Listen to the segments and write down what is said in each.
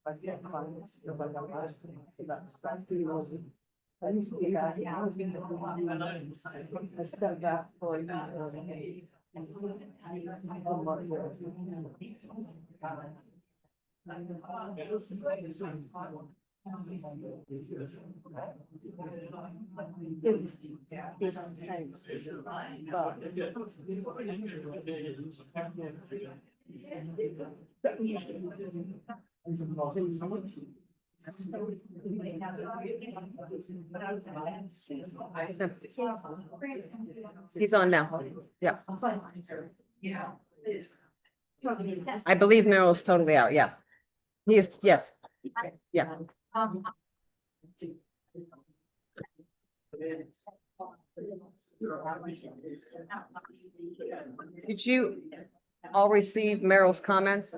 I can't find it, because I got lost in that stuff. I used to be out here, I was in the. I stepped back for a minute. It's tight, He's on now. Yeah. I believe Meryl's totally out. Yeah. He is, yes. Yeah. Did you all receive Meryl's comments?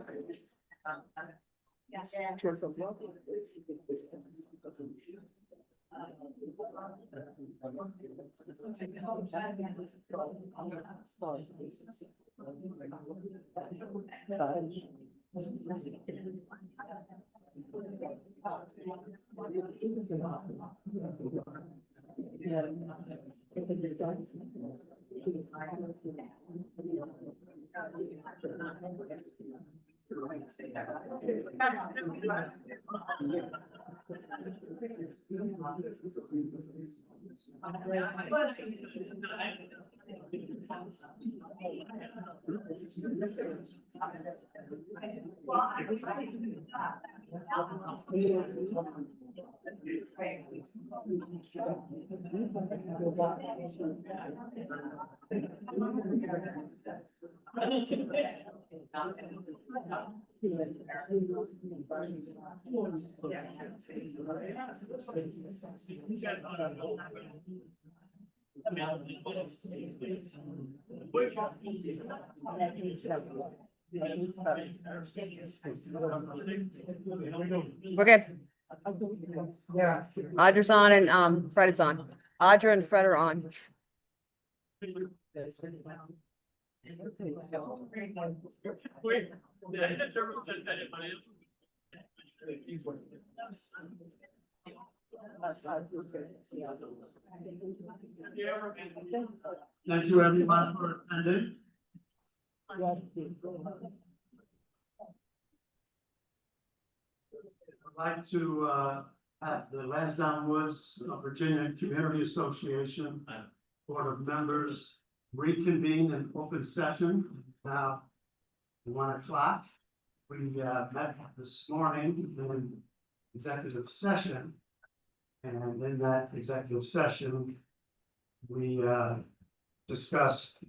We're good. Audra's on and Fred is on. Audra and Fred are on. Thank you everyone for attending. I'd like to have the Lansdowne Woods Virginia Community Association Board of Members reconvene in open session now 1 o'clock. We met this morning in executive session, and in that executive session we discussed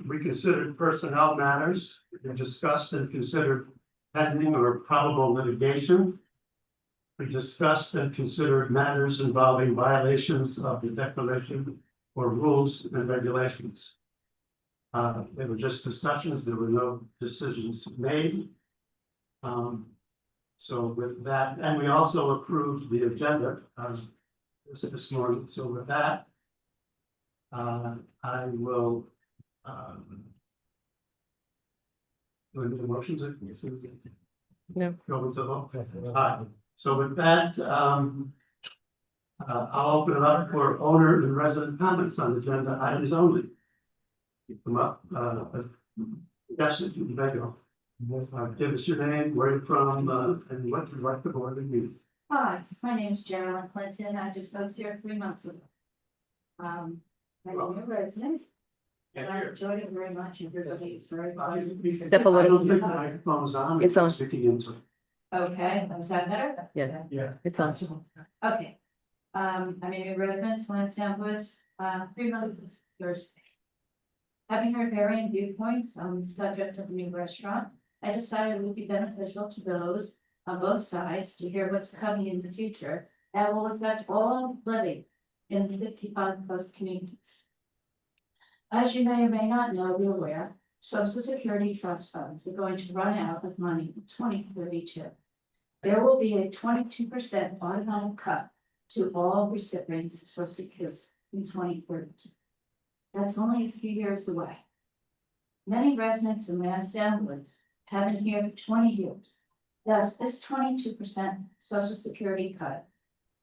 we considered personnel matters. We discussed and considered pending or probable litigation. We discussed and considered matters involving violations of the declaration or rules and regulations. They were just discussions. There were no decisions made. So with that, and we also approved the agenda this morning. So with that, I will do I need a motion to? No. Go into vote. So with that, I'll open it up for owner and resident comments on agenda items only. Keep them up. Yes, you may go. Give us your name, where you're from, and what you'd like the board to do. Hi, my name is Geraldine Clinton. I just moved here 3 months ago. I'm a resident. And I enjoyed it very much. Everybody's very fun. Step a I little. don't think the microphone's on. It's on. Speaking into it. Okay, is that better? Yeah. Yeah. It's on. Okay. I'm a resident, Lansdowne Woods, 3 months is Thursday. Having heard varying viewpoints on the subject of the new restaurant, I decided it would be beneficial to those on both sides to hear what's coming in the future that will affect all living in the 55+ communities. As you may or may not know, be aware, Social Security trust funds are going to run out of money in 2032. There will be a 22% automatic cut to all recipients of Social Security in 2032. That's only a few years away. Many residents in Lansdowne Woods have been here for 20 years. Thus, this 22% Social Security cut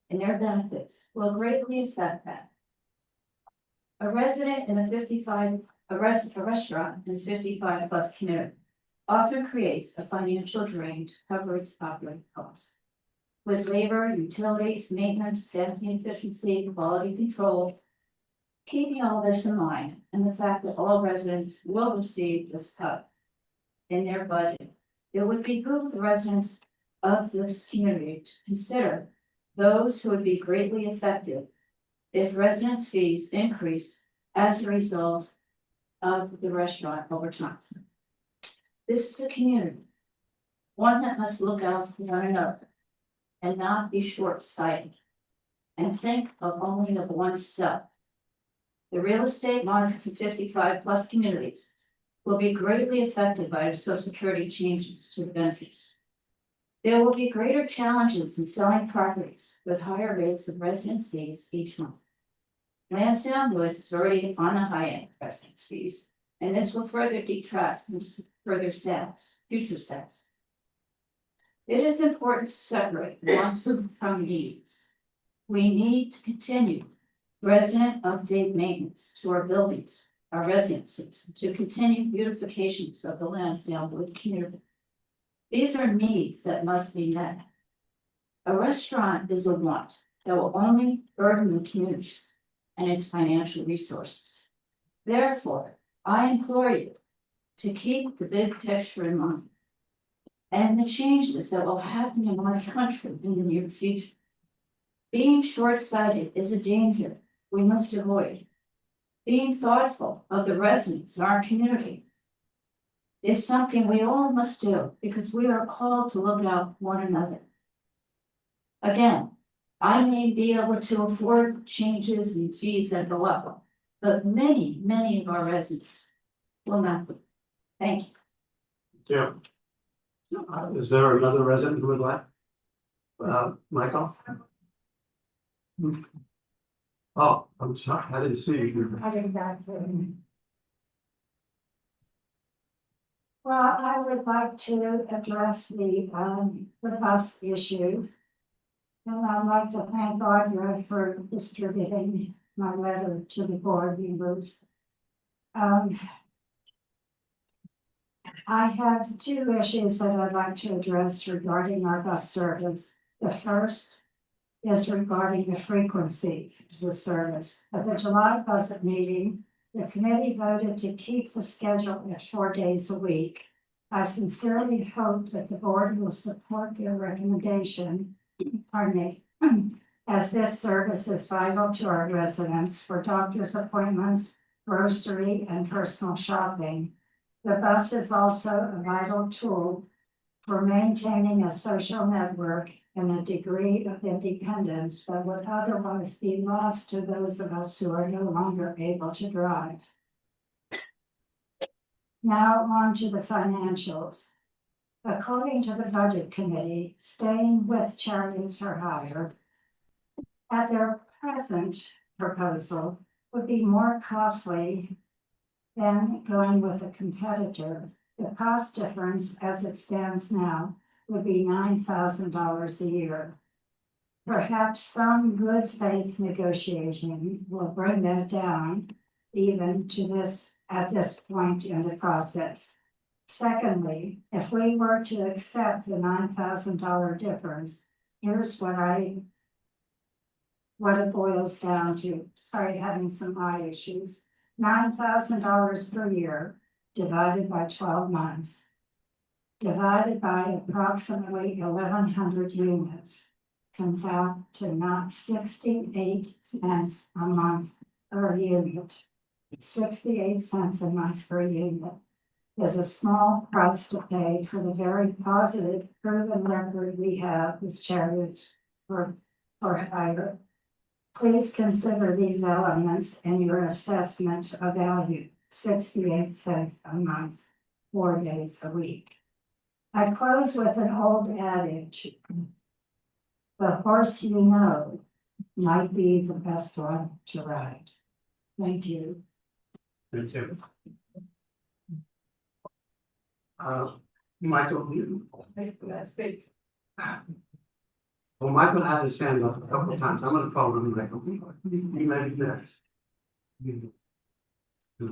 and their benefits will greatly affect that. A resident in a restaurant in 55 plus community often creates a financial drain to cover its operating costs. With labor, utilities, maintenance, staffing efficiency, quality control. Keeping all this in mind and the fact that all residents will receive this cut in their budget, it would behoove the residents of this community to consider those who would be greatly affected if residents' fees increase as a result of the restaurant over time. This is a community, one that must look out for one another and not be short-sighted and think of only of oneself. The real estate market for 55 plus communities will be greatly affected by the Social Security changes to the benefits. There will be greater challenges in selling properties with higher rates of resident fees each month. Lansdowne Woods is already on the high end of resident fees, and this will further detract from further sales, future sales. It is important to separate wants from needs. We need to continue resident update maintenance to our buildings, our residences, to continue beautifications of the Lansdowne Wood community. These are needs that must be met. A restaurant is a want that will only burden the communities and its financial resources. Therefore, I implore you to keep the big picture in mind and the changes that will happen in our country in the near future. Being short-sighted is a danger we must avoid. Being thoughtful of the residents in our community is something we all must do because we are called to look out for one another. Again, I may be able to afford changes in fees that go up, but many of our residents will not. Thank you. Yeah. Is there another resident who would like? Michael? Oh, I'm sorry, I didn't see you. I think that. Well, I would like to address the bus issue. And I'd like to thank Audra for distributing my letter to the board members. I have two issues that I'd like to address regarding our bus service. The first is regarding the frequency of the service. At the July budget meeting, the committee voted to keep the schedule at 4 days a week. I sincerely hope that the board will support their recommendation, pardon me, as this service is vital to our residents for doctor's appointments, grocery, and personal shopping. The bus is also a vital tool for maintaining a social network and a degree of independence that would otherwise be lost to those of us who are no longer able to drive. Now on to the financials. According to the budget committee, staying with Chariots for Hire at their present proposal would be more costly than going with a competitor. The cost difference as it stands now would be $9,000 a year. Perhaps some good faith negotiation will bring that down even to this at this point in the process. Secondly, if we were to accept the $9,000 difference, here's what it boils down to. Sorry, having some eye issues. $9,000 per year divided by 12 months, divided by approximately 1,100 units, comes out to not 68 cents a month per unit. 68 cents a month per unit is a small price to pay for the very positive proven record we have with Chariots for Hire. Please consider these elements in your assessment of value, 68 cents a month, 4 days a week. I close with an old adage. The horse you know might be the best one to ride. Thank you. Thank you. Michael, you. Well, Michael had his hand up a couple of times. I'm gonna call him, Michael. You may be next. You- Good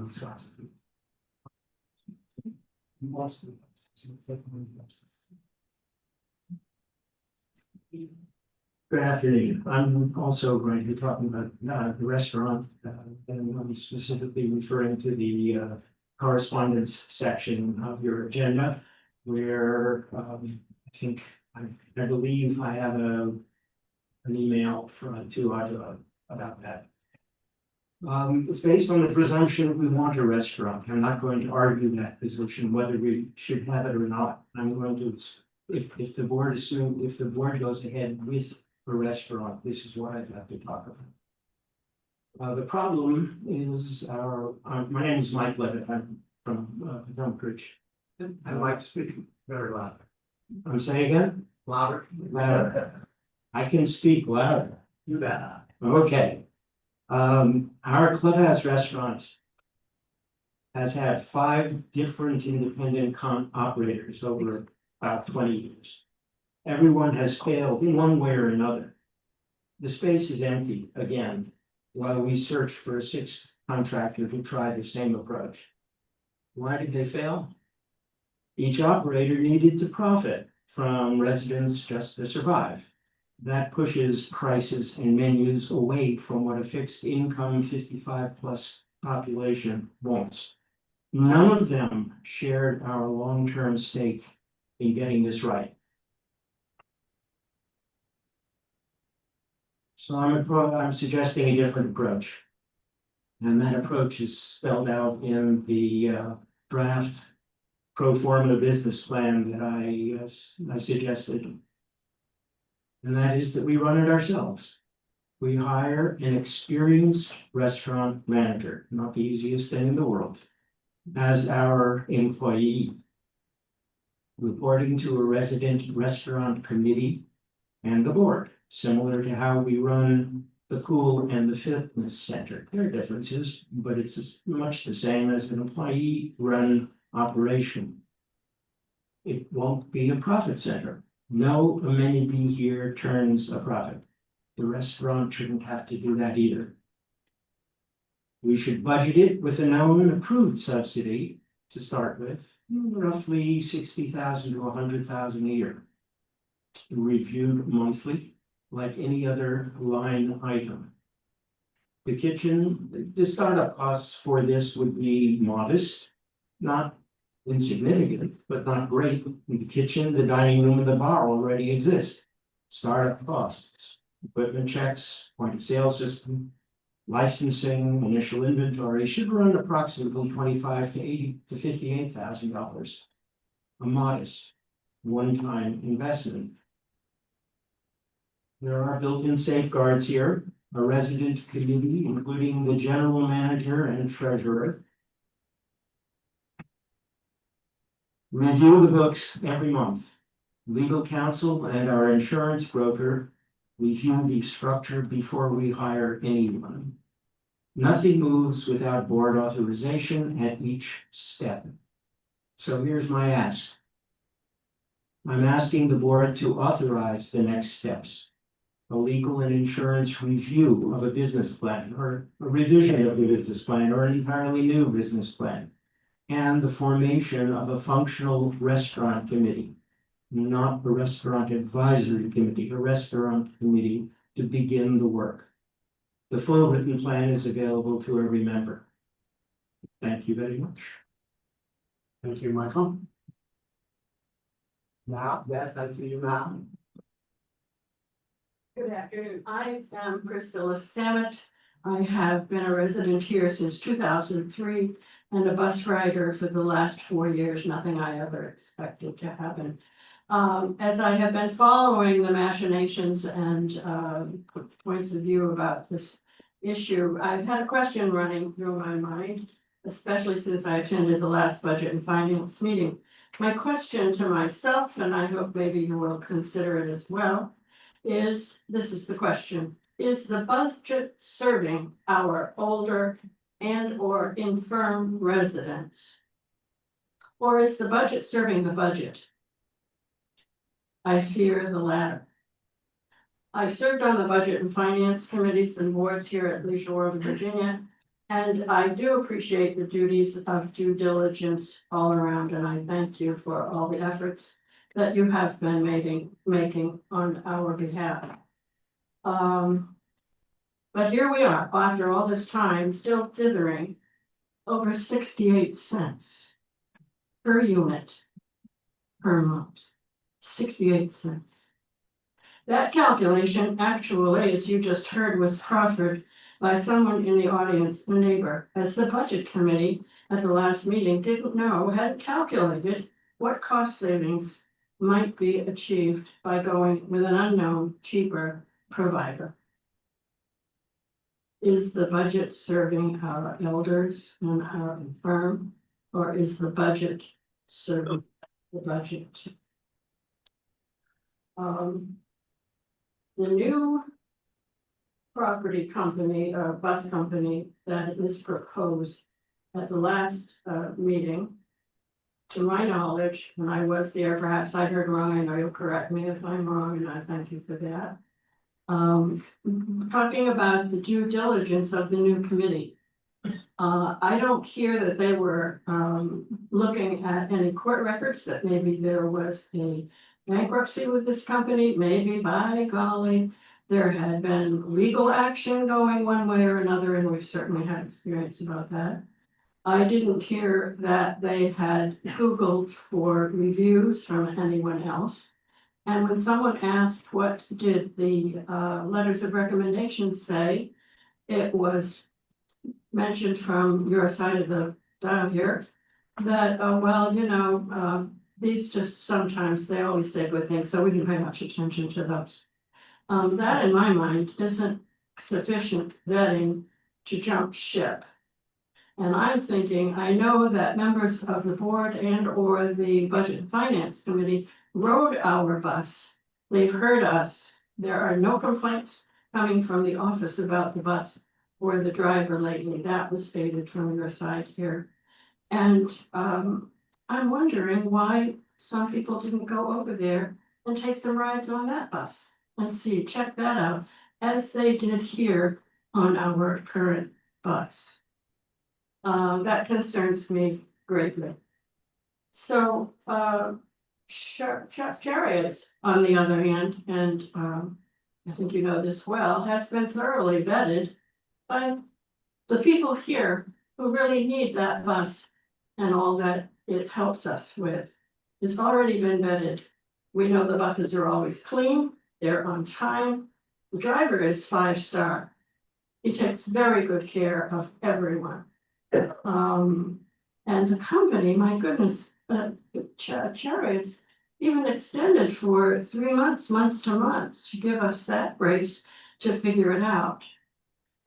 afternoon. I'm also going to be talking about the restaurant, and I'm specifically referring to the correspondence section of your agenda, where I think I believe I have an email from to Audra about that. It's based on the presumption that we want a restaurant. I'm not going to argue that position, whether we should have it or not. I'm going to, if the board if the board goes ahead with a restaurant, this is what I'd like to talk about. The problem is my name is Mike Levitt. I'm from Dunkirk. And Mike, speak very loud. I'm saying again, Louder. louder. I can speak louder. You bet. Okay. Our Clubhouse restaurant has had 5 different independent operators over about 20 years. Everyone has failed in one way or another. The space is empty again, while we search for a 6th contractor to try the same approach. Why did they fail? Each operator needed to profit from residents just to survive. That pushes prices and menus away from what a fixed income 55+ population wants. None of them shared our long-term stake in getting this right. So I'm suggesting a different approach. And that approach is spelled out in the draft pro forma business plan that I suggested. And that is that we run it ourselves. We hire an experienced restaurant manager, not the easiest thing in the world, as our employee, reporting to a resident restaurant committee and the board, similar to how we run the pool and the fitness center. There are differences, but it's much the same as an employee-run operation. It won't be a profit center. No amenity here turns a profit. The restaurant shouldn't have to do that either. We should budget it with a known approved subsidy to start with, roughly 60,000 to 100,000 a year. Reviewed monthly, like any other line item. The kitchen, the startup costs for this would be modest, not insignificant, but not great. The kitchen, the dining room, and the bar already exist. Startup costs, equipment checks, point of sale system, licensing, initial inventory should run approximately $25,000 to $58,000. A modest one-time investment. There are built-in safeguards here, a resident committee, including the general manager and treasurer. Review the books every month. Legal counsel and our insurance broker review the structure before we hire anyone. Nothing moves without board authorization at each step. So here's my ask. I'm asking the board to authorize the next steps. A legal and insurance review of a business plan, or a revision of the business plan, or an entirely new business plan, and the formation of a functional restaurant committee, not a restaurant advisory committee, a restaurant committee to begin the work. The full written plan is available to every member. Thank you very much. Thank you, Michael. Now, yes, I see you now. Good afternoon. I am Priscilla Samet. I have been a resident here since 2003 and a bus rider for the last 4 years, nothing I ever expected to happen. As I have been following the machinations and points of view about this issue, I've had a question running through my mind, especially since I attended the last budget and finance meeting. My question to myself, and I hope maybe you will consider it as well, is, this is the question: is the budget serving our older and or infirm residents? Or is the budget serving the budget? I fear the latter. I served on the Budget and Finance committees and boards here at Leisure World, Virginia, and I do appreciate the duties of due diligence all around, and I thank you for all the efforts that you have been making on our behalf. But here we are, after all this time, still dithering over 68 cents per unit per month. 68 cents. That calculation actually, as you just heard, was proffered by someone in the audience, a neighbor, as the budget committee at the last meeting didn't know, hadn't calculated what cost savings might be achieved by going with an unknown, cheaper provider. Is the budget serving our elders and our infirm, or is the budget serving the budget? The new property company, bus company that is proposed at the last meeting, to my knowledge, when I was there, perhaps I heard wrong, I know you'll correct me if I'm wrong, and I thank you for that. Talking about the due diligence of the new committee. I don't hear that they were looking at any court records, that maybe there was a bankruptcy with this company, maybe, by golly, there had been legal action going one way or another, and we've certainly had experience about that. I didn't hear that they had Googled for reviews from anyone else. And when someone asked what did the letters of recommendation say, it was mentioned from your side of the dial here that, well, you know, these just sometimes, they always say good things, so we didn't pay much attention to those. That in my mind isn't sufficient vetting to jump ship. And I'm thinking, I know that members of the board and or the Budget and Finance Committee rode our bus. They've heard us. There are no complaints coming from the office about the bus or the driver lately. That was stated from your side here. And I'm wondering why some people didn't go over there and take some rides on that bus and see, check that out, as they did here on our current bus. That concerns me greatly. So, Chariots, on the other hand, and I think you know this well, has been thoroughly vetted by the people here who really need that bus and all that it helps us with. It's already been vetted. We know the buses are always clean, they're on time. The driver is 5-star. He takes very good care of everyone. And the company, my goodness, Chariots even extended for 3 months, month to month, to give us that grace to figure it out.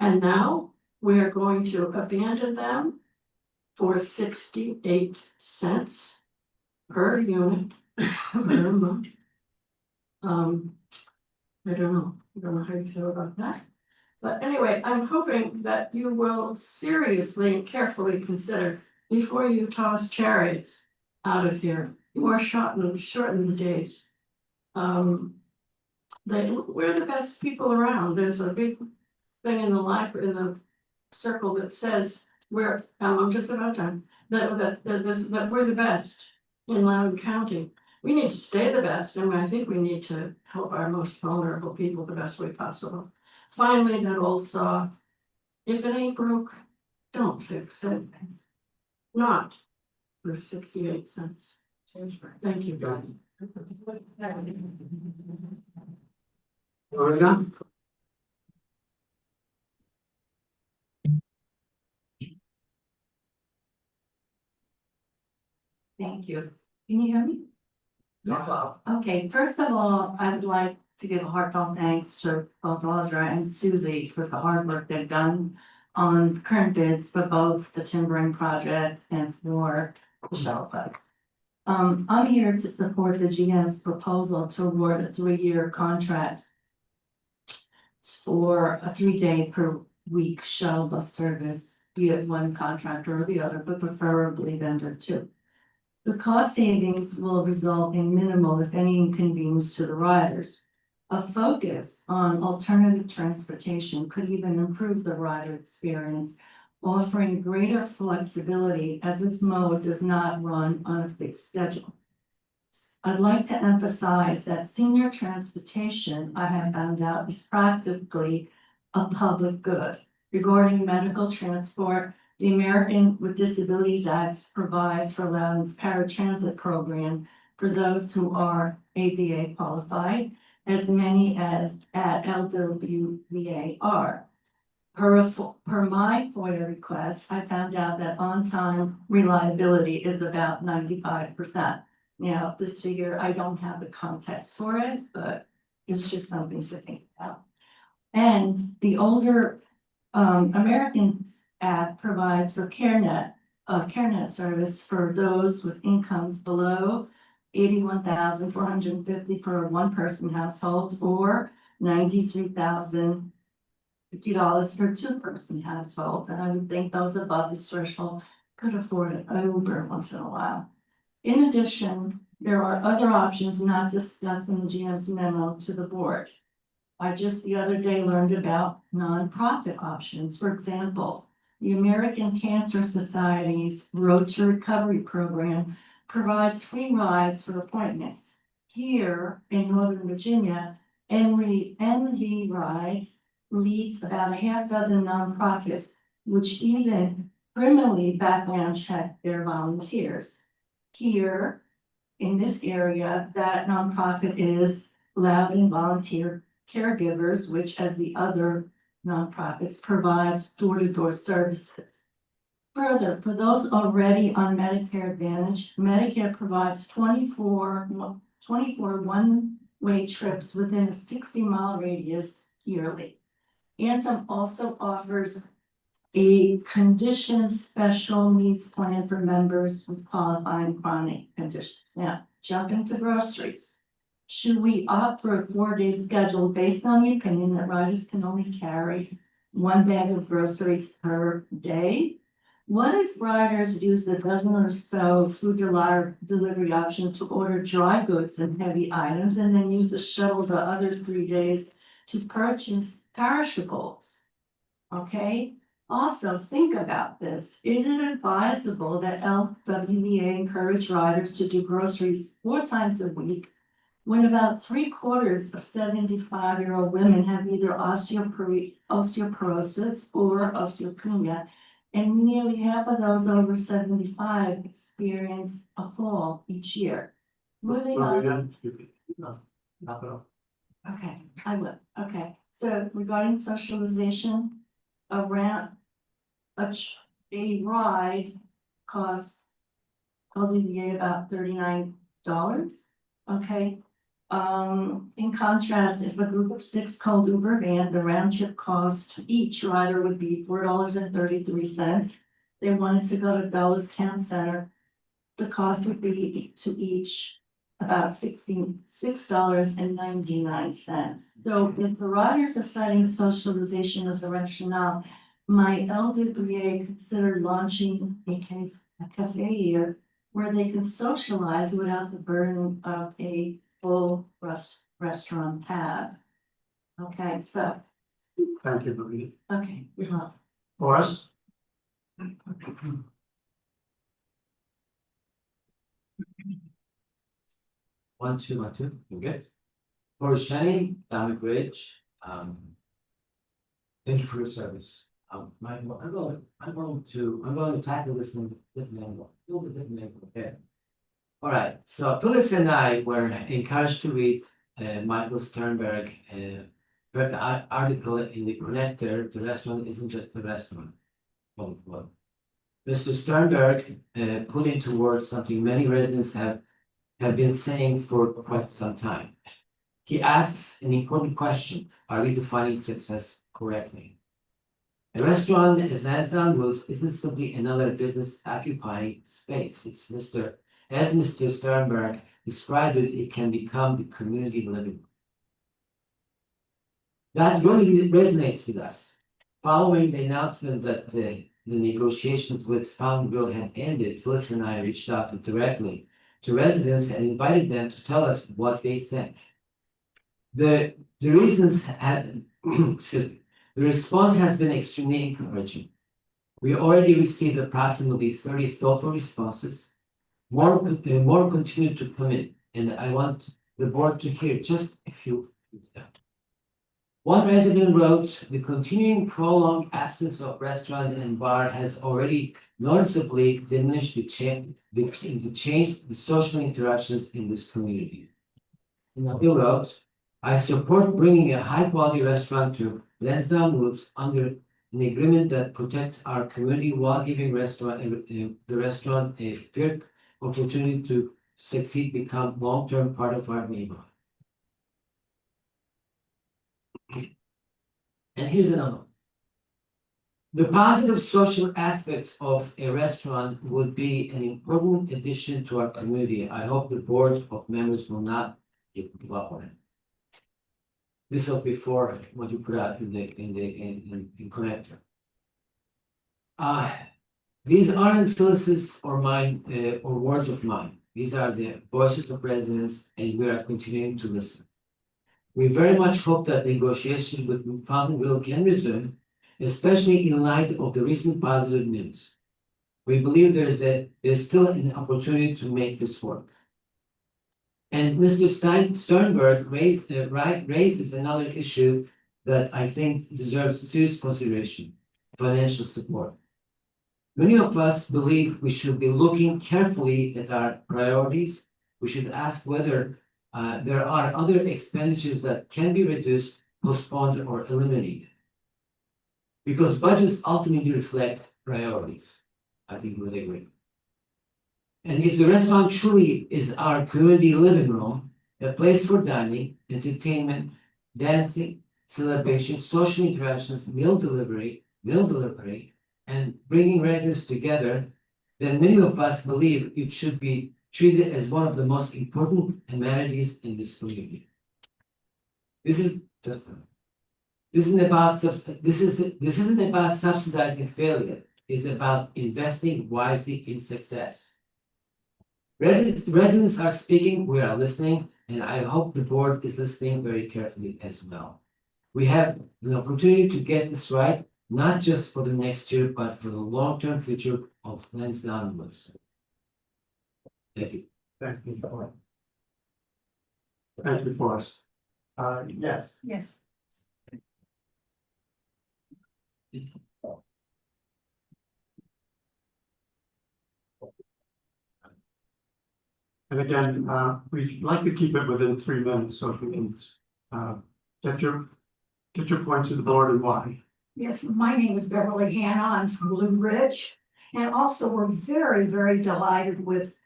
And now we are going to abandon them for 68 cents per unit per month. I don't know how you feel about that. But anyway, I'm hoping that you will seriously and carefully consider before you toss Chariots out of here or shorten the days. We're the best people around. There's a big thing in the library, in the circle that says we're, I'm just about done, that we're the best in Loudoun County. We need to stay the best, and I think we need to help our most vulnerable people the best way possible. Finally, that old saw, if it ain't broke, don't fix it. Not for 68 cents. Thank you. Gloria? Thank you. Can you hear me? Okay, first of all, I would like to give a heartfelt thanks to both Audra and Susie for the hard work they've done on current bids for both the timbering project and for the shuttle bus. I'm here to support the GM's proposal to award a 3-year contract for a 3-day per week shuttle bus service, be it one contractor or the other, but preferably vendor two. The cost savings will result in minimal, if any, inconvenience to the riders. A focus on alternative transportation could even improve the rider experience, offering greater flexibility as this mode does not run on a fixed schedule. I'd like to emphasize that senior transportation, I have found out, is practically a public good. Regarding medical transport, the American with Disabilities Act provides for allowance paratransit program for those who are ADA qualified, as many as at LWVA are. Per my FOIA request, I found out that on-time reliability is about 95%. Now, this figure, I don't have the context for it, but it's just something to think about. And the older Americans Act provides for CareNet service for those with incomes below 81,450 for a one-person household or $93,050 for a two-person household. And I would think those above this threshold could afford an Uber once in a while. In addition, there are other options not discussed in the GM's memo to the board. I just the other day learned about nonprofit options. For example, the American Cancer Society's Road to Recovery program provides free rides for appointments. Here in Northern Virginia, NV Rides leads about a half dozen nonprofits, which even criminally background check their volunteers. Here in this area, that nonprofit is Loudon Volunteer Caregivers, which as the other nonprofits provides door-to-door services. Further, for those already on Medicare Advantage, Medicare provides 24 one-way trips within a 60-mile radius yearly. Anthem also offers a condition special needs plan for members with qualifying chronic conditions. Now, jumping to groceries. Should we opt for a 4-day schedule based on the opinion that riders can only carry one bag of groceries per day? What if riders use a dozen or so food delivery options to order dry goods and heavy items and then use the shuttle the other 3 days to purchase perishables? Okay, also think about this. Is it advisable that LWVA encourage riders to do groceries 4 times a week when about 3/4 of 75-year-old women have either osteoporosis or osteopenia, and nearly half of those over 75 experience a fall each year? Moving on. Knock it off. Okay, I will. Okay, so regarding socialization, a ride costs LDVA about $39. Okay. In contrast, if a group of 6 called Uber van, the round trip cost to each rider would be $4.33. They wanted to go to Dulles Town Center. The cost would be to each about $66.99. So if the riders are citing socialization as a rationale, might LWA consider launching a cafe here where they can socialize without the burden of a full restaurant tab? Okay, so, Thank you, Marie. okay, well, Horace? One, two, okay. For Shani Bridge, thank you for your service. I'm going to tackle this in a different angle, okay. All right, so Phyllis and I were encouraged to read Michael Sternberg read the article in the Connector. The restaurant isn't just a restaurant. Mr. Sternberg put into words something many residents have have been saying for quite some time. He asks an important question: are we defining success correctly? A restaurant at Lansdowne Woods isn't simply another business occupying space. As Mr. Sternberg described it, it can become the community living room. That really resonates with us. Following the announcement that the negotiations with Fountainville had ended, Phyllis and I reached out directly to residents and invited them to tell us what they think. The reasons had, excuse me, the response has been extremely encouraging. We already received approximately 30 thoughtful responses. More continue to come in, and I want the board to hear just a few of them. One resident wrote, "The continuing prolonged absence of restaurant and bar has already noticeably diminished the social interactions in this community." Another wrote, "I support bringing a high-quality restaurant to Lansdowne Woods under an agreement that protects our community while giving the restaurant a fair opportunity to succeed, become long-term part of our neighborhood." And here's another one. "The positive social aspects of a restaurant would be an important addition to our community. I hope the board of members will not give up on it." This was before what you put out in connector. These aren't Phyllis's or mine or words of mine. These are the voices of residents, and we are continuing to listen. We very much hope that negotiations with Fountainville can resume, especially in light of the recent positive news. We believe there's still an opportunity to make this work. And Mr. Sternberg raises another issue that I think deserves serious consideration: financial support. Many of us believe we should be looking carefully at our priorities. We should ask whether there are other expenditures that can be reduced, postponed, or eliminated. Because budgets ultimately reflect priorities. I think we'll agree. And if the restaurant truly is our community living room, a place for dining, entertainment, dancing, celebration, social interactions, meal delivery, and bringing residents together, then many of us believe it should be treated as one of the most important amenities in this community. This isn't about subsidizing failure. It's about investing wisely in success. Residents are speaking, we are listening, and I hope the board is listening very carefully as well. We have an opportunity to get this right, not just for the next year, but for the long-term future of Lansdowne Woods. Thank you. Thank you, Forrest. Thank you, Forrest. Yes. Yes. And again, we'd like to keep it within 3 minutes so we can get your point to the board and why. Yes, my name is Beverly Hanna. I'm from Blue Ridge. And also, we're very, very delighted with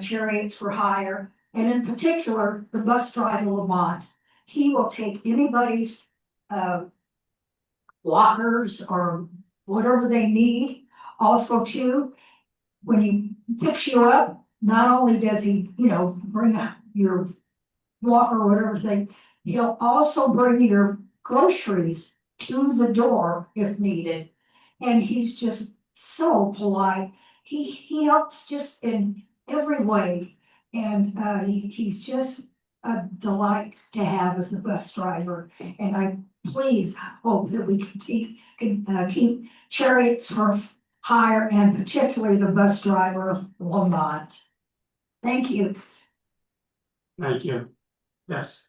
Chariots for Hire, and in particular, the bus driver Lamont. He will take anybody's walkers or whatever they need. Also, too, when he picks you up, not only does he, bring your walker or whatever thing, he'll also bring your groceries to the door if needed. And he's just so polite. He helps just in every way. And he's just a delight to have as a bus driver. And I please hope that we can keep Chariots for Hire, and particularly the bus driver Lamont. Thank you. Thank you. Yes.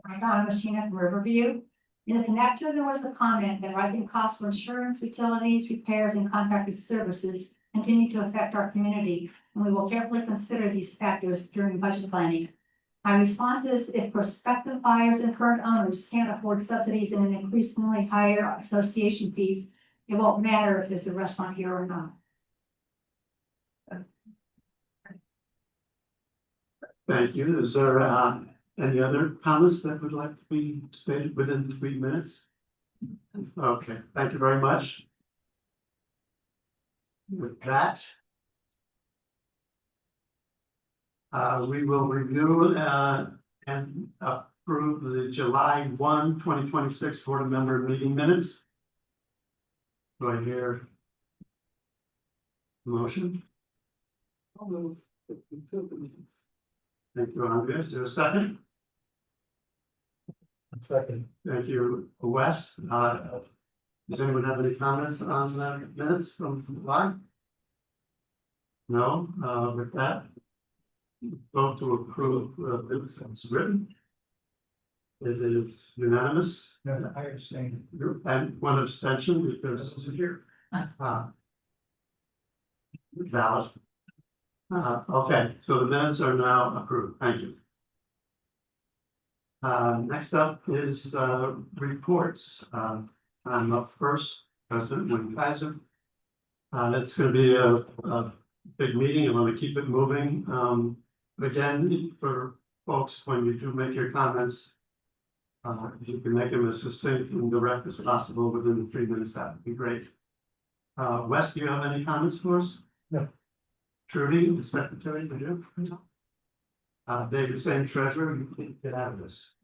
I'm Donna Machina from Riverview. In the connector, there was a comment that rising costs for insurance, utilities, repairs, and contracted services continue to affect our community, and we will carefully consider these factors during budget planning. My response is if prospective buyers and current owners can't afford subsidies and an increasingly higher association fees, it won't matter if there's a restaurant here or not. Thank you. Is there any other comments that would like to be stated within 3 minutes? Okay, thank you very much. With that, we will review and approve the July 1, 2026 board member meeting minutes. Do I hear a motion? I'll move. Thank you, Andrea. Is there a second? Second. Thank you, Wes. Does anyone have any comments on the minutes from July? No, with that. Vote to approve minutes as written. It is unanimous. No, I abstain. And one abstention because it's here. Valid. Okay, so the minutes are now approved. Thank you. Next up is reports. I'm up first, President Wayne Kaiser. It's gonna be a big meeting. I'm gonna keep it moving. Again, for folks, when you do make your comments, if you can make them as succinct and direct as possible within the 3 minutes, that would be great. Wes, do you have any comments for us? No. Trudy, the secretary, would you? David, same treasurer, you can get out of this.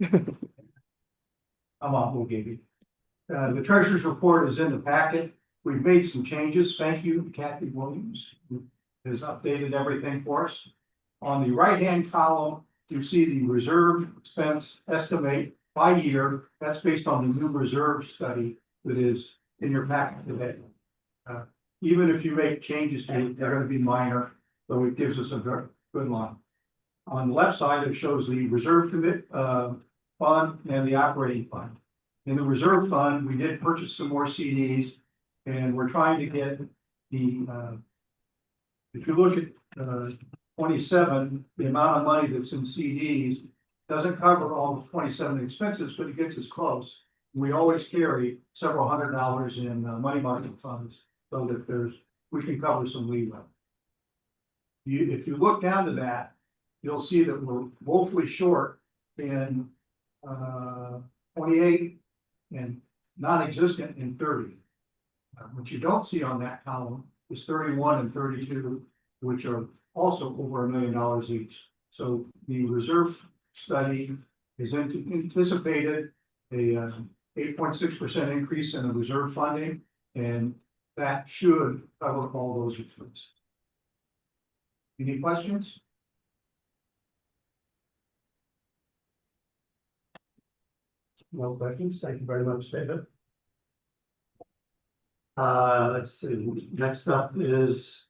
I'm on Mugabe. The treasurer's report is in the packet. We've made some changes. Thank you, to Kathy Williams, who has updated everything for us. On the right-hand column, you see the reserve expense estimate by year. That's based on the new reserve study that is in your packet today. Even if you make changes to it, they're gonna be minor, so it gives us a very good line. On the left side, it shows the reserve commit fund and the operating fund. In the reserve fund, we did purchase some more CDs, and we're trying to get the if you look at 27, the amount of money that's in CDs doesn't cover all the 27 expenses, but it gets us close. We always carry several $100s in money market funds, so that we can cover some leeway. If you look down to that, you'll see that we're woefully short in 28 and non-existent in 30. What you don't see on that column is 31 and 32, which are also over $1 million each. So the reserve study is anticipated a 8.6% increase in the reserve funding, and that should cover all those expenses. Any questions? No questions. Thank you very much, David. Let's see, next up is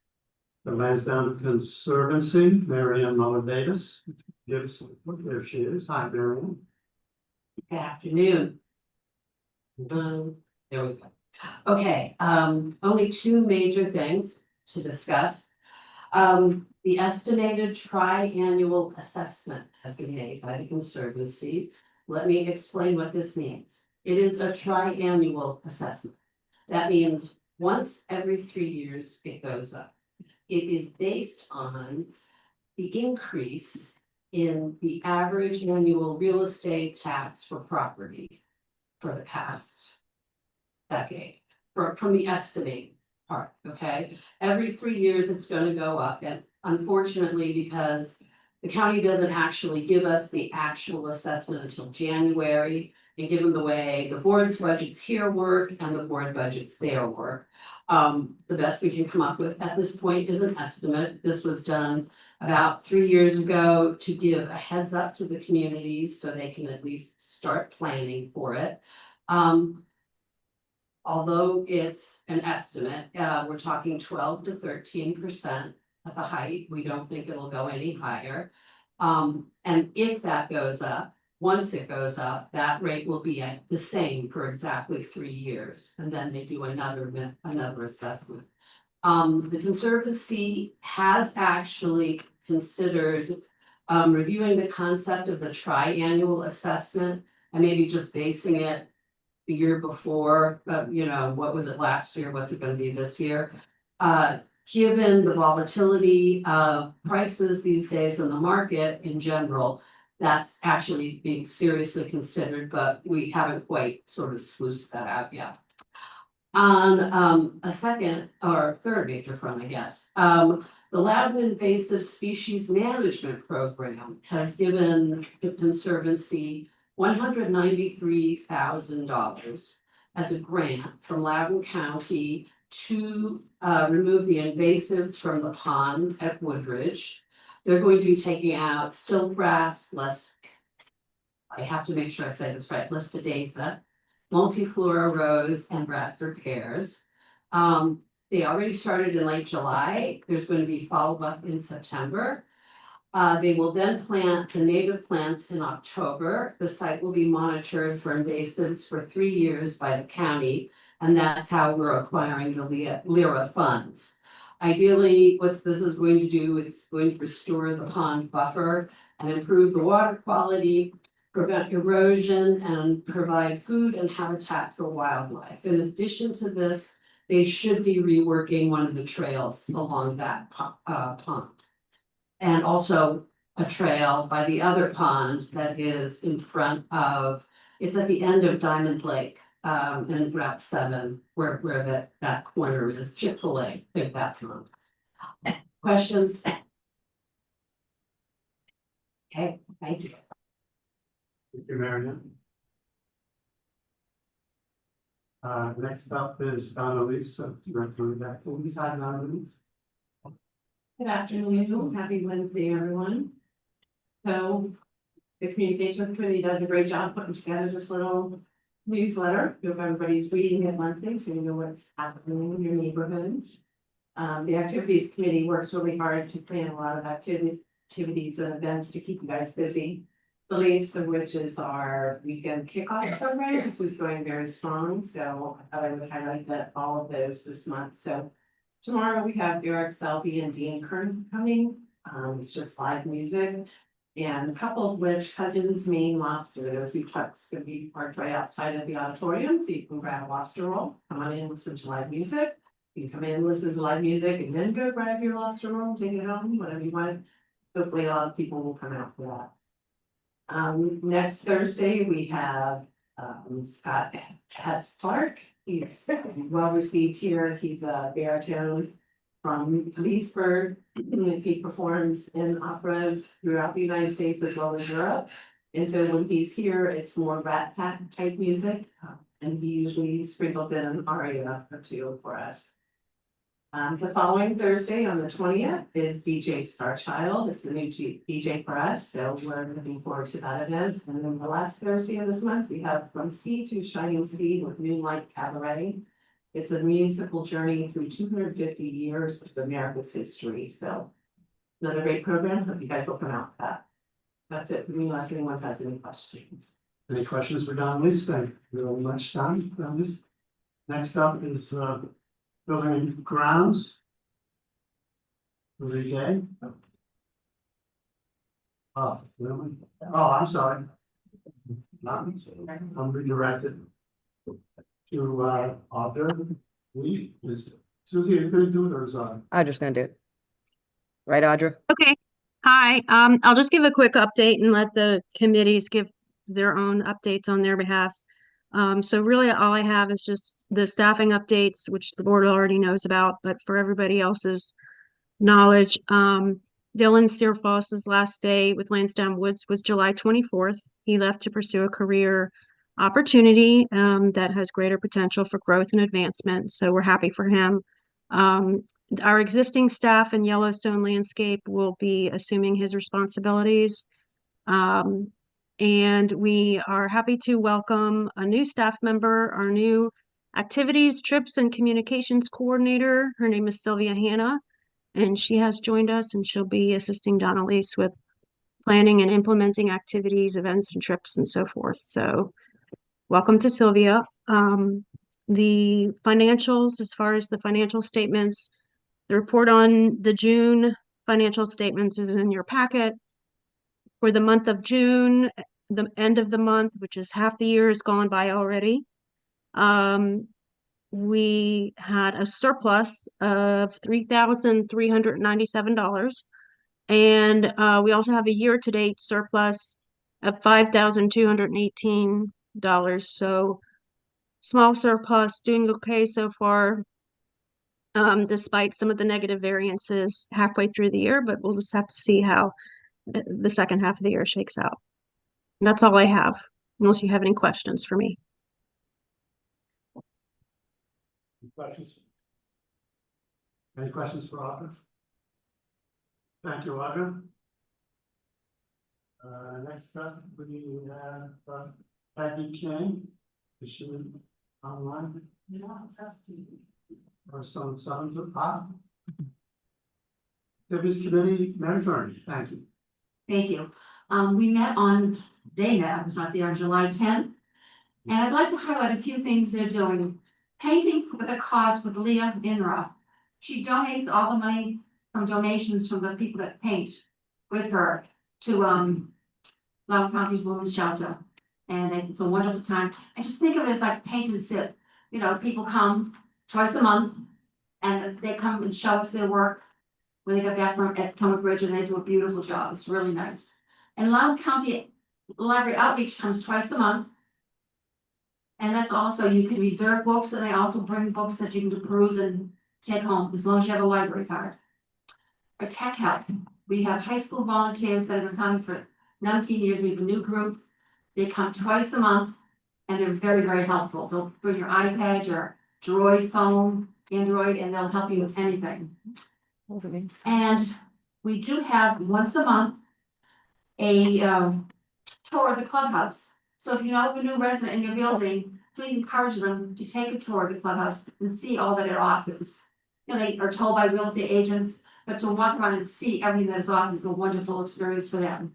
the Lansdowne Conservancy, Marianne Muller Davis. Gives, there she is. Hi, Marianne. Good afternoon. There we go. Okay, only two major things to discuss. The estimated tri-annual assessment has been made by the Conservancy. Let me explain what this means. It is a tri-annual assessment. That means once every 3 years it goes up. It is based on the increase in the average annual real estate tax for property for the past decade, from the estimating part, okay? Every 3 years it's gonna go up, and unfortunately, because the county doesn't actually give us the actual assessment until January, and given the way the board's budgets here work and the board budgets there work, the best we can come up with at this point is an estimate. This was done about 3 years ago to give a heads up to the communities so they can at least start planning for it. Although it's an estimate, we're talking 12 to 13% at the height. We don't think it'll go any higher. And if that goes up, once it goes up, that rate will be at the same for exactly 3 years, and then they do another assessment. The Conservancy has actually considered reviewing the concept of the triannual assessment and maybe just basing it the year before, you know, what was it last year? What's it gonna be this year? Given the volatility of prices these days in the market in general, that's actually being seriously considered, but we haven't quite sort of sluiced that out yet. On a second or third major front, I guess, the Loudon Invasive Species Management Program has given the Conservancy $193,000 as a grant from Loudon County to remove the invasives from the pond at Woodridge. They're going to be taking out stiltgrass, I have to make sure I say this right, Lespedeza, multiflora rose, and Bradford pears. They already started in late July. There's going to be follow-up in September. They will then plant the native plants in October. The site will be monitored for invasives for 3 years by the county, and that's how we're acquiring the LIRA funds. Ideally, what this is going to do is going to restore the pond buffer and improve the water quality, prevent erosion, and provide food and habitat for wildlife. In addition to this, they should be reworking one of the trails along that pond. And also a trail by the other pond that is in front of, it's at the end of Diamond Lake, in Route 7, where that corner is, Chick-fil-A, think that pond. Questions? Okay, thank you. Thank you, Marion. Next up is Donna Lisa, Director of that. Please, hi, Donna Lisa. Good afternoon, happy Wednesday, everyone. So the communications committee does a great job putting together this little newsletter. If everybody's reading it monthly, so you know what's happening in your neighborhood. The activities committee works really hard to plan a lot of activities and events to keep you guys busy. The least of which is our weekend kickoff program, which is going very strong. So I thought I would highlight that all of those this month. So tomorrow we have Eric Selby and Dean Kern coming. It's just live music. And a couple of which Cousins Maine Lobster. There are a few trucks gonna be parked right outside of the auditorium, so you can grab a lobster roll, come on in, listen to live music. You can come in, listen to live music, and then go grab your lobster roll, take it home, whatever you want. Hopefully a lot of people will come out for that. Next Thursday, we have Scott Hess Clark. He's well received here. He's a baritone from Leesburg. He performs in operas throughout the United States as well as Europe. And so when he's here, it's more Rat Pack type music. And he usually sprinkles in an aria or two for us. The following Thursday on the 20th is DJ Starchild. It's the new DJ for us, so we're looking forward to that event. And then the last Thursday of this month, we have From Sea to Shining Sea with Moonlight Cabaret. It's a musical journey through 250 years of America's history. So another great program. Hope you guys will come out for that. That's it for me, unless anyone has any questions. Any questions for Don Lisa? Thank you very much, Don. Next up is Building and Grounds. Okay. Oh, really? Oh, I'm sorry. I'm redirected to Audra. Is Susie, are you gonna do it or is Audra's gonna do it. Right, Audra? Okay. Hi, I'll just give a quick update and let the committees give their own updates on their behalfs. So really all I have is just the staffing updates, which the board already knows about, but for everybody else's knowledge, Dylan Steerfoss's last day with Lansdowne Woods was July 24th. He left to pursue a career opportunity that has greater potential for growth and advancement. So we're happy for him. Our existing staff in Yellowstone Landscape will be assuming his responsibilities. And we are happy to welcome a new staff member, our new activities, trips, and communications coordinator. Her name is Sylvia Hanna, and she has joined us, and she'll be assisting Donna Lise with planning and implementing activities, events, and trips, and so forth. So welcome to Sylvia. The financials, as far as the financial statements, the report on the June financial statements is in your packet. for the month of June, the end of the month, which is half the year is gone by already. We had a surplus of $3,397. And we also have a year-to-date surplus of $5,218. So small surplus, doing okay so far. Despite some of the negative variances halfway through the year, but we'll just have to see how the second half of the year shakes out. And that's all I have, unless you have any questions for me. Questions? Any questions for Audra? Thank you, Audra. Next up, we have Peggy King. Is she online? Or some to the top? Deputies Committee, Mary Verne, thank you. Thank you. We met on I was not there on July 10th. And I'd like to highlight a few things they're doing. Painting with a cause with Leah Inra. She donates all the money from donations from the people that paint with her to Loudoun County's Women's Shelter. And it's a wonderful time. And just think of it as like paint and sip. You know, people come twice a month and they come and show us their work when they get back from at Potomac Bridge, and they do a beautiful job. It's really nice. And Loudoun County Library Outreach comes twice a month. And that's also, you can reserve books, and they also bring books that you can peruse and take home, as long as you have a library card. For Tech Help, we have high school volunteers that have been coming for 19 years. We have a new group. They come twice a month, and they're very, very helpful. They'll bring your iPad, your Droid phone, Android, and they'll help you with anything. And we do have once a month a tour of the clubhouse. So if you know of a new resident in your building, please encourage them to take a tour of the clubhouse and see all that it offers. You know, they are told by real estate agents, but to walk around and see everything that is offered is a wonderful experience for them.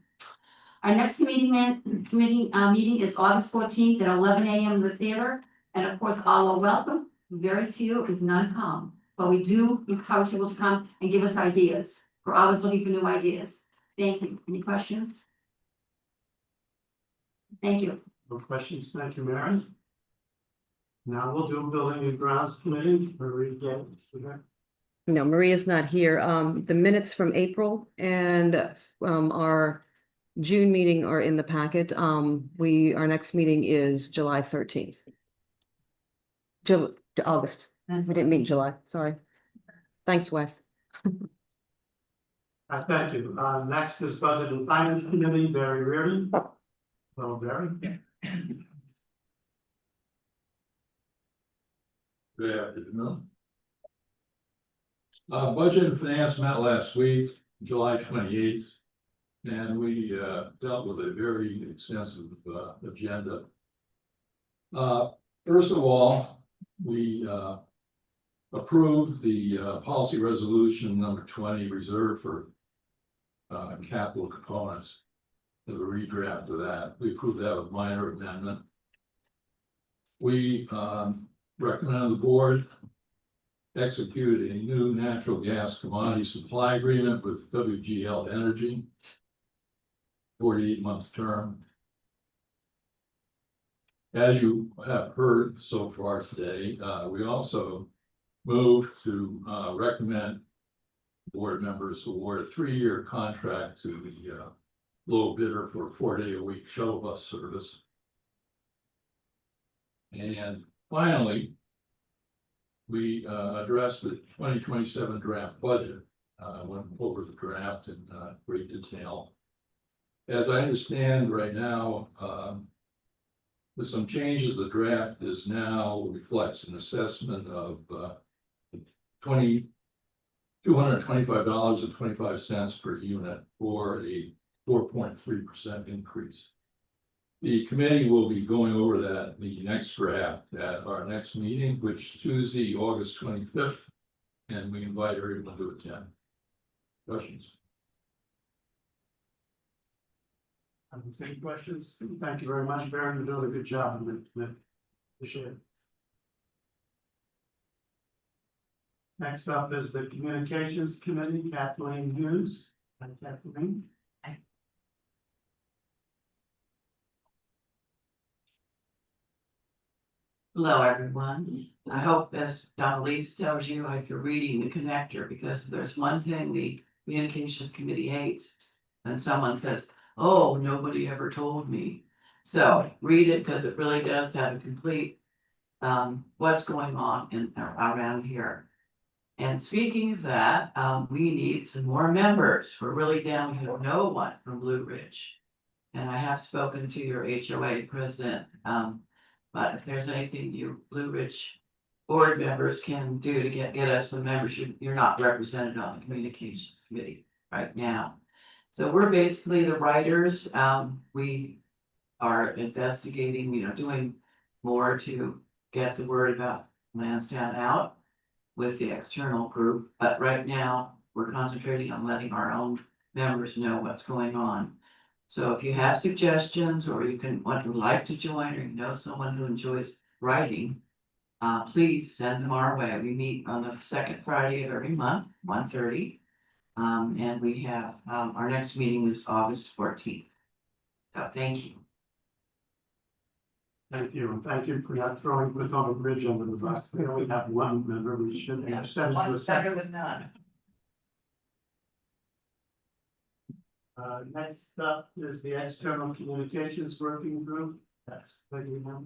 Our next meeting is August 14th at 11 a.m. in the theater. And of course, all are welcome. Very few, if none, come. But we do encourage people to come and give us ideas. We're always looking for new ideas. Thank you. Any questions? Thank you. No questions, thank you, Mary. Now we'll do Building and Grounds Committee. No, Maria's not here. The minutes from April and our June meeting are in the packet. Our next meeting is July 13th. August. We didn't meet July, sorry. Thanks, Wes. Thank you. Next is Budget and Finance Committee, Barry Reardon. Hello, Barry. Good afternoon. Budget and Finance met last week, July 28th, and we dealt with a very extensive agenda. First of all, we approved the policy resolution number 20 reserved for capital components. The redraft of that. We approved that with minor amendment. We recommend the board execute a new natural gas commodity supply agreement with WGL Energy, 48-month term. As you have heard so far today, we also move to recommend board members award a 3-year contract to the low bidder for a 4-day-a-week shuttle bus service. And finally, we addressed the 2027 draft budget. Went over the draft in great detail. As I understand right now, with some changes, the draft is now reflects an assessment of $225.25 per unit for a 4.3% increase. The committee will be going over that, the next draft at our next meeting, which Tuesday, August 25th, and we invite everyone to attend. Questions? Any questions? Thank you very much, Barry. You're doing a good job. Appreciate it. Next up is the Communications Committee, Kathleen Hughes. Hi, Kathleen. Hello, everyone. I hope, as Don Lees tells you, like you're reading the connector, because there's one thing the communications committee hates. And someone says, oh, nobody ever told me. So read it, because it really does have a complete what's going on around here. And speaking of that, we need some more members. We're really down to no one from Blue Ridge. And I have spoken to your HOA president, but if there's anything you Blue Ridge board members can do to get us some membership, you're not represented on the communications committee right now. So we're basically the writers. We are investigating, doing more to get the word about Lansdowne out with the external group. But right now, we're concentrating on letting our own members know what's going on. So if you have suggestions, or you would like to join, or you know someone who enjoys writing, please send them our way. We meet on the second Friday of every month, 1:30. And we have, our next meeting is August 14th. So thank you. Thank you, and thank you for not throwing Lacoma Bridge under the bus. We only have one member, we should have said it was Better than none. Next up is the External Communications Working Group. That's what you have.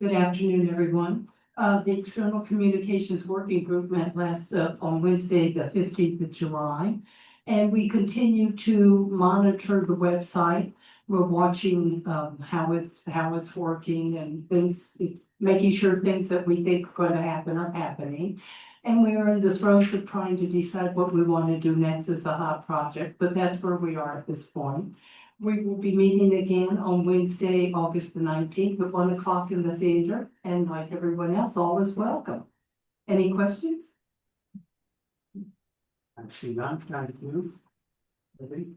Good afternoon, everyone. The External Communications Working Group met last on Wednesday, the 15th of July. And we continue to monitor the website. We're watching how it's working and things, it's making sure things that we think are going to happen are happening. And we are in the throes of trying to decide what we want to do next as a hot project, but that's where we are at this point. We will be meeting again on Wednesday, August the 19th at 1 o'clock in the theater, and like everyone else, all is welcome. Any questions? I see none, thank you. Ready?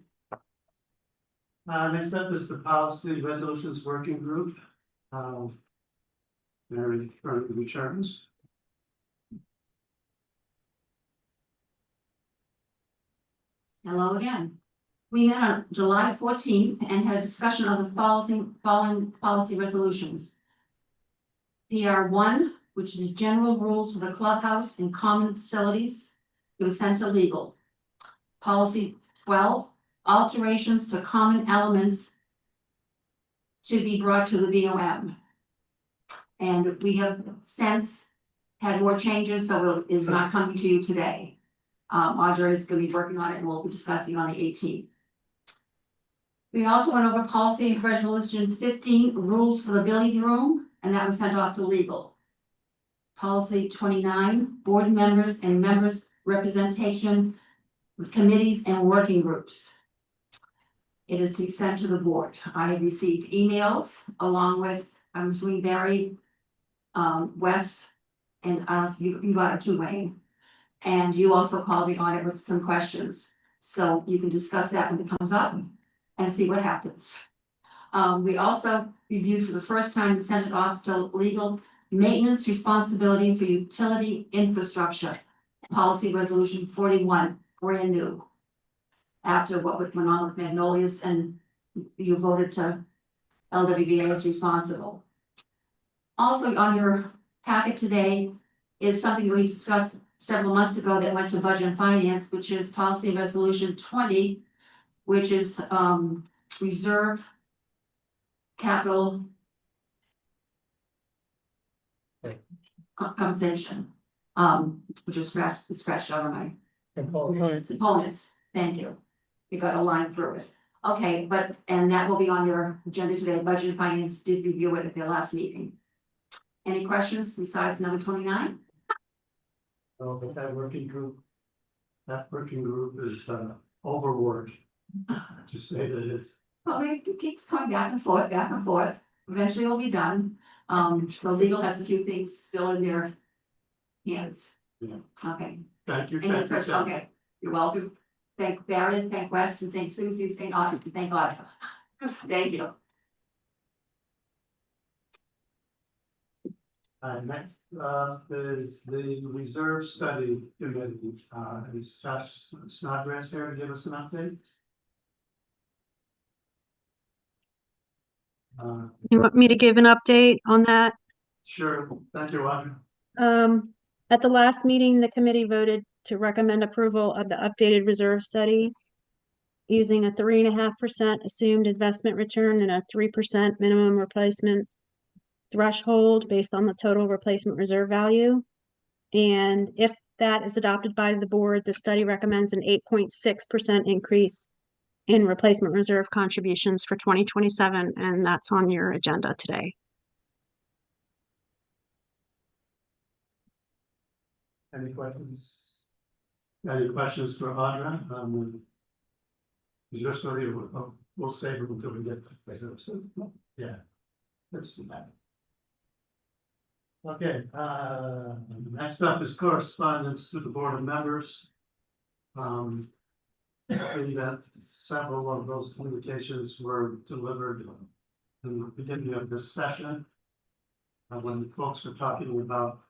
Next up is the Policy Resolutions Working Group. Mary currently returns. Hello again. We met on July 14th and had a discussion of the following policy resolutions. PR 1, which is general rules for the clubhouse and common facilities, it was sent to legal. Policy 12, alterations to common elements to be brought to the BOM. And we have since had more changes, so it is not coming to you today. Audrey is going to be working on it, and we'll be discussing on the 18th. We also went over policy resolution 15, rules for the billiard room, and that was sent off to legal. Policy 29, board members and members representation with committees and working groups. It is to be sent to the board. I have received emails along with, I'm assuming Barry, Wes, and you got it too, Wayne. And you also called me on it with some questions. So you can discuss that when it comes up and see what happens. We also reviewed for the first time and sent it off to legal maintenance responsibility for utility infrastructure. Policy resolution 41, brand new. After what went on with Magnolias and you voted to LWVA as responsible. Also on your packet today is something we discussed several months ago that went to budget and finance, which is policy resolution 20, which is reserve capital compensation, which is scratched out of my components. Thank you. You got a line through it. Okay, and that will be on your agenda today. Budget and finance did review it at their last meeting. Any questions besides number 29? Oh, but that working group is overworked, to say that it's. Well, it keeps coming back and forth. Eventually it'll be done. So legal has a few things still in their hands. Yeah. Okay. Thank you. Any questions? Okay, you're welcome. Thank Barry, thank Wes, and thank Susie, thank Audrey, thank Audrey. Thank you. Next is the Reserve Study Committee. Is Josh Snodgrass here to give us an update? You want me to give an update on that? Sure, thank you, Roger. At the last meeting, the committee voted to recommend approval of the updated reserve study using a 3.5% assumed investment return and a 3% minimum replacement threshold based on the total replacement reserve value. And if that is adopted by the board, the study recommends an 8.6% increase in replacement reserve contributions for 2027, and that's on your agenda today. Any questions? Any questions for Audra? Your story, we'll save it until we get to it. So, yeah, let's do that. Okay, next up is correspondence to the board of members. I think that several of those communications were delivered in the beginning of this session. When folks were talking about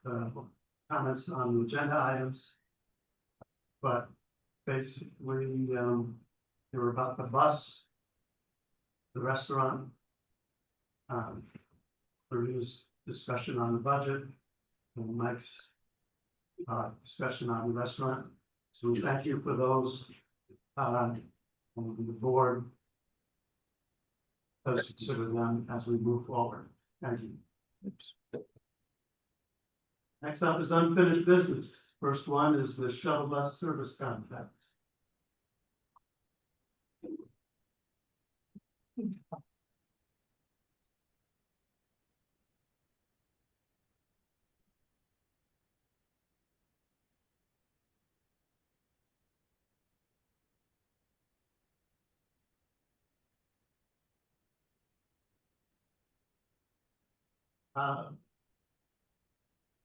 comments on the agenda items. But basically, they were about the bus, the restaurant. There was discussion on the budget, and Mike's discussion on the restaurant. So thank you for those. The board does consider them as we move forward. Thank you. Next up is unfinished business. First one is the shuttle bus service contract.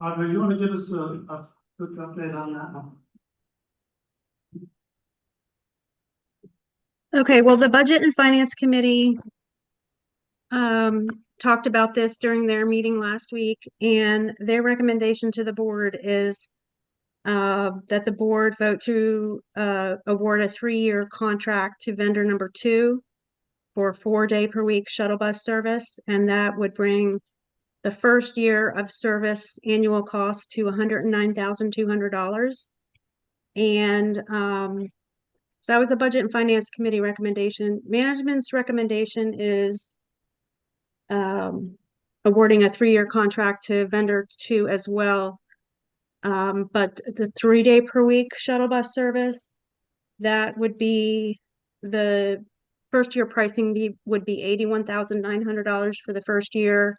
Audrey, you want to give us a quick update on that one? Okay, well, the Budget and Finance Committee talked about this during their meeting last week, and their recommendation to the board is that the board vote to award a 3-year contract to vendor number 2 for 4-day-per-week shuttle bus service, and that would bring the first year of service annual cost to $109,200. And so that was the Budget and Finance Committee recommendation. Management's recommendation is awarding a 3-year contract to vendor 2 as well. But the 3-day-per-week shuttle bus service, that would be the first year pricing would be $81,900 for the first year.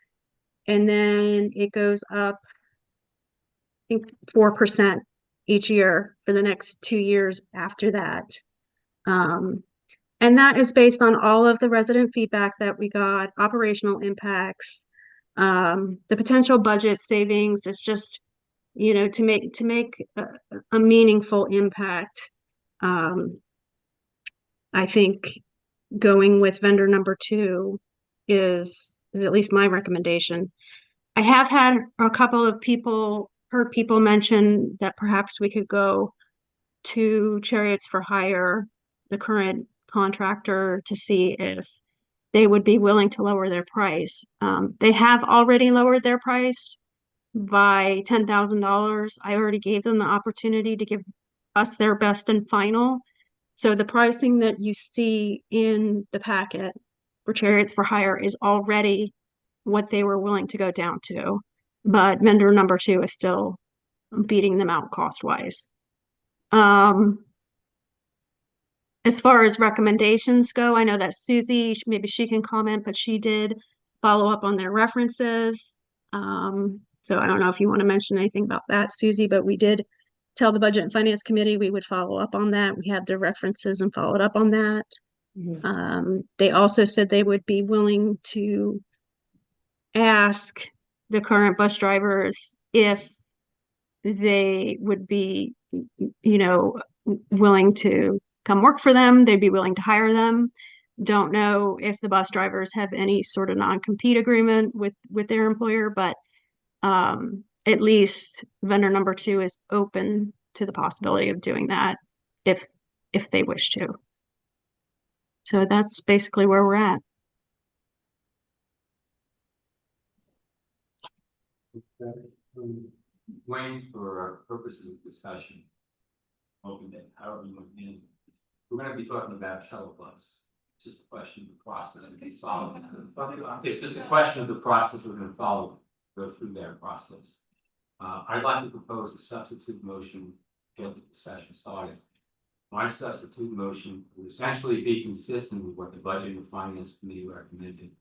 And then it goes up, I think, 4% each year for the next 2 years after that. And that is based on all of the resident feedback that we got, operational impacts, the potential budget savings. It's just, you know, to make a meaningful impact. I think going with vendor number 2 is at least my recommendation. I have had a couple of heard people mention that perhaps we could go to Chariots for Hire, the current contractor, to see if they would be willing to lower their price. They have already lowered their price by $10,000. I already gave them the opportunity to give us their best and final. So the pricing that you see in the packet for Chariots for Hire is already what they were willing to go down to, but vendor number 2 is still beating them out cost-wise. As far as recommendations go, I know that Susie, maybe she can comment, but she did follow up on their references. So I don't know if you want to mention anything about that, Susie, but we did tell the Budget and Finance Committee we would follow up on that. We had their references and followed up on that. Mm-hmm. They also said they would be willing to ask the current bus drivers if they would be, you know, willing to come work for them. They'd be willing to hire them. Don't know if the bus drivers have any sort of non-compete agreement with their employer, but at least vendor number 2 is open to the possibility of doing that if they wish to. So that's basically where we're at. Wayne, for purposes of discussion. Open it, however you want in. We're gonna be talking about shuttle bus. It's just a question of the process and be solved. It's just a question of the process we're gonna follow, go through that process. I'd like to propose a substitute motion, to get the discussion started. My substitute motion would essentially be consistent with what the Budget and Finance Committee recommended.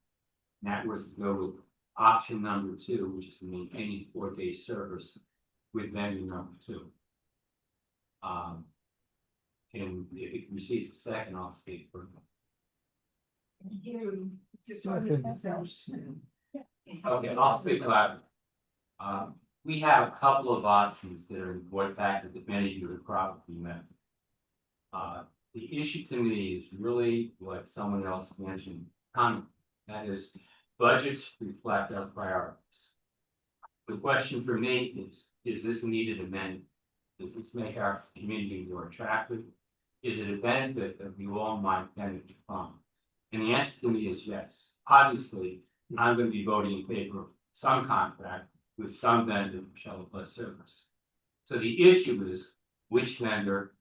And that was to go with option number 2, which is maintaining 4-day service with vendor number 2. And if it receives a second, I'll speak for Okay, I'll speak loud. We have a couple of options that are in board packet that many of you have probably met. The issue to me is really what someone else mentioned, that is, budgets reflect our priorities. The question for me is this needed amendment? Does this make our community more attractive? Is it a benefit that we all might benefit from? And the answer to me is yes. Obviously, I'm going to be voting in favor of some contract with some vendor for shuttle bus service. So the issue is which vendor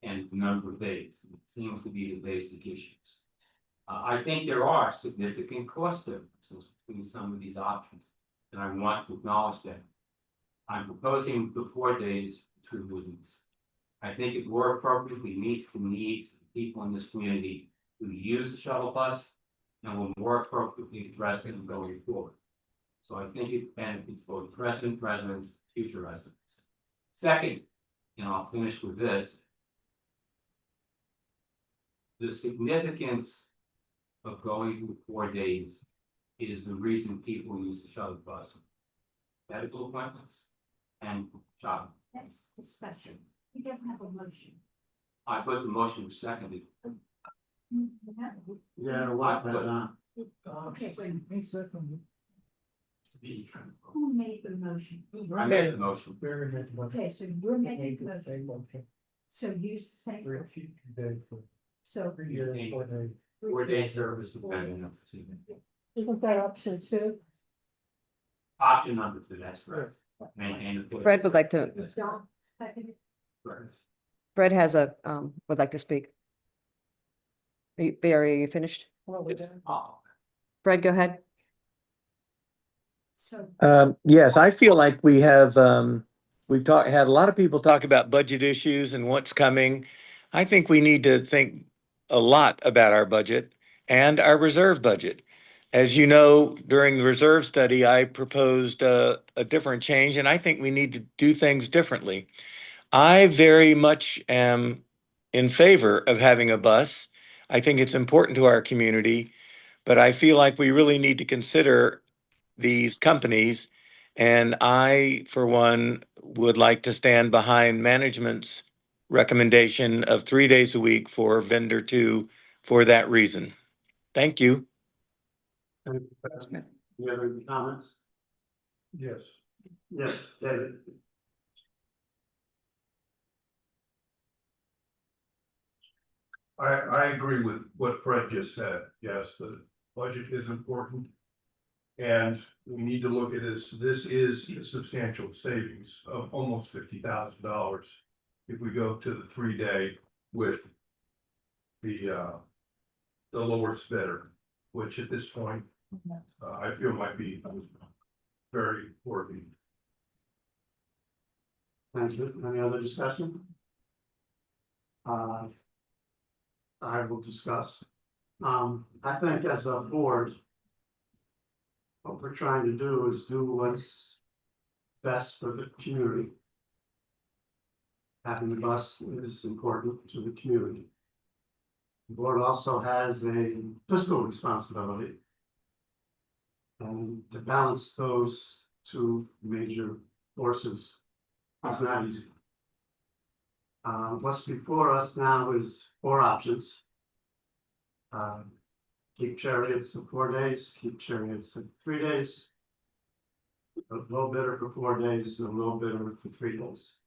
and the number of days. It seems to be the basic issues. I think there are significant cost differences between some of these options, and I want to acknowledge that. I'm proposing the 4 days for 2 reasons. I think it more appropriately meets the needs of people in this community who use the shuttle bus and will more appropriately address them going forward. So I think it benefits both present residents, future residents. Second, and I'll finish with this, the significance of going for 4 days is the reason people use the shuttle bus. Medical appointments and shopping. That's discussion. We don't have a motion. I put the motion seconded. Yeah, what, Okay, I who made the motion? made the motion. Okay, so you're making the motion. So you say. So. 4 day service with vendor number 2. Isn't that option 2? Option number 2, that's correct. Maintain the. Fred would like to, John, second. Correct. Fred has a, would like to speak. Barry, are you finished? Fred, go ahead. So. Yes, I feel like we have, had a lot of people talk about budget issues and what's coming. I think we need to think a lot about our budget and our reserve budget. As you know, during the reserve study, I proposed a different change, and I think we need to do things differently. I very much am in favor of having a bus. I think it's important to our community, but I feel like we really need to consider these companies. And I, for one, would like to stand behind management's recommendation of 3 days a week for vendor 2 for that reason. Thank you. You have any comments? Yes. Yes, David. I agree with what Fred just said. Yes, the budget is important. And we need to look at this. This is a substantial savings of almost $50,000 if we go to the 3 day with the lowest bidder, which at this point, I feel might be very worthy. Thank you. Any other discussion? I will discuss. I think as a board, what we're trying to do is do what's best for the community. Having the bus is important to the community. The board also has a fiscal responsibility. And to balance those 2 major forces is not easy. What's before us now is 4 options. Keep Chariots at 4 days, keep Chariots at 3 days. A low bidder for 4 days, and a low bidder for 3 days.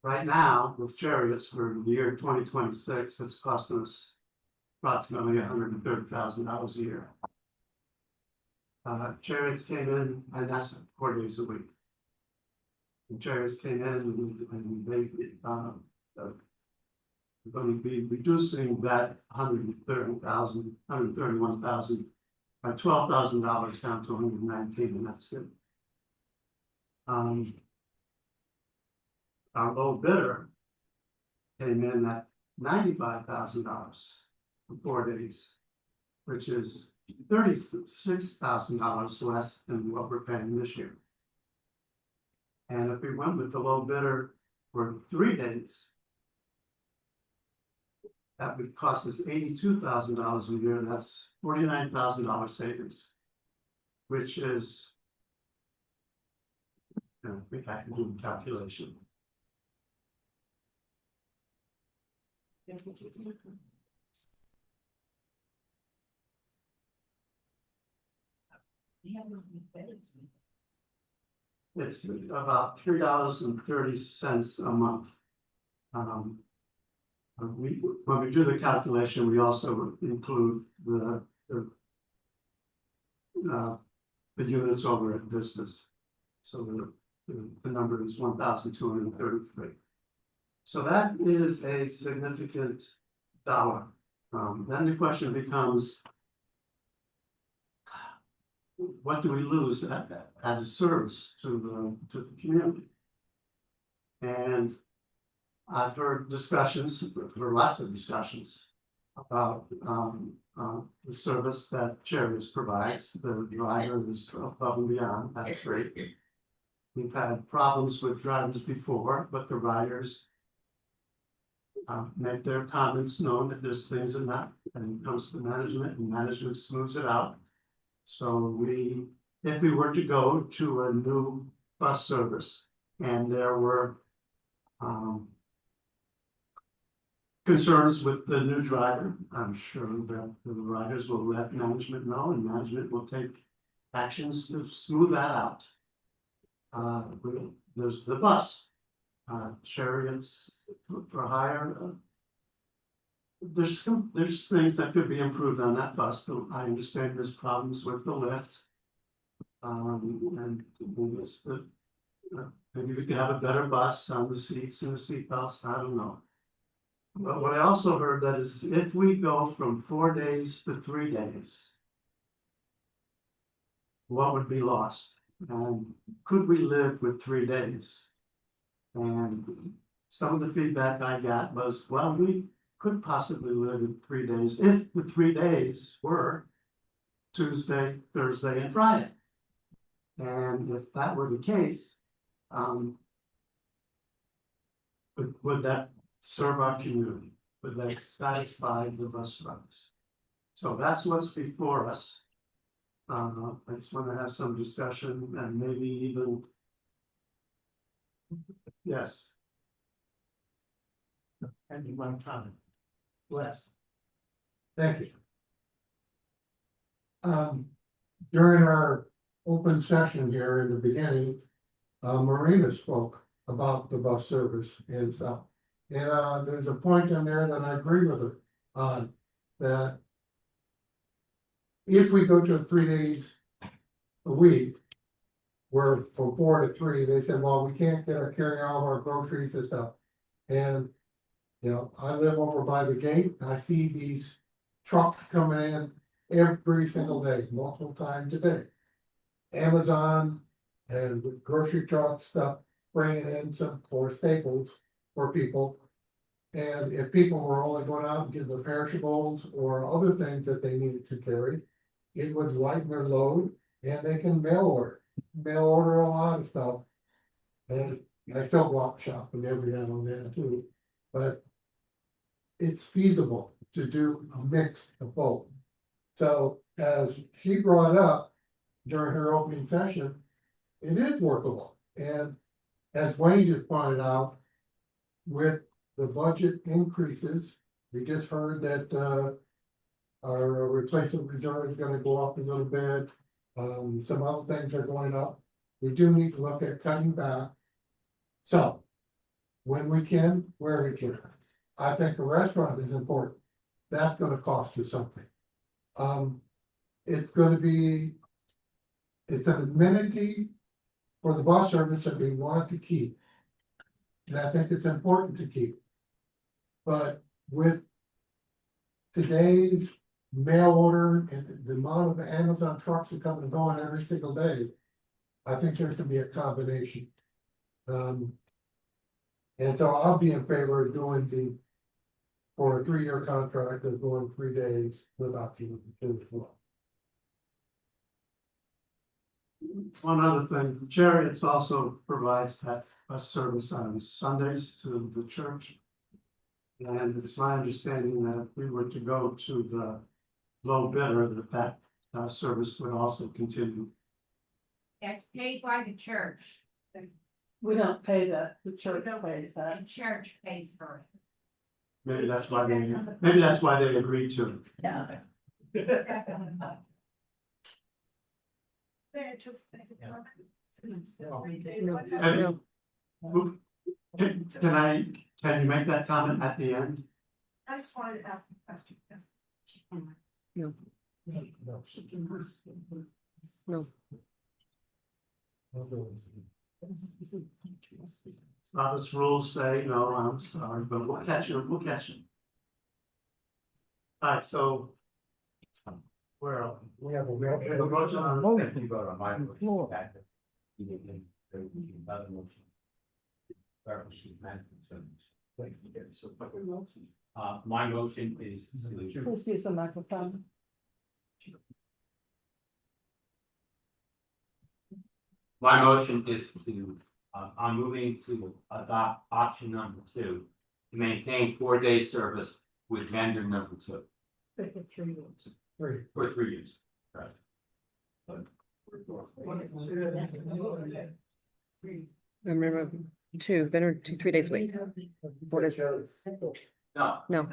Right now, with Chariots for the year 2026, it's costing us approximately $130,000 a year. chariots came in, and that's 4 days a week. The chariots came in and they, we're going to be reducing that 131,000 by $12,000 down to 119, and that's it. Our low bidder came in at $95,000 for 4 days, which is $36,000 less than what we're paying this year. And if we went with the low bidder for 3 days, that would cost us $82,000 a year. That's $49,000 savings, which is, I think I can do the calculation. It's about $3.30 a month. When we do the calculation, we also include the units over at Vistas. So the number is 1,233. So that is a significant dollar. Then the question becomes, what do we lose as a service to the community? And I've heard discussions, lots of discussions about the service that Chariots provides. The driver is above and beyond. That's great. We've had problems with drivers before, but the riders make their comments known that there's things in that, and it comes to management, and management smooths it out. So if we were to go to a new bus service and there were concerns with the new driver, I'm sure that the riders will let management know, and management will take actions to smooth that out. There's the bus, Chariots for hire. There's things that could be improved on that bus. So I understand there's problems with the lift. And maybe we could have a better bus on the seats and the seat belts. I don't know. But what I also heard that is if we go from 4 days to 3 days, what would be lost? And could we live with 3 days? And some of the feedback I got was, well, we could possibly live in 3 days if the 3 days were Tuesday, Thursday, and Friday. And if that were the case, would that serve our community? Would that satisfy the bus drivers? So that's what's before us. I just want to have some discussion and maybe even, yes. And you want to comment? Wes. Thank you. During our open session here in the beginning, Marina spoke about the bus service and stuff. And there's a point in there that I agree with her on, that if we go to 3 days a week, we're from 4 to 3, they said, well, we can't carry all of our groceries and stuff. And you know, I live over by the gate, and I see these trucks coming in every single day, multiple times a day. Amazon and grocery truck stuff, bringing in some for staples for people. And if people were only going out and getting the perishables or other things that they needed to carry, it would lighten their load, and they can mail order a lot of stuff. And I still go out shopping every now and then too, but it's feasible to do a mix of both. So as she brought up during her opening session, it is workable. And as Wayne just pointed out, with the budget increases, we just heard that our replacement reserve is gonna go up a little bit. Some other things are going up. We do need to look at cutting back. So when we can, where we can. I think a restaurant is important. That's gonna cost you something. It's gonna be it's an amenity for the bus service that we want to keep. And I think it's important to keep. But with today's mail order and the amount of Amazon trucks that come and go on every single day, I think there can be a combination. And so I'll be in favor of doing for a 3-year contract of going 3 days with option to 2 as well. One other thing, Chariots also provides that bus service on Sundays to the church. And it's my understanding that if we were to go to the low bidder, that service would also continue. That's paid by the church. We don't pay that, the church pays The that. church pays for it. Maybe that's why they agreed to it. Yeah. And can you make that comment at the end? I just wanted to ask a question, yes. No. No. Robert's rules say, no, I'm sorry, but we'll catch you, Alright, so. Where are we? We have a We're voting on- You vote on my motion. Floor. My motion is to. Please use the microphone. My motion is to, I'm moving to adopt option number 2, to maintain 4-day service with vendor number 2 Three. for 3 years. Right. Remember, 2, vendor, 2, 3 days a week. 4 days. No, No,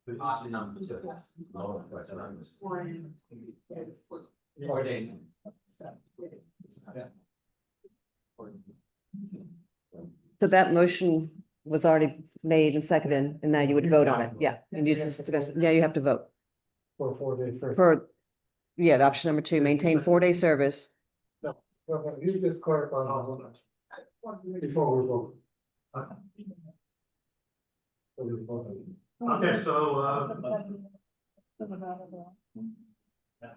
with option number 2. Oh, that's what I was- 4 days. so that motion was already made and seconded, and now you would vote on it, yeah, and you just, yeah, you have to vote. For 4 days. For, yeah, the option number 2, maintain 4-day service. You just clarify before we vote. Okay, so,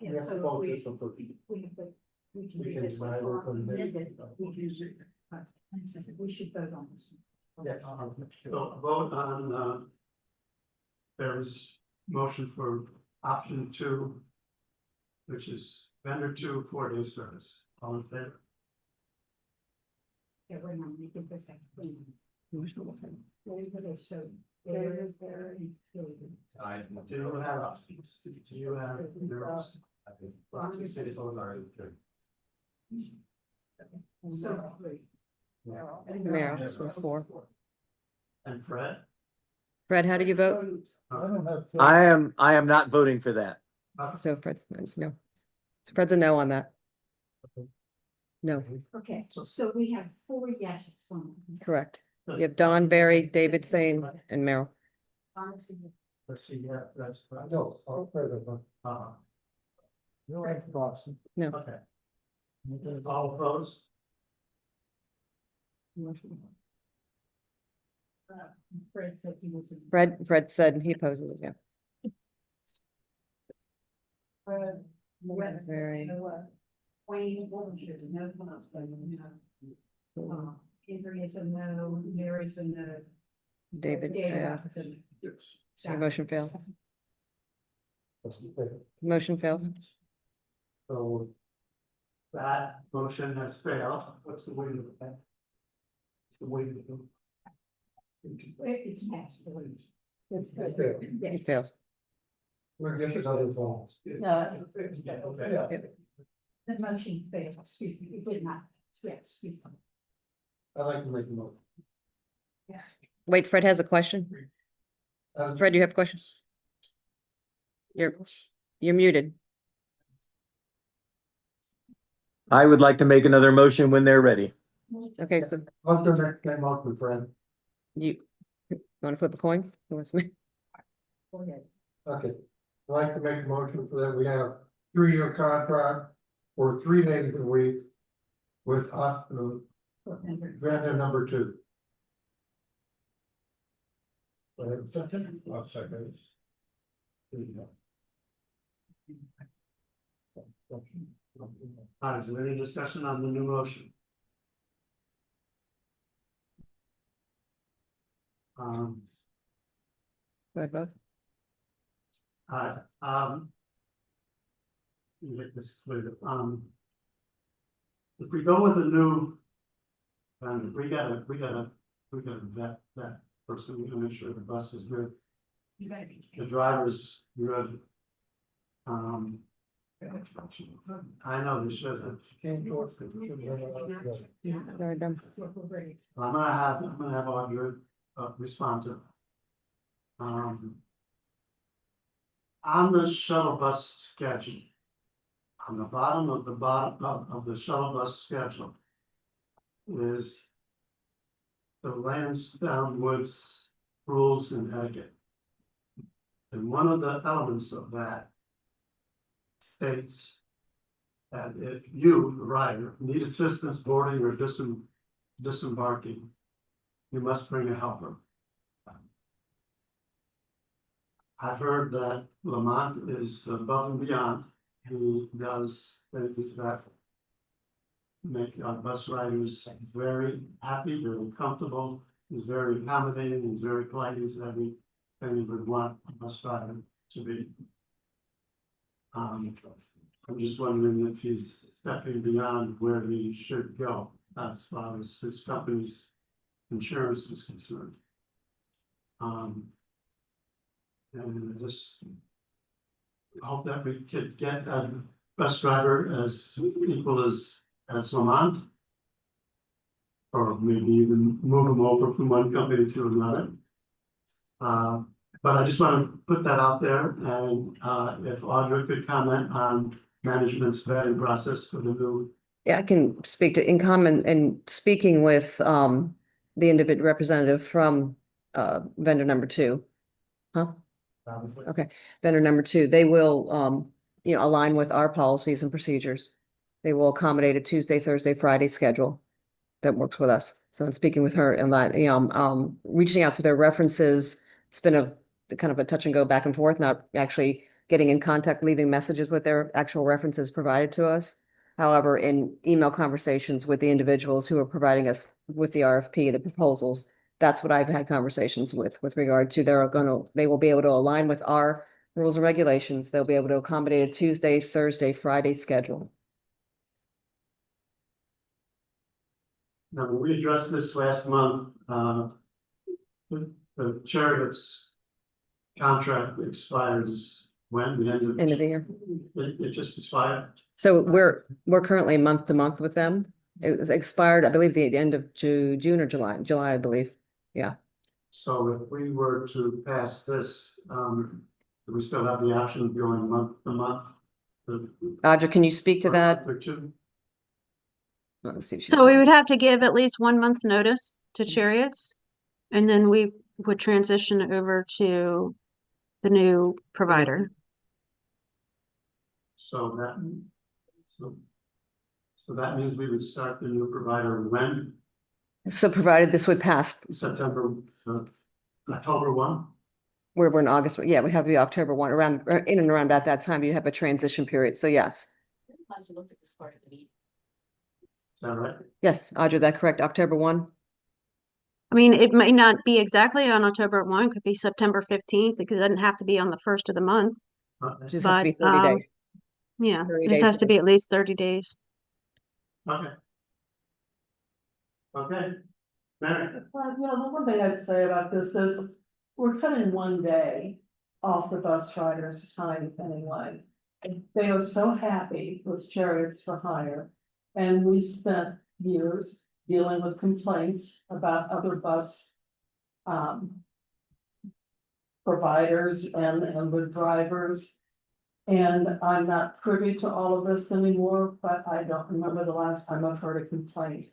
Yeah, so we can decide or We should vote on this. Yes. so vote on, there's motion for option 2. Which is vendor 2, 4-day service, all in favor? Yeah, we're not making this. I Do you have options? Do you have yours? Meryl, so 4. And Fred? Fred, how do you vote? I am not voting for that. So Fred's, no. Fred's a no on that. No, Okay, so we have 4 yeses on. correct. You have Don, Barry, David, Sane, and Meryl. Let's see, yeah, that's. No, I'll pray that one. You're right, Boston. No. Okay. All opposed? Fred said he was. Fred said he opposes it, yeah. Very. Wayne, no. Henry is a no, Mary's a no. David, Yeah. so your motion fails. Motion fails. So. That motion has failed. What's the way to the back? The way to go. It's next. It's good. It fails. We're getting another phone. No. The motion failed, excuse me, it did not, yes, excuse me. I'd like to make a motion. Wait, Fred has a question. Fred, you have a question? You're muted. I would like to make another motion when they're ready. Okay, so I'm gonna make that motion, friend. you want to flip a coin? Who wants to- Okay, I'd like to make a motion for that. We have 3-year contract for 3 days a week with vendor number 2. Do I have a second? I'll second. Is there any discussion on the new motion? Go ahead, vote. Alright, let me get this clear, if we go with a new. We gotta vet that person, we gotta make sure the bus is good, You gotta be. the driver's good. I know they should have. I'm gonna have Audrey respond to. On the shuttle bus schedule. On the bottom of the shuttle bus schedule. Is. The Lansdowne Woods rules and etiquette. And one of the elements of that. States. That if you, the rider, need assistance boarding or disembarking. You must bring a helper. I've heard that Lamont is above and beyond, who does things that. Make our bus riders very happy, very comfortable, is very accommodating, is very polite, is everything you would want a bus driver to be. I'm just wondering if he's stepping beyond where he should go as far as his company's insurance is concerned. And I just hope that we could get a bus driver as equal as Lamont. Or maybe even move them over from one company to another. But I just want to put that out there, and if Audra could comment on management's vetting process for the new. Yeah, I can speak to, in common, and speaking with the individual representative from vendor number 2. Huh? Okay, vendor number 2, they will align with our policies and procedures. They will accommodate a Tuesday, Thursday, Friday schedule that works with us. So in speaking with her and that, reaching out to their references, it's been a kind of a touch and go back and forth, not actually getting in contact, leaving messages with their actual references provided to us. However, in email conversations with the individuals who are providing us with the RFP, the proposals, that's what I've had conversations with regard to they will be able to align with our rules and regulations. They'll be able to accommodate a Tuesday, Thursday, Friday schedule. Now, when we addressed this last month, the Chariot's contract expires when? The End of the year. It just expired. So we're currently month to month with them. It was expired, I believe, the end of June or July, I believe. Yeah. So if we were to pass this, do we still have the option of going month to month? Audra, can you speak to that? Or two? Let's see if she's- So we would have to give at least 1 month notice to Chariots. And then we would transition over to the new provider. So that means we would start the new provider when? So provided this would pass, September, October 1? we're in August, yeah, we have the October 1, around, in and around at that time, you have a transition period, so yes. To look at this part of the meeting. Is that right? Yes, Audra, that correct, October 1? I mean, it might not be exactly on October 1, it could be September 15th, because it doesn't have to be on the 1st of the month. Just has to be But, 30 days. Yeah, 30 it just days has to be at least 30 days. Okay. Okay. Mary? The one thing I'd say about this is, we're cutting 1 day off the bus riders' time anyway. And they are so happy with Chariots for Hire, and we spent years dealing with complaints about other bus providers and the drivers. And I'm not privy to all of this anymore, but I don't remember the last time I've heard a complaint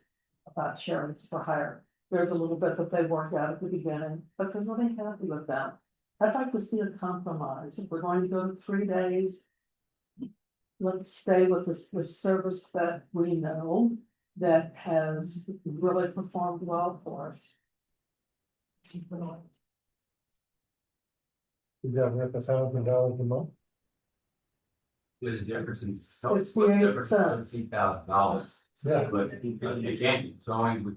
about Chariots for Hire. There's a little bit that they worked out at the beginning, but they're really happy with them. I'd like to see a compromise. If we're going to go to 3 days, let's stay with the service that we know that has really performed well for us. Is that worth $1,000 a month? There's a difference in. $68. Yeah. But again, it's only with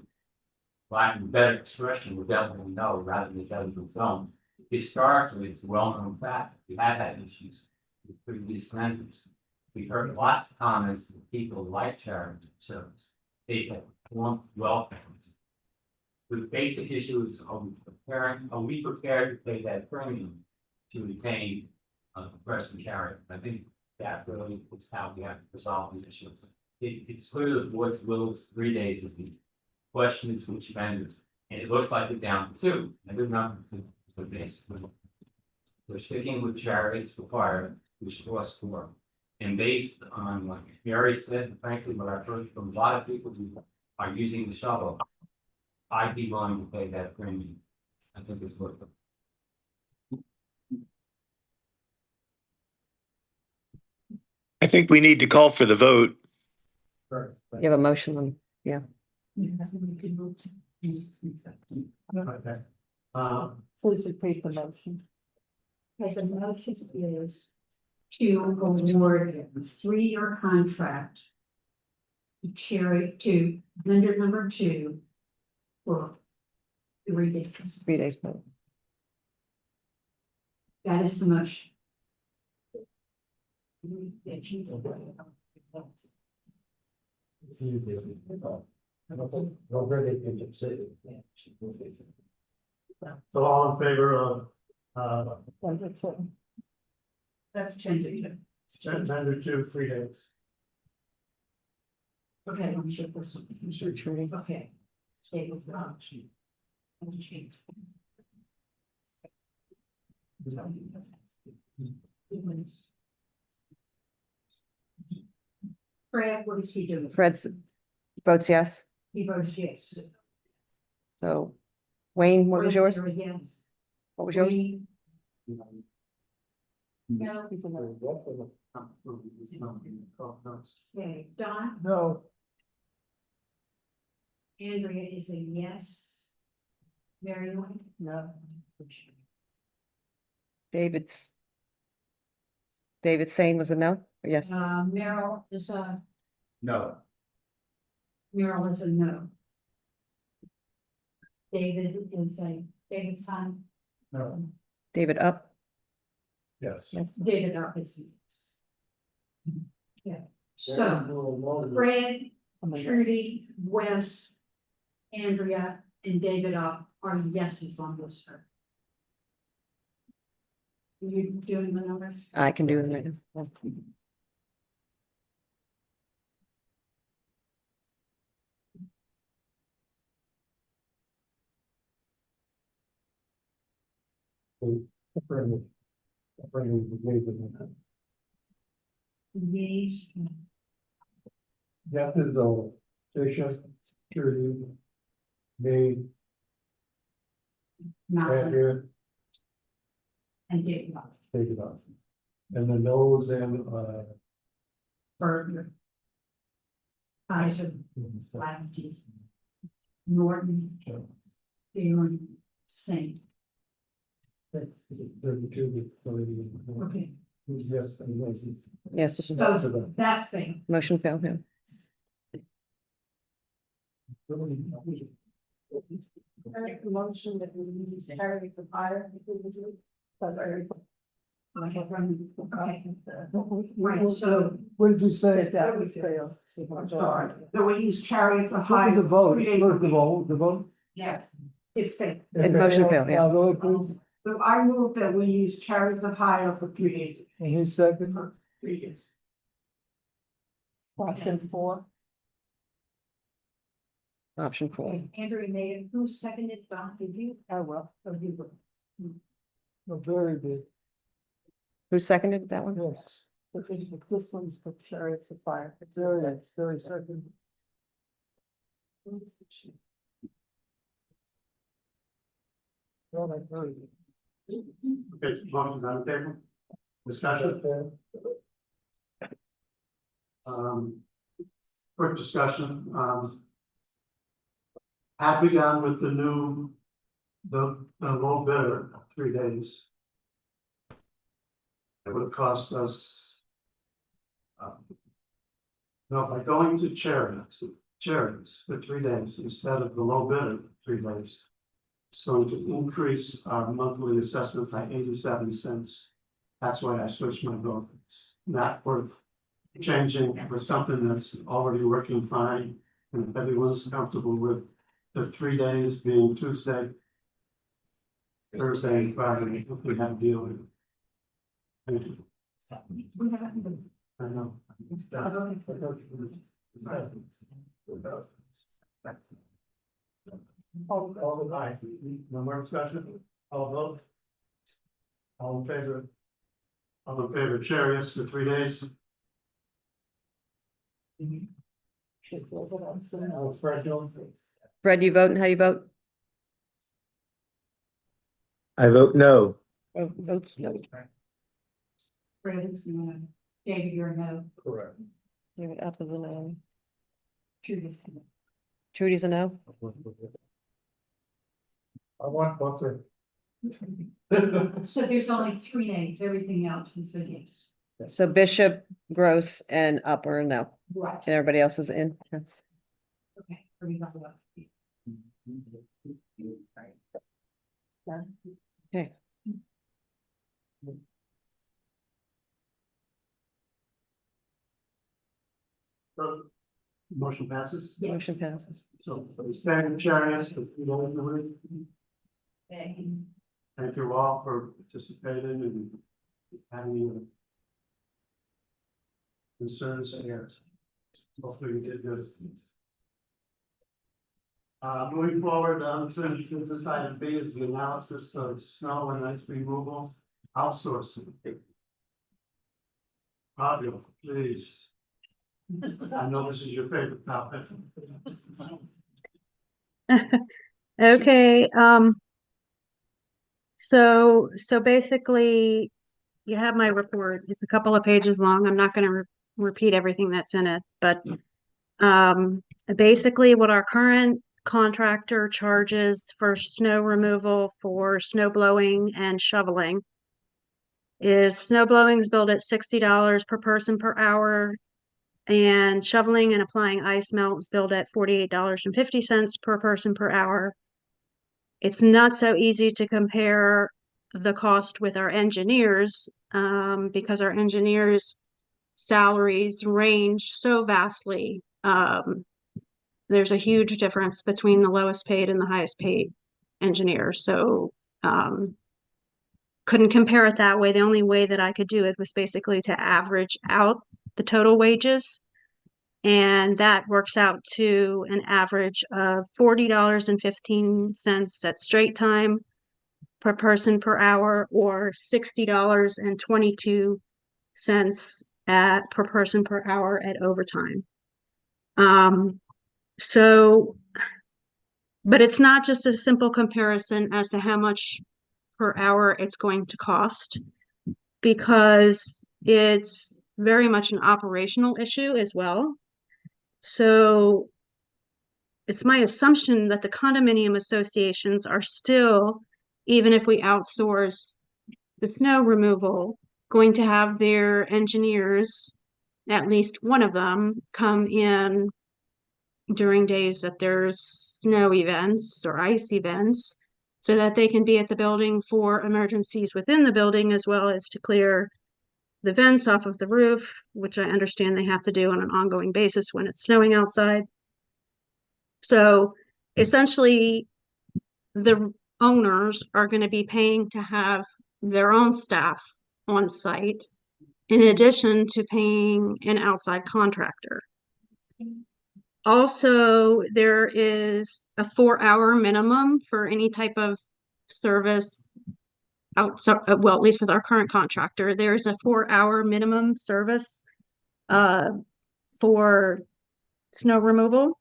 lack of better expression, we definitely know rather than selling the film. Historically, it's a well-known fact, we have had issues with previous vendors. We heard lots of comments from people like charity service, they have performed well. The basic issue is, are we prepared to pay that premium to retain the person carrier? I think that's really, it's how we have to resolve the issue. It's clear the board's will is 3 days of the question is which vendors, and it looks like it's down to 2. I did not, so basically, we're sticking with chariots required, which costs more. And based on what Mary said, frankly, what I've heard from a lot of people who are using the shovel, I'd be willing to pay that premium. I think it's worth it. I think we need to call for the vote. You have a motion on, yeah. Okay. Please repeat the motion. Okay, the motion is to award a 3-year contract to vendor number 2 for 3 days. 3 days. Vote. That is the motion. So all in favor of, That's changing. vendor 2, 3 days? Okay, I'm sure this one. Okay. Table not. Change. Fred, what is he doing? Fred's votes yes. He votes yes. So Wayne, what was yours? Yes. What was yours? Wayne, No, he's a no. Okay, Don, No. Andrea is a yes. Mary Lou? No. David Sane was a no, or yes? Meryl is No. Meryl is a no. David's time. No. David up, Yes. David up is yes. Yeah, so Fred, Trudy, Wes, Andrea, and David up are yeses on this. Are you doing the numbers? I can do it right now. Yes. That is all. Jason, Trudy, me, Andrea, And David up. take it off. And the nose and, Berger. Kaiser, Lasky, Norton, Aaron, Saint. Okay, Yes. and yes. Yes, so that thing. motion failed, yeah. Motion that we use Harry for fire. That's very. Right, so. What did you say? That would fail. I'm sorry, that we use chariots of What high. was the vote? 3 days What a was the week. vote? The vote? Yes, it's failed. And motion failed, yeah. Vote, please. So I move that we use chariots of hire for 3 days. And his second? For 3 years. Option 4. Option 4. Andrea made it, who seconded, Don, did you? I will. Or you were? No, very good. Who seconded that one? Yes. This one's for chariots of fire. It's Very second. Well, I heard it. Okay, motion on the table. Discussion. quick discussion, have begun with the new, the low bidder, 3 days. It would have cost us. No, by going to charities for 3 days instead of the low bidder, 3 days. It's going to increase our monthly assessment by 87 cents. That's why I switched my vote. It's not worth changing with something that's already working fine. And if everyone's comfortable with the 3 days being Tuesday, Thursday, and Friday, we have a deal with it. Thank you. I know. All the ayes. No more discussion? All vote? All in favor? All in favor, chair, yes, for 3 days? Fred Jones. Fred, you vote and how you vote? I vote no. Oh, votes no. David, you're no. Correct. David F is a no. Trudy's a no. I want Butler. So there's only 3 names, everything else is a yes. So Bishop, Gross, and Up are a no. Right. And everybody else is in. Okay. Okay. Everybody else. Okay. So, motion passes. Motion passes. So we stand in chair, yes, for 3 days a week. Thank you all for participating and having your concerns here. Hopefully we did good. Moving forward, this item B is the analysis of snow and ice removal outsourcing. Fabio, please. I know this is your favorite topic. Okay, so basically, you have my report. It's a couple of pages long. I'm not gonna repeat everything that's in it, but basically what our current contractor charges for snow removal, for snow blowing and shoveling is snow blowing is billed at $60 per person per hour, and shoveling and applying ice melt is billed at $48.50 per person per hour. It's not so easy to compare the cost with our engineers, because our engineers' salaries range so vastly. There's a huge difference between the lowest paid and the highest paid engineers. So couldn't compare it that way. The only way that I could do it was basically to average out the total wages. And that works out to an average of $40.15 at straight time per person per hour, or $60.22 per person per hour at overtime. So, but it's not just a simple comparison as to how much per hour it's going to cost, because it's very much an operational issue as well. So it's my assumption that the condominium associations are still, even if we outsource the snow removal, going to have their engineers, at least one of them, come in during days that there's snow events or ice events, so that they can be at the building for emergencies within the building, as well as to clear the vents off of the roof, which I understand they have to do on an ongoing basis when it's snowing outside. So essentially, the owners are going to be paying to have their own staff on site, in addition to paying an outside contractor. Also, there is a 4-hour minimum for any type of service outside, well, at least with our current contractor, there's a 4-hour minimum service for snow removal.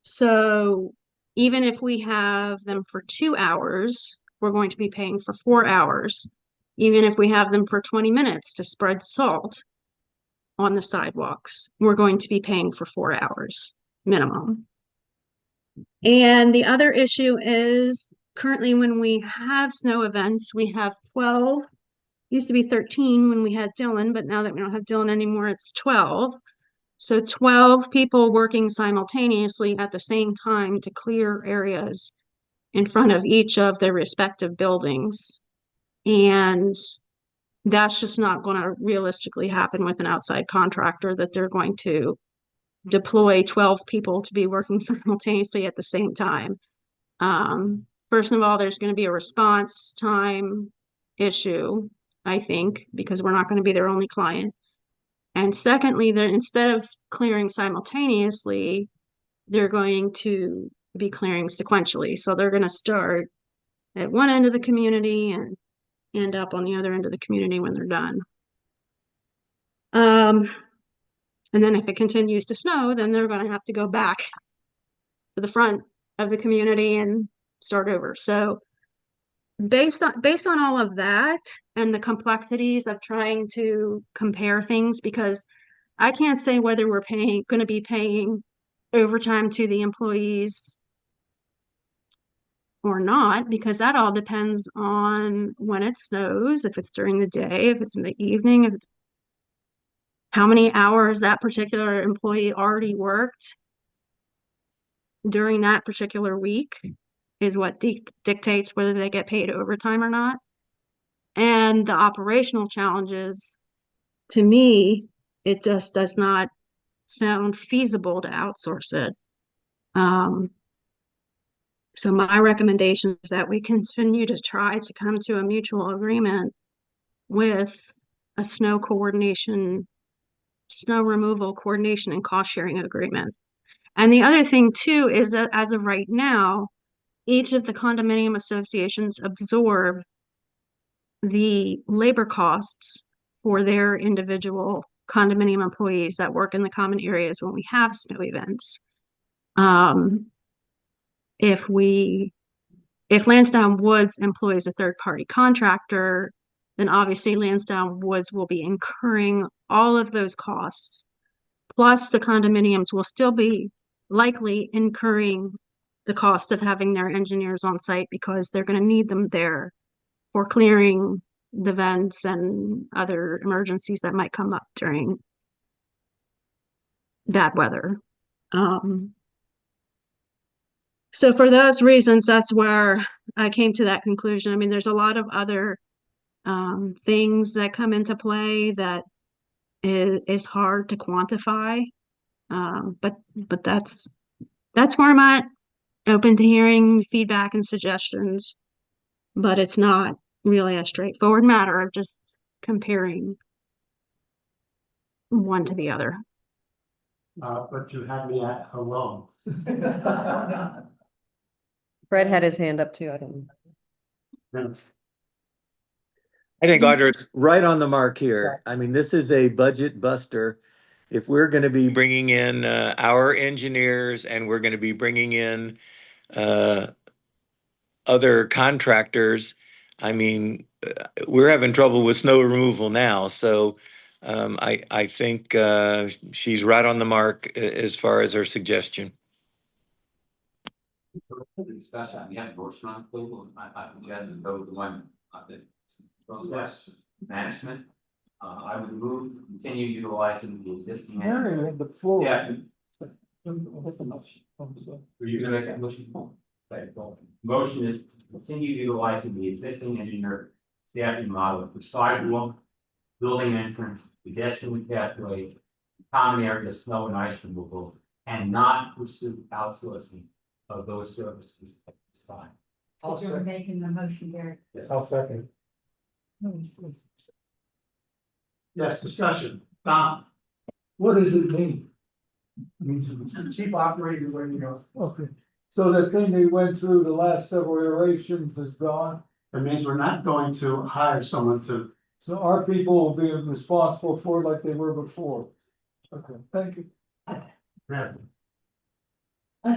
So even if we have them for 2 hours, we're going to be paying for 4 hours. Even if we have them for 20 minutes to spread salt on the sidewalks. We're going to be paying for 4 hours minimum. And the other issue is currently when we have snow events, we have 12. Used to be 13 when we had Dylan, but now that we don't have Dylan anymore, it's 12. So 12 people working simultaneously at the same time to clear areas in front of each of their respective buildings. And that's just not going to realistically happen with an outside contractor, that they're going to deploy 12 people to be working simultaneously at the same time. First of all, there's going to be a response time issue, I think, because we're not going to be their only client. And secondly, they're, instead of clearing simultaneously, they're going to be clearing sequentially. So they're going to start at one end of the community and end up on the other end of the community when they're done. And then if it continues to snow, then they're going to have to go back to the front of the community and start over. So based on all of that and the complexities of trying to compare things, because I can't say whether we're going to be paying overtime to the employees or not, because that all depends on when it snows, if it's during the day, if it's in the evening, if it's how many hours that particular employee already worked during that particular week is what dictates whether they get paid overtime or not. And the operational challenges, to me, it just does not sound feasible to outsource it. So my recommendation is that we continue to try to come to a mutual agreement with a snow removal coordination and cost sharing agreement. And the other thing too is that as of right now, each of the condominium associations absorb the labor costs for their individual condominium employees that work in the common areas when we have snow events. If Lansdowne Woods employs a third-party contractor, then obviously Lansdowne Woods will be incurring all of those costs. Plus, the condominiums will still be likely incurring the cost of having their engineers on site because they're going to need them there for clearing the vents and other emergencies that might come up during bad weather. So for those reasons, that's where I came to that conclusion. I mean, there's a lot of other things that come into play that is hard to quantify. But that's where I'm at, open to hearing feedback and suggestions, but it's not really a straightforward matter of just comparing one to the other. But you had me at alone. Fred had his hand up too. I don't. I think Audra's right on the mark here. I mean, this is a budget buster. If we're going to be bringing in our engineers and we're going to be bringing in other contractors, I mean, we're having trouble with snow removal now. So I think she's right on the mark as far as her suggestion. Discussion, we have motion on the table, I suggest we go with the one that Yes. management. I would move, to continue utilizing the existing. The floor. Yeah. Were you gonna make that motion? Okay, well, motion is to continue utilizing the existing engineer staffing model for sidewalk, building entrance, pedestrian pathway, common area, snow and ice removal, and not pursue outsourcing of those services at this time. So you're making the motion there. Yes. I'll second. Yes, discussion. Don. What does it mean? Chief operating where you go. Okay, so the thing they went through the last several iterations is gone, It means we're not going to hire someone to, so our people will be responsible for it like they were before. Okay, thank you. I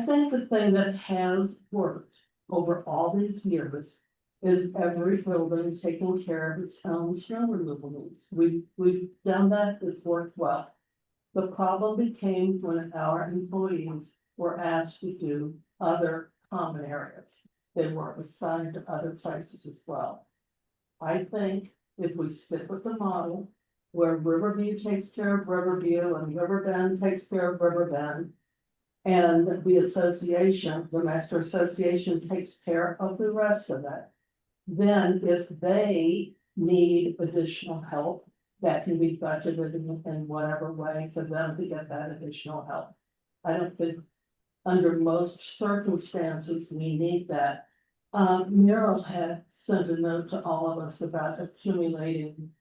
think the thing that has worked over all these years is every building taking care of its own snow removal needs. We've done that, it's worked well. The problem became when our employees were asked to do other common areas. They were assigned to other places as well. I think if we stick with the model where Riverview takes care of Riverview and Riverbend takes care of Riverbend. And the association, the master association takes care of the rest of it. Then if they need additional help, that can be budgeted in whatever way for them to get that additional help. I don't think under most circumstances, we need that. Meryl had sent a note to all of us about accumulating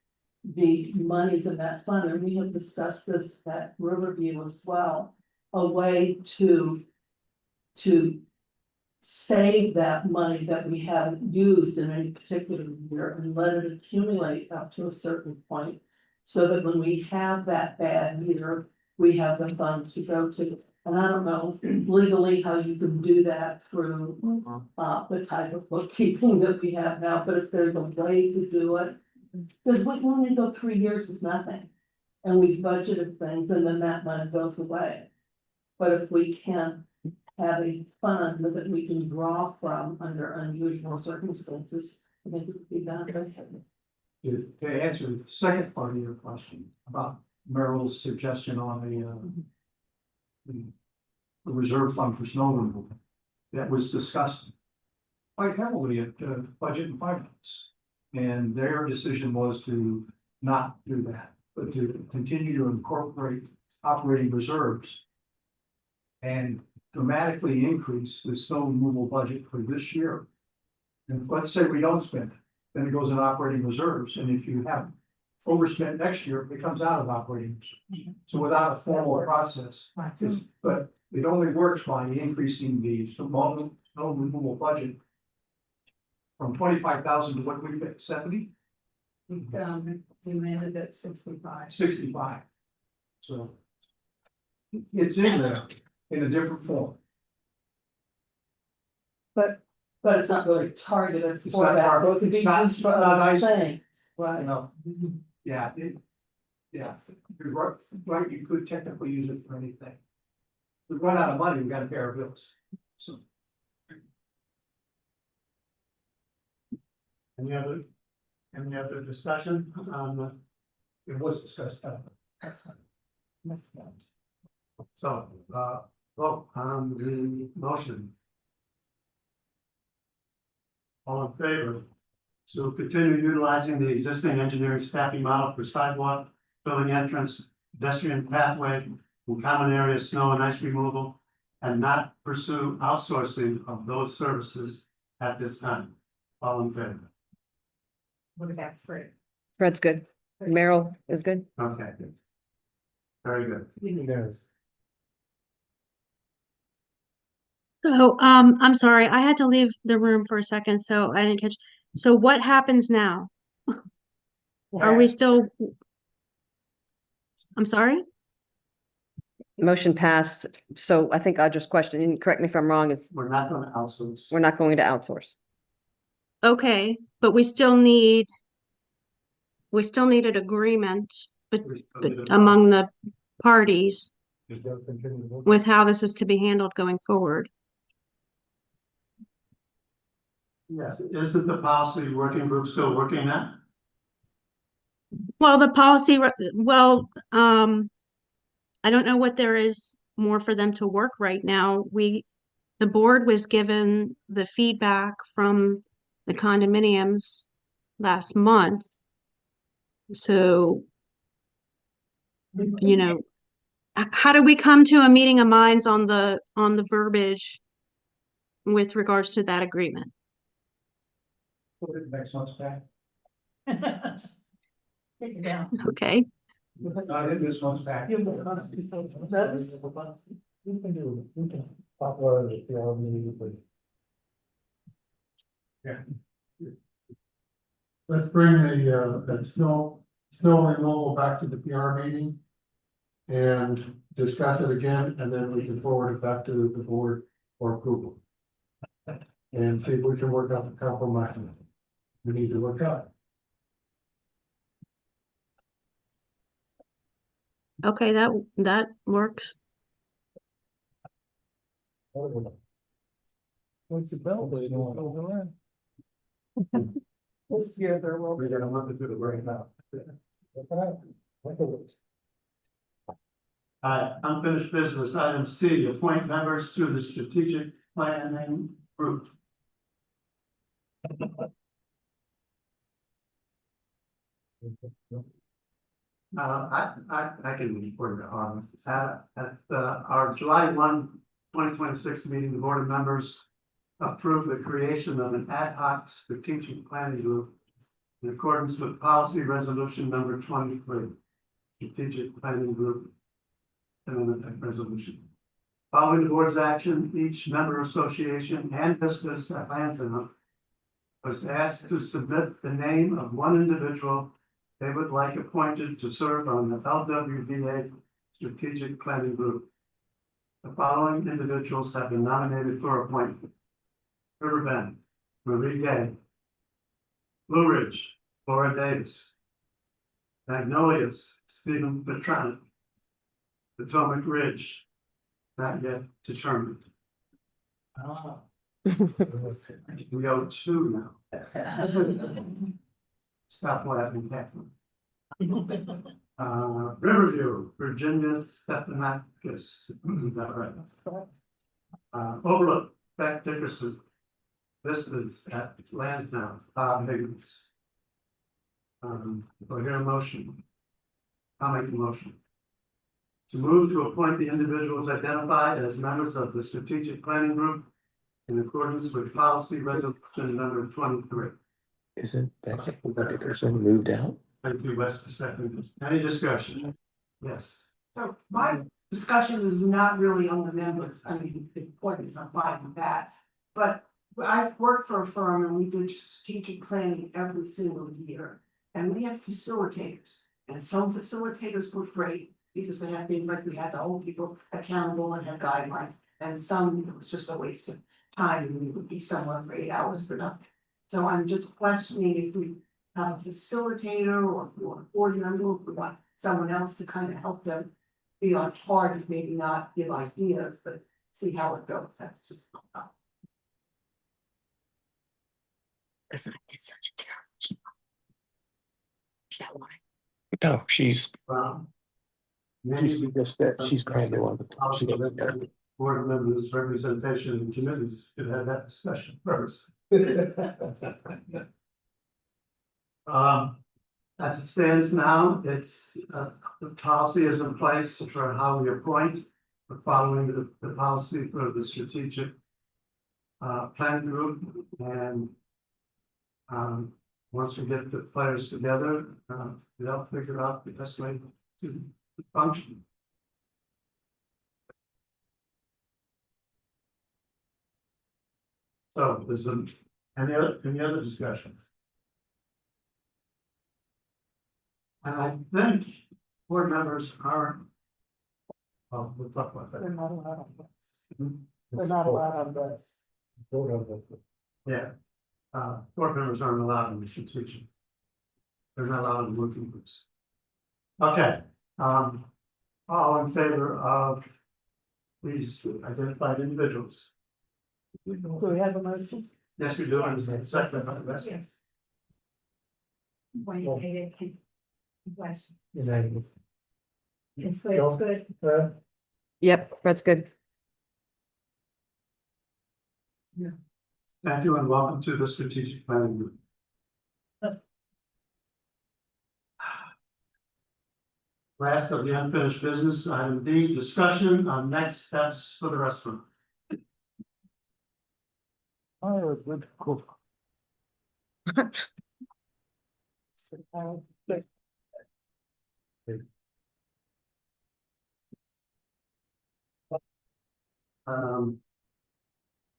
the monies in that fund, and we have discussed this at Riverview as well. A way to save that money that we haven't used in any particular year and let it accumulate up to a certain point. So that when we have that bad year, we have the funds to go to. And I don't know legally how you can do that through the type of bookkeeping that we have now, but if there's a way to do it. Because we only go 3 years with nothing. And we've budgeted things and then that money goes away. But if we can have a fund that we can draw from under unusual circumstances, I think it would be beneficial. To answer the second part of your question about Merrill's suggestion on the reserve fund for snow removal, that was discussed quite heavily at Budget and Finance. And their decision was to not do that, but to continue to incorporate operating reserves and dramatically increase the snow removal budget for this year. And let's say we don't spend it, then it goes in operating reserves, and if you have overspent next year, it comes out of operating reserves. So without a formal process, but it only works by increasing the snow removal budget from 25,000 to what we get, 70? We landed at 65. 65. So it's in there in a different form. But it's not really targeted It's for not that, so it targeted. could be It's not- used for not other nice. things, You right? know, yeah, yeah, you're right, you could technically use it for anything. We run out of money, we gotta pay our bills, so. Any other discussion on it was discussed. So, vote on the motion. All in favor? So continue utilizing the existing engineering staffing model for sidewalk, building entrance, pedestrian pathway, and common area snow and ice removal, and not pursue outsourcing of those services at this time. All in favor? What about Fred? Fred's good. Meryl is good. Okay. Very good. So, I'm sorry, I had to leave the room for a second, so I didn't catch. So what happens now? Are we still? I'm sorry? Motion passed. So I think I just questioned, and correct me if I'm wrong, it's, We're not gonna outsource. we're not going to outsource. Okay, but we still needed agreement, but among the parties with how this is to be handled going forward. Yes, isn't the policy working group still working that? Well, the policy, I don't know what there is more for them to work right now. The board was given the feedback from the condominiums last month. So, you know, how do we come to a meeting of minds on the verbiage with regards to that agreement? Put it next month's back. Take it down. Okay, Not in this month's back. You can do, we can talk about it, Yeah. Let's bring the snow removal back to the PR meeting. And discuss it again, and then we can forward it back to the board for approval. And see if we can work out the compromise. we need to look up. Okay, that works. What's the bell? This year there will be. We're gonna want to do the right now. Unfinished business, item C, appoint members to the strategic planning group. I can report it on, at our July 1, 2026 meeting, the board of members approved the creation of an ad hoc strategic planning group in accordance with policy resolution number 23, strategic planning group amendment resolution. Following the board's action, each member association and business at Lansing was asked to submit the name of one individual they would like appointed to serve on the LWVA Strategic Planning Group. The following individuals have been nominated for appointment: Riverbend, Marie Gay; Blue Ridge, Laura Davis; Magnolias, Stephen Petronic; Potomac Ridge, not yet determined. We go two now. Stop laughing, Catherine. Riverview, Virginia Stephanakis. Is that right? That's correct. Overlook, Beck Dickerson. Vistas at Lansdowne, Bob Higgins. Do I hear a motion? I'll make the motion. To move to appoint the individuals identified as members of the strategic planning group in accordance with policy resolution number 23. Isn't Beck Dickerson moved out? Thank you, Wes, for second. Any discussion? Yes. So my discussion is not really on the members, I mean, the appointments, I'm fine with that. But I've worked for a firm and we did strategic planning every single year. And we had facilitators, and some facilitators were great because they had things like we had to hold people accountable and have guidelines. And some, it was just a waste of time and we would be somewhere for 8 hours for nothing. So I'm just questioning if we have a facilitator or a board member, if we want someone else to kind of help them be on target, maybe not give ideas, but see how it goes. That's just. It's such a terrible. Is that why? No, she's Maybe she's brand new on the. She also doesn't know. that board members' representation in committees could have that discussion first. As it stands now, it's the policy is in place for how we appoint. We're following the policy for the strategic planning group, and once we get the players together, they'll figure out the best way to function. So there's any other discussions? And I think board members are. Oh, we'll talk about They're that. not allowed on this. They're not allowed on this. Yeah. Board members aren't allowed in the strategic. They're not allowed in working groups. Okay, all in favor of these identified individuals? Do we have a motion? Yes, we do. And second by the rest. Yes. Question. Unanimous. If it's good, Yep, that's good. Thank you and welcome to the strategic planning group. Last of the unfinished business, item D, discussion on next steps for the restaurant. Oh, good, cool.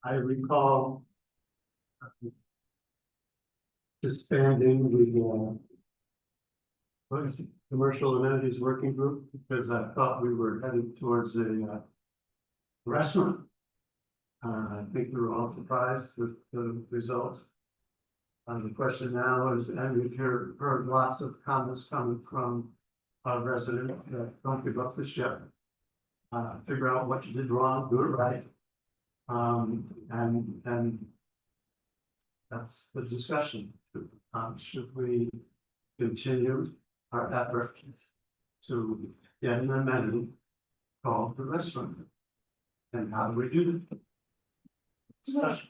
I recall disbanding the what is it, commercial amenities working group, because I thought we were heading towards a restaurant. I think we were all surprised with the results. And the question now is, and we've heard lots of comments coming from our residents, don't give up the ship. Figure out what you did wrong, do it right. And that's the discussion. Should we continue our effort to get an amendment called the restaurant? And how do we do it?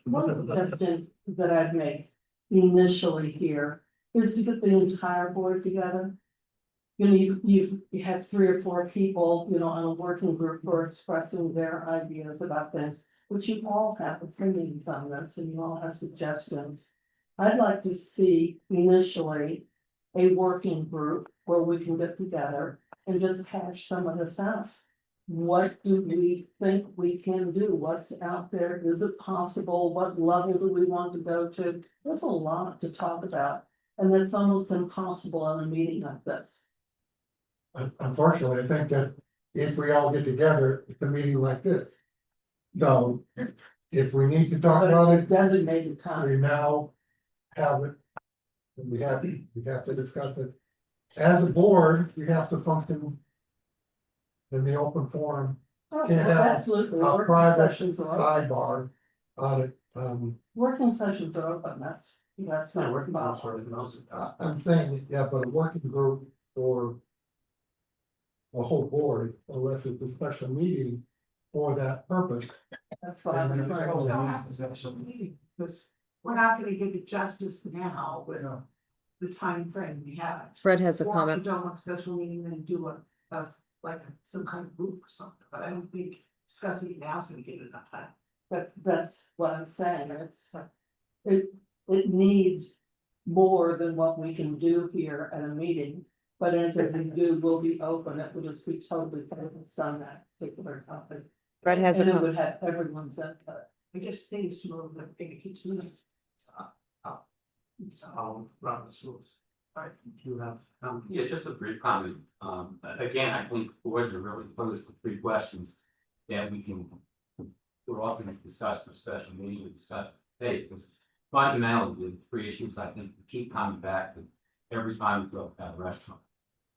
One of the suggestions that I'd make initially here is to get the entire board together. You know, you have 3 or 4 people, you know, on a working group who are expressing their ideas about this, but you all have opinions on this and you all have suggestions. I'd like to see initially a working group where we can get together and just hash some of this out. What do we think we can do? What's out there? Is it possible? What level do we want to go to? There's a lot to talk about, and that's almost impossible in a meeting like this. Unfortunately, I think that if we all get together, it's a meeting like this. So if we need to talk But about it's it, designated we time. now have it. And we have to discuss it. As a board, we have to function in the open forum, Oh, can't have absolutely. a Working private sessions are open. sidebar on it. Working sessions are open. That's not Working working. on for the most. I'm saying, yeah, but a working group or a whole board, unless it's a special meeting for that purpose. That's what I'm trying to say. have a special meeting, because we're not gonna give it justice now with the time frame we have. Fred has a Or if comment. you don't want a special meeting, then do like some kind of group or something, but I don't think discussing it now is gonna give it enough time. That's what I'm saying. It needs more than what we can do here at a meeting. But anything we do will be open. It will just be totally focused on that particular topic. Fred has a And it comment. would have everyone's input. I guess things to move, but it keeps moving. Robert's rules. All right, you have, Yeah, just a brief comment. Again, I think boards are really posed with 3 questions that we're often discuss in a special meeting, we discuss today, because fundamentally, the 3 issues I think we keep coming back to every time we go at a restaurant.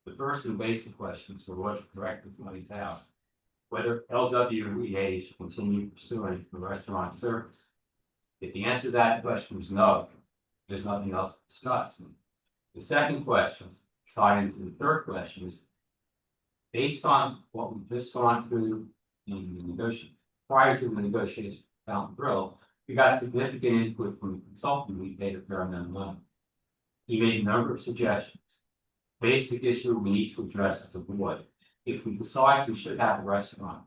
The first and basic questions for what director points out, whether LWEA should continue pursuing the restaurant service. If the answer to that question is no, there's nothing else to discuss. The second question, tied into the third question, is based on what we've just gone through in the negotiation, prior to the negotiation with Fountain Grill, we got significant input from the consultant. We paid a fair amount of money. He made a number of suggestions. Basic issue we need to address as a board. If we decide we should have a restaurant,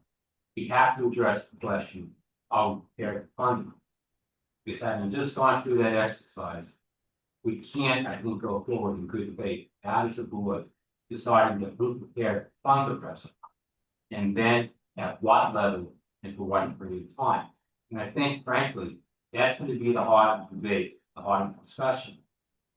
we have to address the question of their funding. Because having just gone through that exercise, we can't, I think, go forward in good faith, as a board, deciding that we're prepared to fund the restaurant. And then at what level and for what period of time. And I think frankly, that's going to be the heart of the debate, the heart of the discussion.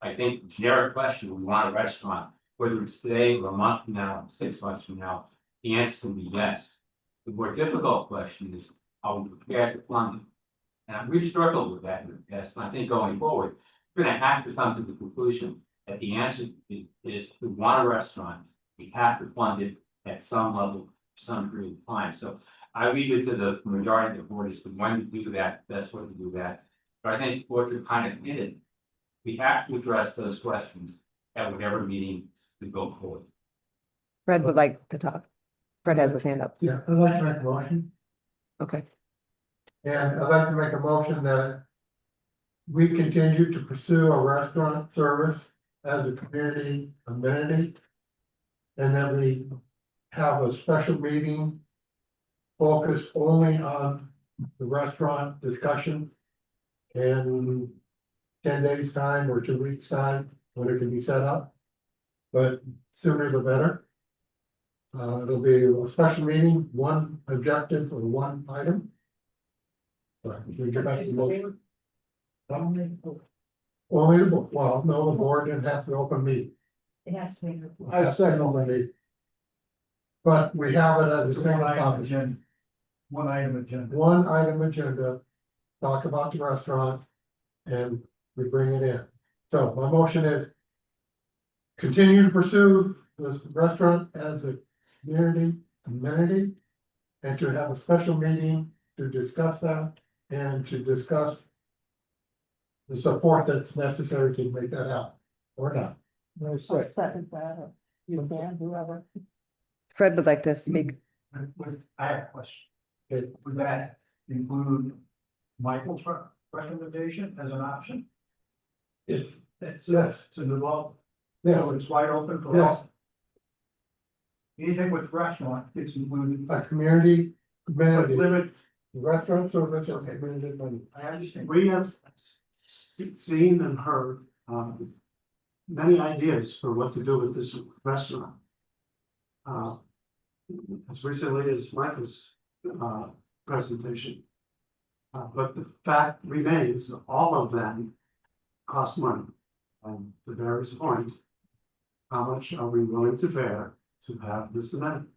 I think the generic question, we want a restaurant, whether it's today or a month from now, 6 months from now, the answer will be yes. The more difficult question is, are we prepared to fund it? And we've struggled with that in the past, and I think going forward, we're gonna have to come to the conclusion that the answer is we want a restaurant, we have to fund it at some level, some period of time. So I leave it to the majority of the board as to when to do that, best way to do that. But I think what you're kind of hinted, we have to address those questions at whatever meeting we go forward. Fred would like to talk. Fred has his hand up. Yeah, I'd like to make a motion, Okay. and I'd like to make a motion that we continue to pursue a restaurant service as a community amenity. And then we have a special meeting focused only on the restaurant discussion in 10 days' time or 2 weeks' time, when it can be set up. But sooner the better. It'll be a special meeting, one objective or one item. Sorry, we get back to the motion. Only the board, well, no, the board didn't have to open meeting. It has to be. I second open meeting. But we have it as a single topic. One item agenda. One item agenda, talk about the restaurant, and we bring it in. So my motion is. Continue to pursue this restaurant as a community amenity. And to have a special meeting to discuss that and to discuss. The support that's necessary to make that happen, or not. I'll second that, or you can, whoever. Fred would like to speak. I have a question. Would that include Michael's recommendation as an option? It's, Yes. It's involved, yes, so it's wide open for yes, all. Anything with restaurant, it's included. a community amenity, Limit, restaurant service, or community amenity. I understand. We have seen and heard, many ideas for what to do with this restaurant. As recently as Michael's, presentation. But the fact remains, all of them cost money. And to Barry's point, how much are we willing to bear to have this amendment?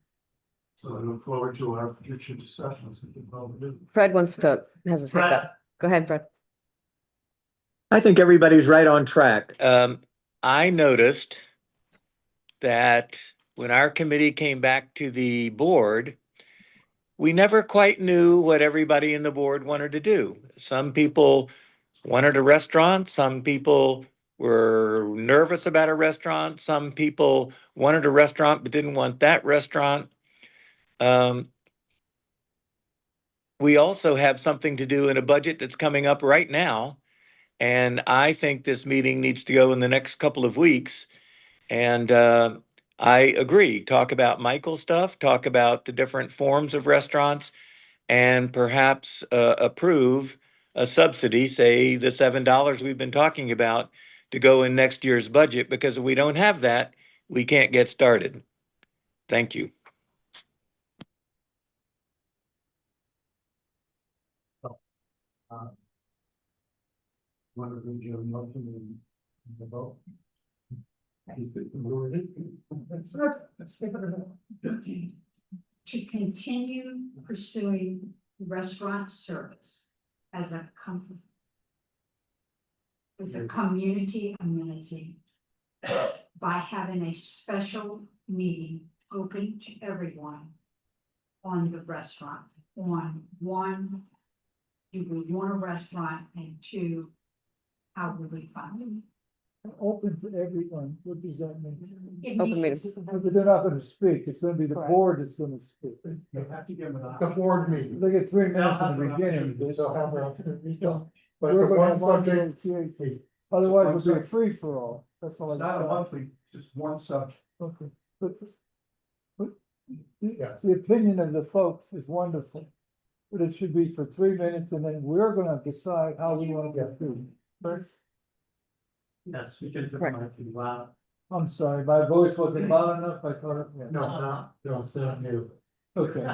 So I look forward to our future discussions. Fred wants to, has his hand up. Go ahead, Fred. I think everybody's right on track. I noticed that when our committee came back to the board, we never quite knew what everybody in the board wanted to do. Some people wanted a restaurant, some people were nervous about a restaurant, some people wanted a restaurant but didn't want that restaurant. We also have something to do in a budget that's coming up right now. And I think this meeting needs to go in the next couple of weeks. And I agree, talk about Michael's stuff, talk about the different forms of restaurants, and perhaps approve a subsidy, say the $7 we've been talking about, to go in next year's budget, because if we don't have that, we can't get started. Thank you. Want to read your motion and the vote? Let's give it a vote. To continue pursuing restaurant service as a community amenity. By having a special meeting open to everyone. On the restaurant, on one. Do we want a restaurant, and two. How will we fund it? Open to everyone, what does that mean? It Open means- meeting. Because they're not gonna speak, it's gonna be the board that's gonna speak. You have to give them an The board meeting. They get 3 minutes They'll in the have an beginning, opportunity. They'll have their opportunity, but we're the gonna one have one subject. negotiation. Otherwise, it'll be a free for all, that's all I. It's not a monthly, just one subject. Okay, but Yes. the opinion of the folks is wonderful. But it should be for 3 minutes, and then we're gonna decide how we wanna get through. First, Yes, we can. Right. I'm sorry, my voice wasn't loud enough, I thought it was. No, it's not new. Okay.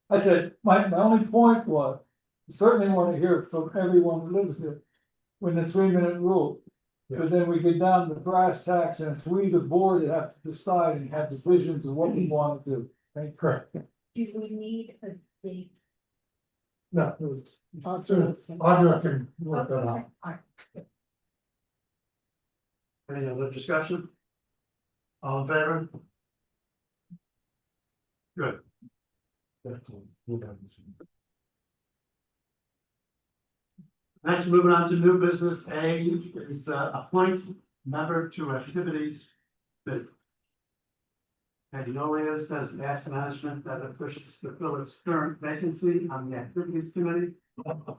I said, my only point was, certainly want to hear from everyone who lives here. When the 3 minute rule, because then we get down to brass tacks, and it's we, the board, that have to decide and have decisions of what we want to do. Thank you. Correct. Do we need a date? No, it was, Audra can work that out. Any other discussion? All in favor? Good. Next, moving on to new business, A is appoint member to activities that. Magnolia says ask management that it wishes to fill its current vacancy on the activities committee. The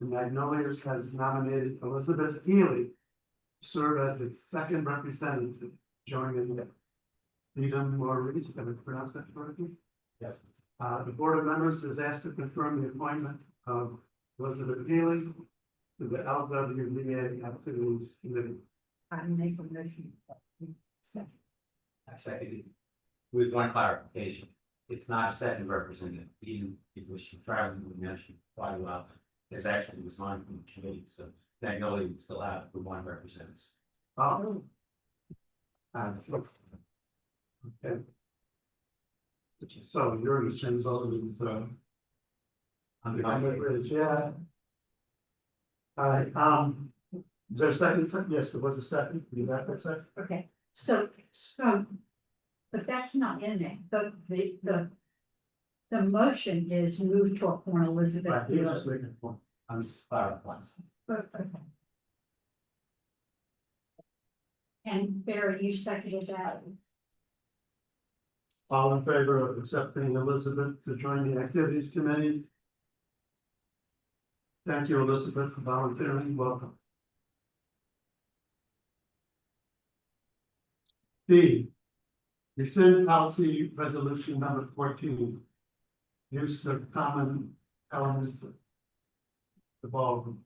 Magnolia has nominated Elizabeth Healy to serve as its second representative, joining the Needham or Reese, did I pronounce that correctly? Yes. The board of members is asked to confirm the appointment of Elizabeth Healy to the LWVA Activities Committee. I make a motion. I seconded. With one clarification, it's not a second representative, even if it was Charlie who mentioned quite well. It's actually resigned from the committee, so Magnolia would still have the one representative. Oh. Okay. So you're the same vote as yeah. All right, Is there a second? Yes, there was a second. You got that second? Okay, so, but that's not in there, the motion is move to appoint Elizabeth. Right, he was just making a point. I'm just clarifying. Okay. And Barry, you seconded that. All in favor of accepting Elizabeth to join the Activities Committee? Thank you, Elizabeth, for volunteering. Welcome. B, rescind policy resolution number 14. Use of common elements of the ballroom.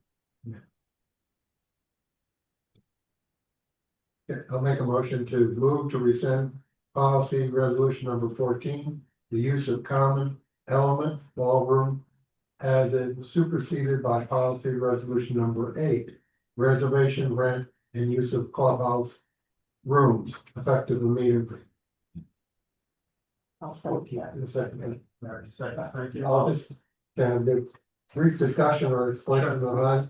Okay, I'll make a motion to move to rescind policy resolution number 14, the use of common element ballroom as it was superseded by policy resolution number 8, reservation rent and use of clubhouse rooms effective immediately. I'll second that. Second. Mary, second, thank you. I'll just kind of do brief discussion or explanation of that.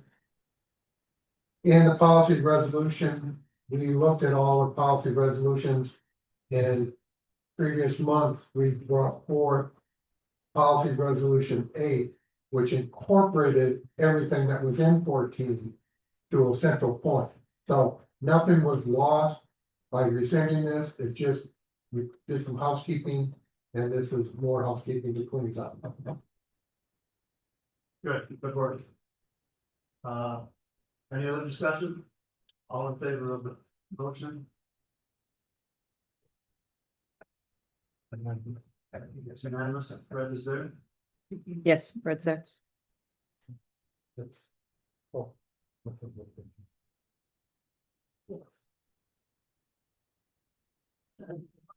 In the policy resolution, we looked at all the policy resolutions in previous months, we brought forth policy resolution 8, which incorporated everything that was in 14 to a central point. So nothing was lost by rescinding this. It just, we did some housekeeping, and this is more housekeeping to clean it up. Good work. Any other discussion? All in favor of the motion? And then, I think it's unanimous, if Fred is there. Yes, Fred's there. That's. Oh.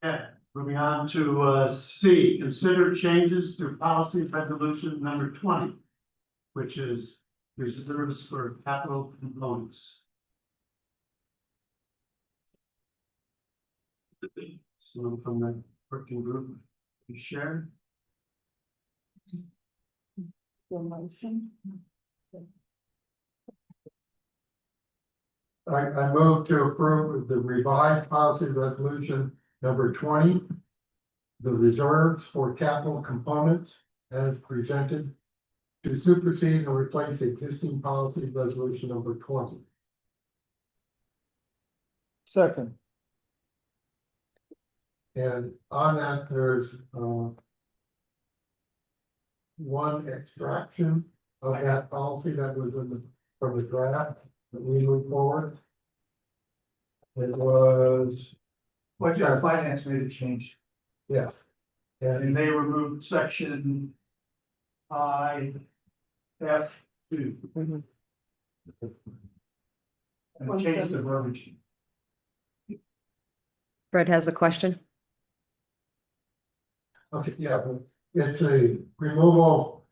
Okay, moving on to C, consider changes to policy resolution number 20, which is reserves for capital components. Someone from the working group, you share? Your motion. I move to approve the revised policy resolution number 20. The reserves for capital components as presented to supersede and replace existing policy resolution number 20. Second. And on that, there's one extraction of that policy that was in the, from the draft that we moved forward. It was. Budget and finance made a change, Yes. and they removed section I, F, 2. Mhm. And changed the verbiage. Fred has a question. Okay, yeah, but it's a removal.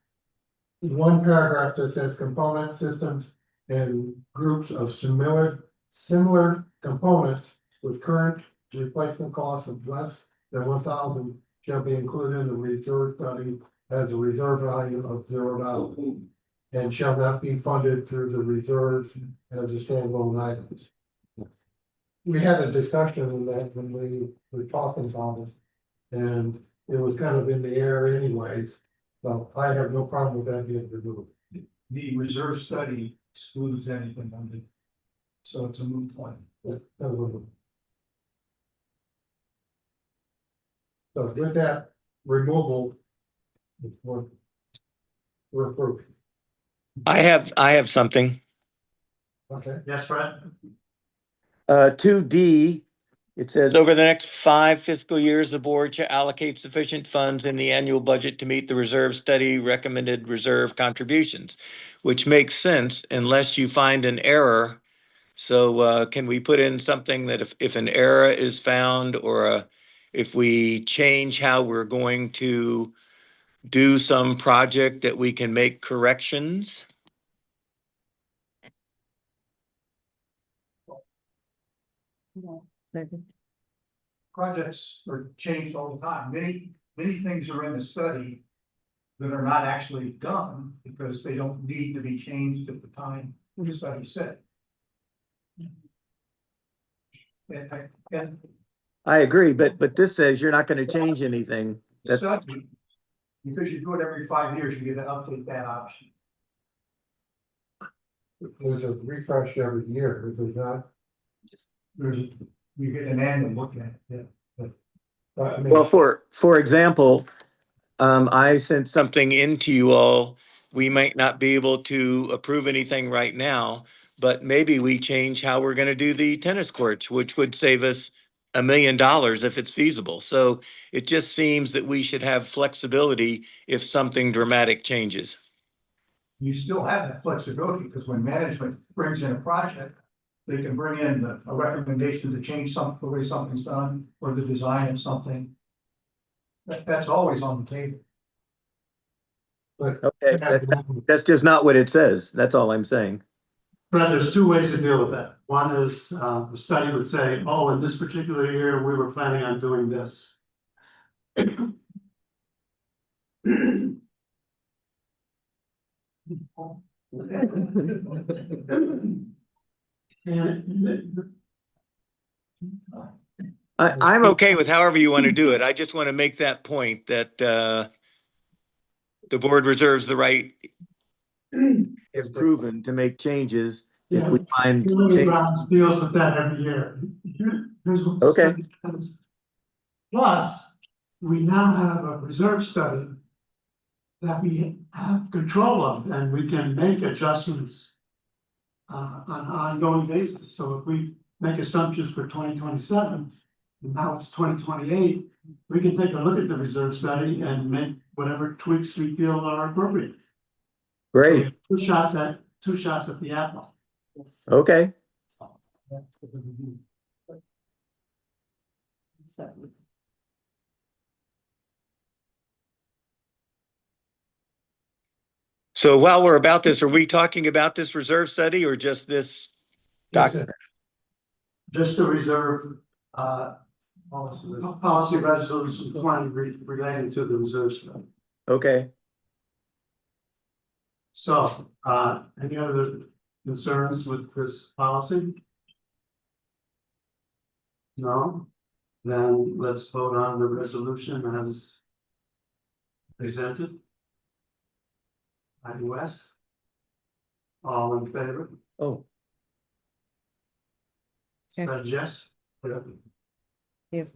One paragraph that says component systems and groups of similar components with current replacement costs of less than 1,000 shall be included in the reserve study as a reserve value of $0 and shall not be funded through the reserves as a standalone items. We had a discussion on that when we were talking about it, and it was kind of in the air anyways, so I have no problem with that being removed. The reserve study excludes anything on it. So it's a moot point. So with that removal, we're approved. I have something. Okay. Yes, Fred? 2D, it says, over the next 5 fiscal years, the board shall allocate sufficient funds in the annual budget to meet the reserve study recommended reserve contributions, which makes sense unless you find an error. So can we put in something that if an error is found or if we change how we're going to do some project that we can make corrections? Projects are changed all the time. Many things are in the study that are not actually done because they don't need to be changed at the time the study set. And I agree, but this says you're not gonna change anything. That's, study, because you do it every 5 years, you get to update that option. There's a refresh every year, there's not. There's, you get an annual look at it, yeah. But I mean, well, for example, I sent something into you all. We might not be able to approve anything right now, but maybe we change how we're gonna do the tennis courts, which would save us $1 million if it's feasible. So it just seems that we should have flexibility if something dramatic changes. You still have that flexibility, because when management brings in a project, they can bring in a recommendation to change the way something's done, or the design of something. That's always on the table. but Okay, that's just not what it says. That's all I'm saying. Fred, there's two ways to deal with that. One is, the study would say, oh, in this particular year, we were planning on doing this. And I'm okay with however you want to do it. I just want to make that point that, the board reserves the right, if proven, to make changes if we find. Community Grounds deals with that every year. Here's what the Okay. study says. Plus, we now have a reserve study that we have control of, and we can make adjustments on an ongoing basis. So if we make assumptions for 2027, and now it's 2028, we can take a look at the reserve study and make whatever tweaks we feel are appropriate. Great, Two shots at the apple. okay. So while we're about this, are we talking about this reserve study or just this document? Just the reserve, policy resolution one relating to the reserve study. Okay, So, any other concerns with this policy? No? Then let's vote on the resolution as presented. Item West. All in favor? oh, Okay. Said yes? Yes.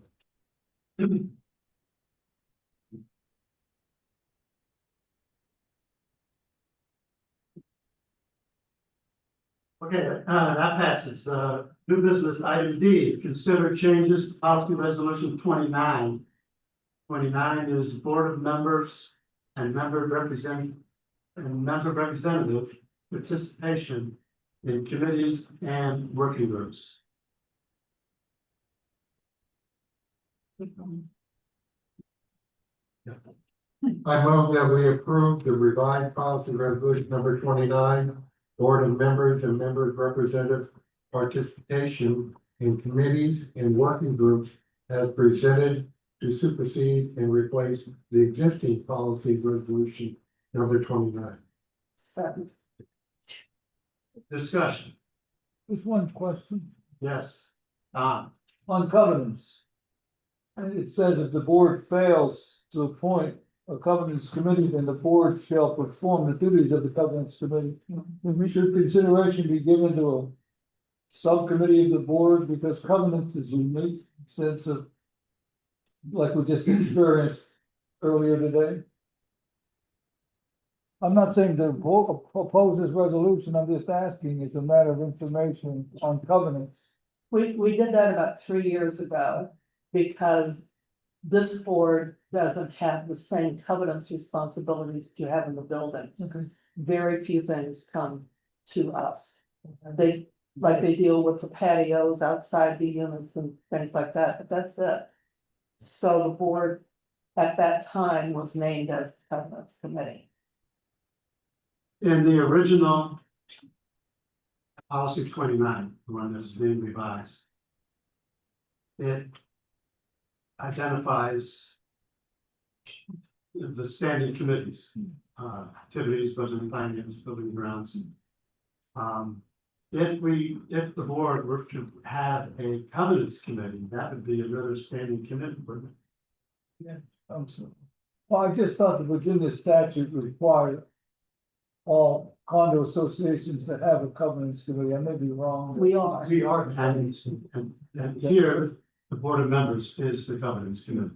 Okay, that passes. New business item D, consider changes to policy resolution 29. 29 is board of members and member representative participation in committees and working groups. I move that we approve the revised policy resolution number 29, board of members and members representative participation in committees and working groups as presented to supersede and replace the existing policy resolution number 29. Discussion, Just one question yes. on covenants. And it says if the board fails to appoint a covenants committee, then the board shall perform the duties of the covenants committee. Should consideration be given to a subcommittee of the board, because covenants is unique sense of, like we just experienced earlier today? I'm not saying to oppose this resolution, I'm just asking, it's a matter of information on covenants. We did that about 3 years ago, because this board doesn't have the same covenants responsibilities that you have in the buildings. Okay. Very few things come to us. They deal with the patios outside the units and things like that, but that's it. So the board at that time was named as the covenants committee. In the original policy 29, the one that's being revised, it identifies the standing committees, activities, budget and finance, building and grounds. if the board were to have a covenants committee, that would be another standing committee. wouldn't it? I'm sorry. Well, I just thought the Virginia statute required all condo associations that have a covenants committee. I may be wrong. We are. We are, and here, the board of members is the governance committee.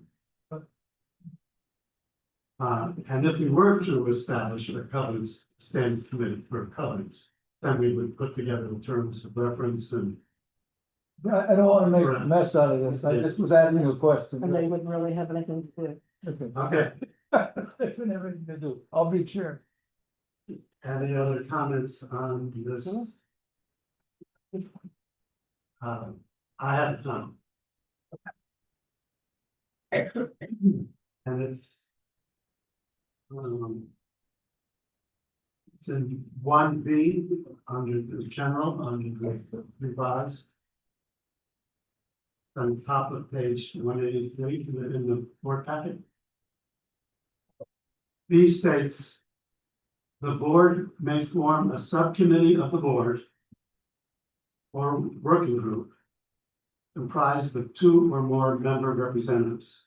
And if we were to establish a covenants standing committee for covenants, then we would put together the terms of reference and. I don't wanna make a mess out of this. I just was asking a question. And they wouldn't really have anything to do. Okay, It's everything to do. I'll be chair. any other comments on this? I have none. And it's. It's in 1B under the general, under the revised. On top of page 183 in the board packet. B states. The board may form a subcommittee of the board. Or working group. Comprised of 2 or more member representatives.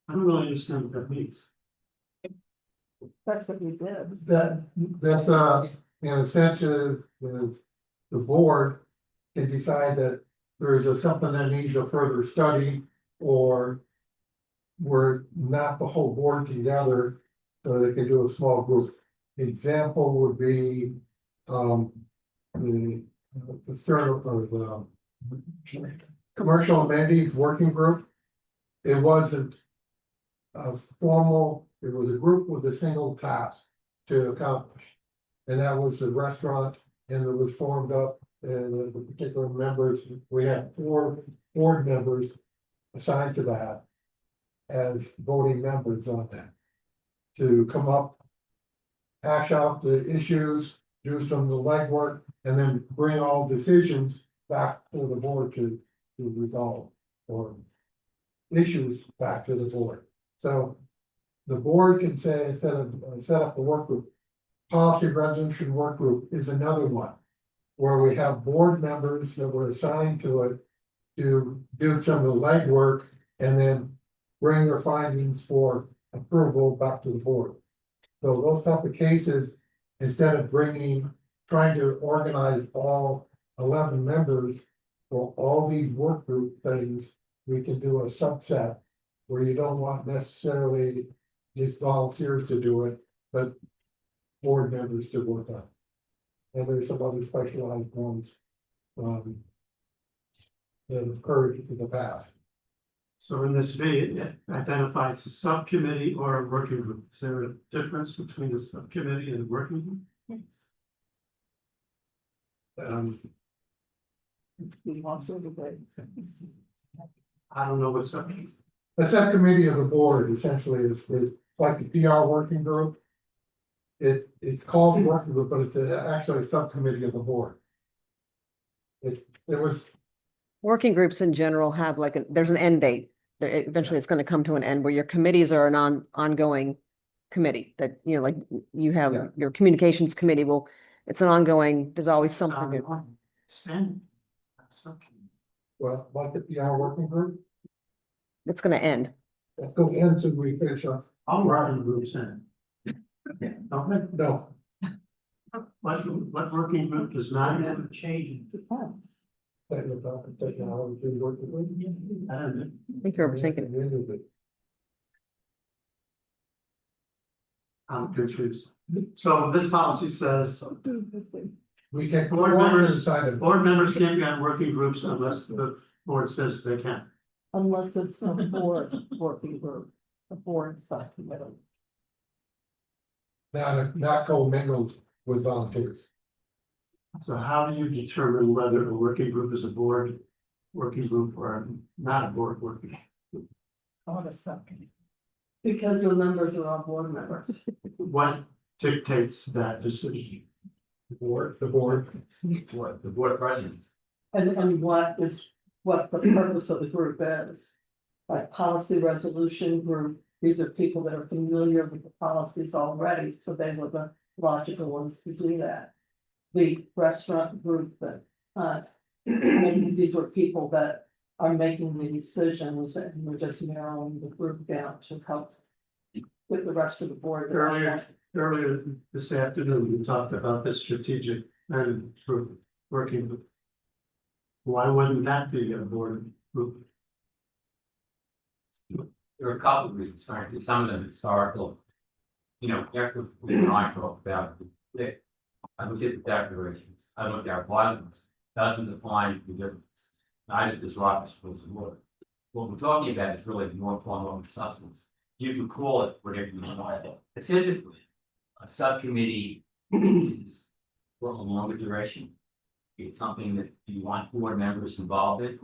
I don't really understand what that means. That's what we did. That, in a sense, is the board can decide that there is something that needs a further study, or we're not the whole board together, so they can do a small group. Example would be, the commercial amenities working group. It wasn't a formal, it was a group with a single task to accomplish. And that was the restaurant, and it was formed up, and the particular members, we had 4 board members assigned to that as voting members on that. To come up, hash out the issues, do some of the legwork, and then bring all decisions back to the board to resolve, or issues back to the board. So the board can say, instead of set up a work group, policy resolution work group is another one. Where we have board members that were assigned to it to do some of the legwork and then bring their findings for approval back to the board. So those type of cases, instead of trying to organize all 11 members for all these work group things, we can do a subset where you don't want necessarily just volunteers to do it, but board members to work on. And there's some other specialized ones that occurred in the past. So in this V, it identifies a subcommittee or a working group. Is there a difference between a subcommittee and a working group? Yes. I don't know what's subcommittee. The subcommittee of the board essentially is like the PR working group. It's called a working group, but it's actually a subcommittee of the board. It was. Working groups in general have there's an end date. Eventually it's gonna come to an end where your committees are an ongoing committee that, like you have your communications committee it's an ongoing, there's always something. Well, like the PR working group, It's gonna end. let's go into we finish off. All working groups in. No, What working group does not have? Change. Depends. technology working group. I don't know. I think you're overthinking. I'm confused. So this policy says We can. board members decide it. can't be on working groups unless the board says they can. Unless it's a board working group, a board subcommittee. Not co-mingled with volunteers. So how do you determine whether a working group is a board working group or not a board working? On a subcommittee. Because the members are all board members. What dictates that decision? The board. What, the board of presidents? And what the purpose of the group is. Like policy resolution group, these are people that are familiar with the policies already, so they were the logical ones to do that. The restaurant group that, I mean, these were people that are making the decisions and we're just narrowing the group down to help with the rest of the board. Earlier this afternoon, we talked about the strategic planning group working with. Why wasn't that the board group? There are a couple of reasons, frankly, some of them historical. You know, after we and I talked about it, I look at the declarations, I look at our bylaws, doesn't define the difference. Neither does Robert's rules of order. What we're talking about is really more form over substance. You can call it whatever you want. Typically, a subcommittee is for a longer duration. It's something that you want board members involved in.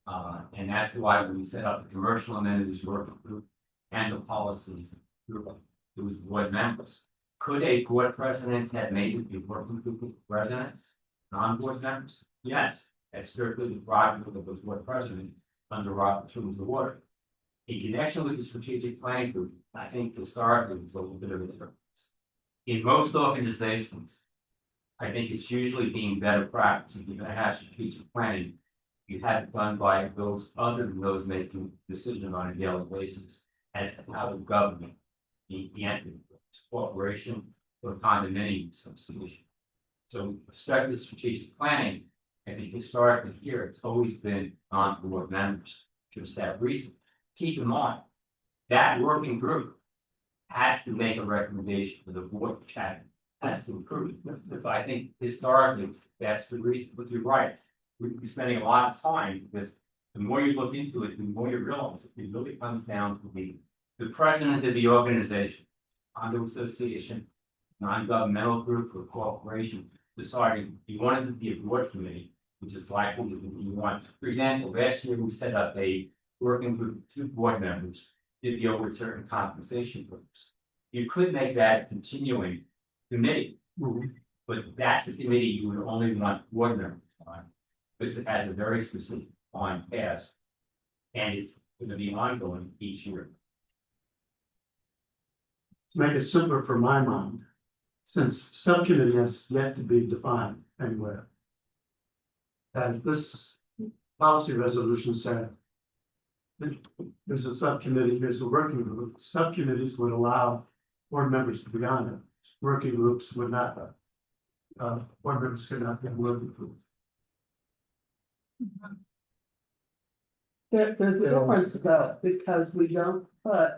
And that's why we set up the commercial amenities working group and the policies group. It was board members. Could a board president have made it a working group of residents, non-board members? Yes, that's strictly the prerogative of the board president under Robert's rules of order. In connection with the strategic planning group, I think historically it's a little bit of a difference. In most organizations, I think it's usually being better practice. If you're going to have strategic planning, you have it done by those other than those making decisions on a daily basis as to how the government, the entity, corporation, or condominium association. So with respect to strategic planning, I think historically here, it's always been on board members, just that reason. Keep in mind, that working group has to make a recommendation for the board, which has to approve. If I think historically, that's the reason, but you're right. We're spending a lot of time because the more you look into it, the more you realize it really comes down to the president of the organization, condo association, non-governmental group or corporation deciding you want it to be a board committee, which is likely that you want. For example, last year we set up a working group, 2 board members to deal with certain compensation groups. You could make that a continuing committee, but that's a committee you would only want board members on. Because it has a very specific on task, and it's going to be ongoing each year. To make it simpler for my mind, since subcommittee has yet to be defined anywhere. And this policy resolution said that there's a subcommittee, here's a working group. Subcommittees would allow board members to be on it. Working groups would not. Board members could not be working groups. There's a difference though, because we don't put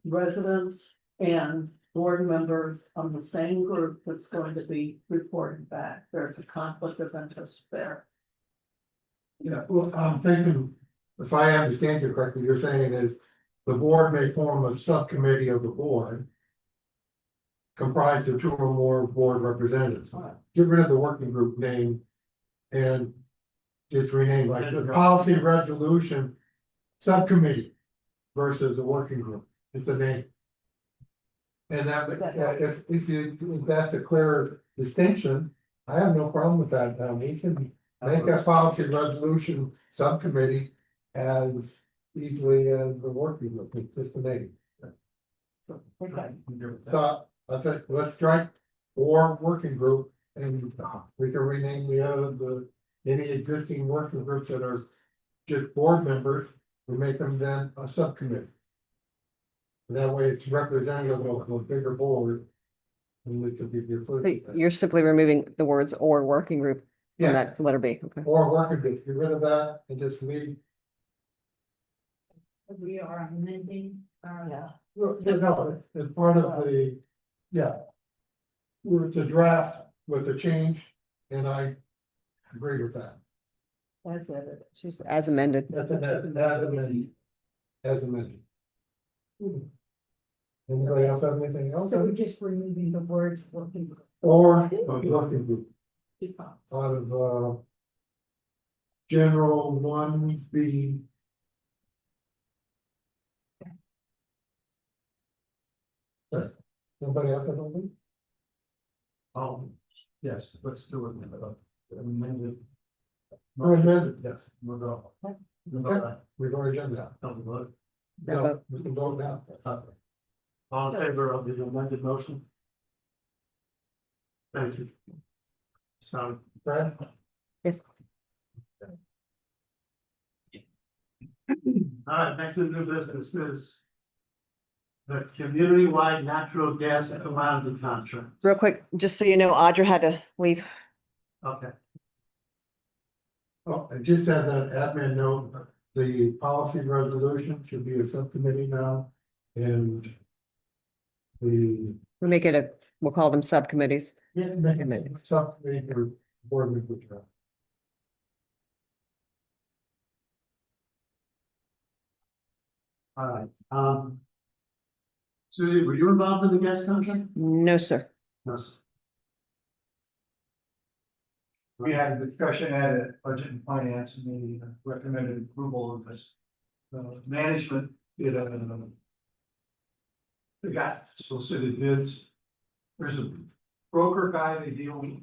residents and board members on the same group that's going to be reporting back. There's a conflict of interest there. Yeah, well, I'm thinking, if I understand you correctly, you're saying is the board may form a subcommittee of the board comprised of 2 or more board representatives. Get rid of the working group name and just rename like the policy resolution subcommittee versus the working group is the name. And that, if that's a clear distinction, I have no problem with that. We can make that policy resolution subcommittee as easily as the working group, it's just the name. So I think let's strike or working group and we can rename any existing working groups that are just board members, we make them then a subcommittee. That way it's representative of a bigger board. And we could be your first. You're simply removing the words or working group Yeah. from that letter B. Okay. Or working group, get rid of that and just leave. We are amending, Yeah. No, it's part of the, yeah. We're to draft with a change, and I agree with that. That's it. She's as amended. That's amended. As amended. Anybody else have anything else? so we're just removing the words working group. Or working group out of general 1B. Somebody else have anything? Yes, let's do it. Amended. Or amended, yes. We'll go. Okay, we've already done that. Don't vote. No, we can vote now. All in favor of the amended motion? Thank you. So, Brad? Yes. all right, next new business is the community-wide natural gas commodity contract. Real quick, just so you know, Audra had to leave. Okay, Oh, and just as an admin note, the policy resolution should be a subcommittee now. And the We make it a, we'll call them subcommittees. subcommittee for board members. all right, Suzie, were you involved in the gas contract? No, sir. No. Sir. We had a discussion at a budget and finance and we recommended approval of this. Management did they got solicited bids. There's a broker guy they deal with,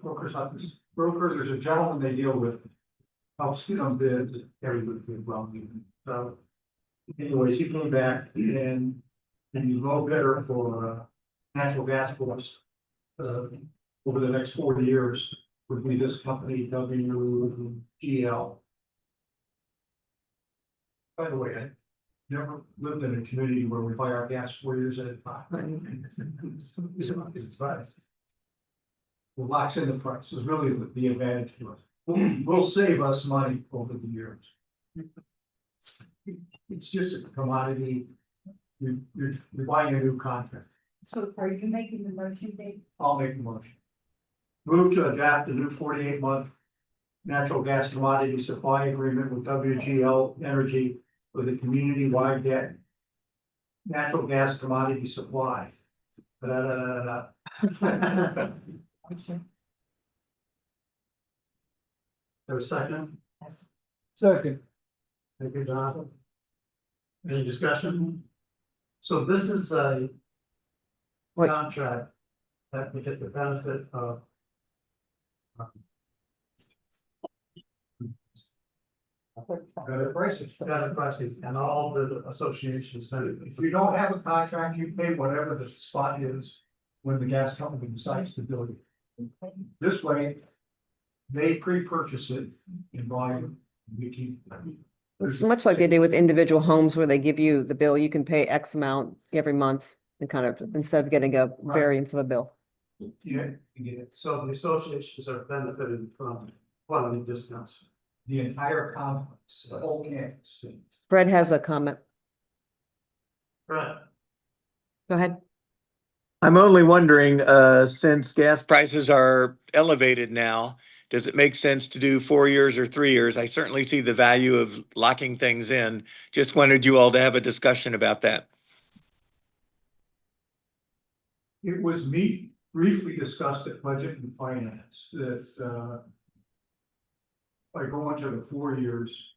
brokers not this, broker, there's a gentleman they deal with. Helps get on bids, everybody did well. So anyways, he came back and he low bidder for natural gas for us. Over the next 4 years would be this company, WGL. By the way, I never lived in a community where we buy our gas 4 years at a time. It's price. It locks in the price is really the advantage to us. Will save us money over the years. It's just a commodity. You're buying a new contract. So are you making the motion, Dave? I'll make the motion. Move to adapt a new 48-month natural gas commodity supply agreement with WGL Energy for the community-wide natural gas commodity supply. There's a second? Second. Thank you, Jonathan. Any discussion? So this is a contract that we get the benefit of. Better prices and all the associations. If you don't have a contract, you pay whatever the spot is when the gas company decides to do it. This way, they pre-purchase it in volume. We keep. It's much like they do with individual homes where they give you the bill, you can pay X amount every month and kind of, instead of getting a variance of a bill. Yeah, you get it. So the associations are benefited from quality discounts. The entire complex, the whole campus. Fred has a comment. Right. Go ahead. I'm only wondering, since gas prices are elevated now, does it make sense to do 4 years or 3 years? I certainly see the value of locking things in. Just wanted you all to have a discussion about that. It was briefly discussed at budget and finance that, by going to the 4 years,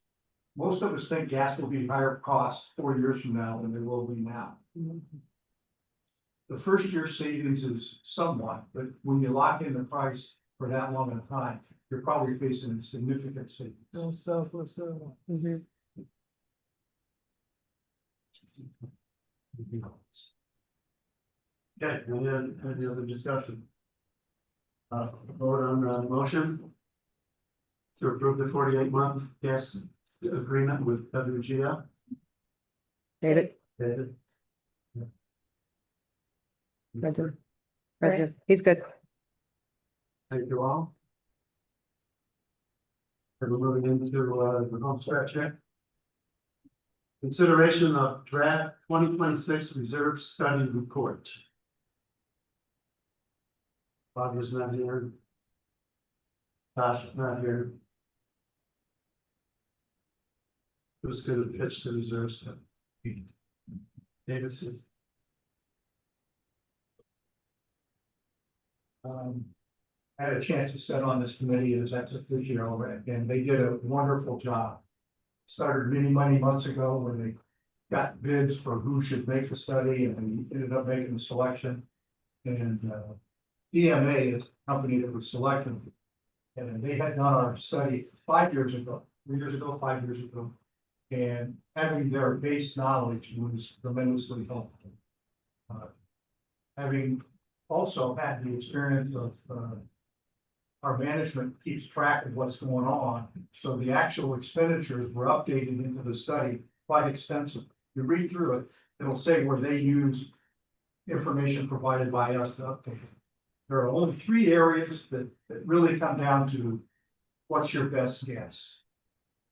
most of us think gas will be higher cost 4 years from now than they will be now. The first year savings is somewhat, but when you lock in the price for that long a time, you're probably facing a significant savings. No Southwest Airlines. Okay, any other discussion? Vote on the motion. To approve the 48-month gas agreement with WGL. David? David. President. President, he's good. Thank you all. And we're moving into the home stretch here. Consideration of draft 2026 reserve study report. Bobby's not here. Josh is not here. Who's gonna pitch the reserve study? Davidson. I had a chance to sit on this committee as ex officio, and they did a wonderful job. Started many months ago when they got bids for who should make the study and we ended up making the selection. And EMA is the company that was selected. And they had done our study 5 years ago, 3 years ago, 5 years ago. And having their base knowledge was tremendously helpful. Having also had the experience of, our management keeps track of what's going on, so the actual expenditures were updated into the study quite extensive. You read through it, it'll say where they use information provided by us to update it. There are only three areas that really come down to what's your best guess.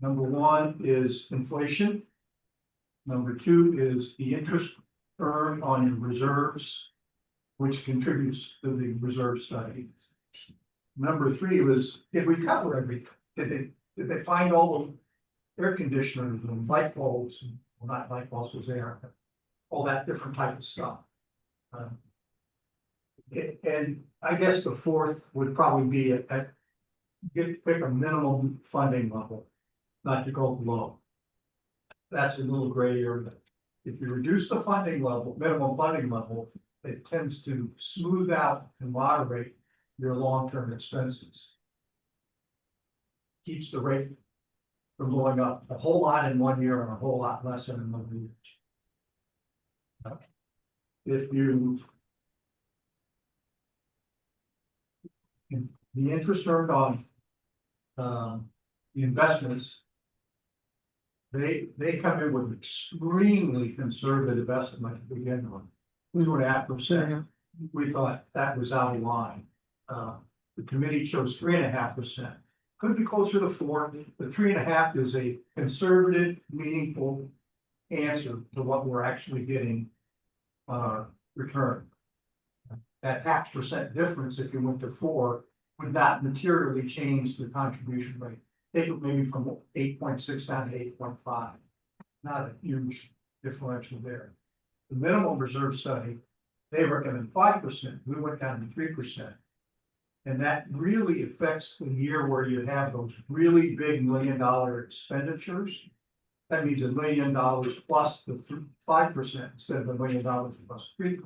Number one is inflation. Number two is the interest earned on your reserves, which contributes to the reserve study. Number three was, did we cover everything? Did they find all the air conditioners and light bulbs, and, well, not light bulbs was there, but all that different type of stuff. And I guess the fourth would probably be pick a minimum funding level, not to go below. That's a little gray area. If you reduce the funding level, minimum funding level, it tends to smooth out and moderate your long-term expenses. Keeps the rate from going up a whole lot in 1 year and a whole lot less in another year. If you the interest earned on the investments, they come in with extremely conservative estimate to begin with. 2.5%. We thought that was out of line. The committee chose 3.5%. Could be closer to 4. The 3.5 is a conservative, meaningful answer to what we're actually getting return. That 0.5% difference, if you went to 4, would not materially change the contribution rate. Take it maybe from 8.6 down to 8.5. Not a huge differential there. The minimum reserve study, they recommend 5%. We went down to 3%. And that really affects the year where you have those really big $1 million expenditures. That means $1 million plus the 5% instead of $1 million plus 3%.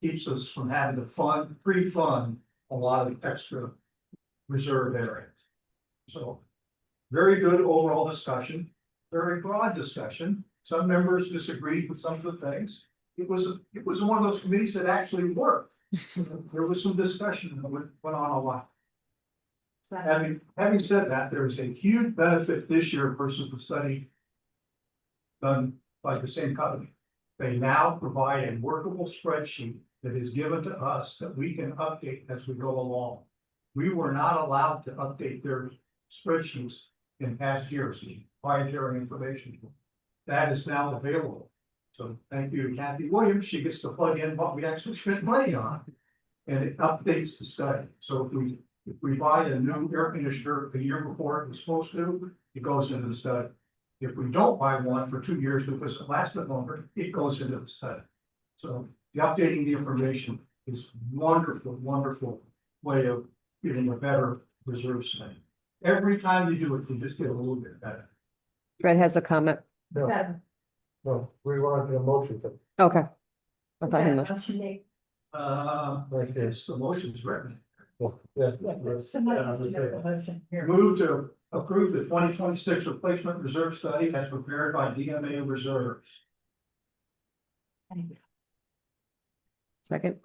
Keeps us from having to pre-fund a lot of extra reserve areas. So very good overall discussion, very broad discussion. Some members disagreed with some of the things. It was one of those committees that actually worked. There was some discussion that went on a lot. Having said that, there is a huge benefit this year versus the study done by the same company. They now provide a workable spreadsheet that is given to us that we can update as we go along. We were not allowed to update their spreadsheets in past years, proprietary information. That is now available. So thank you to Kathy Williams. She gets to plug in what we actually spent money on. And it updates the study. So if we buy a new air conditioner the year before it was supposed to, it goes into the study. If we don't buy one for 2 years because it lasted longer, it goes into the study. So the updating the information is wonderful, wonderful way of getting a better reserve study. Every time you do it, you just get a little bit better. Fred has a comment. No, we wanted a motion to. Okay. I thought he motioned. Like this, the motion's written. Yes. Move to approve the 2026 replacement reserve study as prepared by DMA Reserves. Second. Second.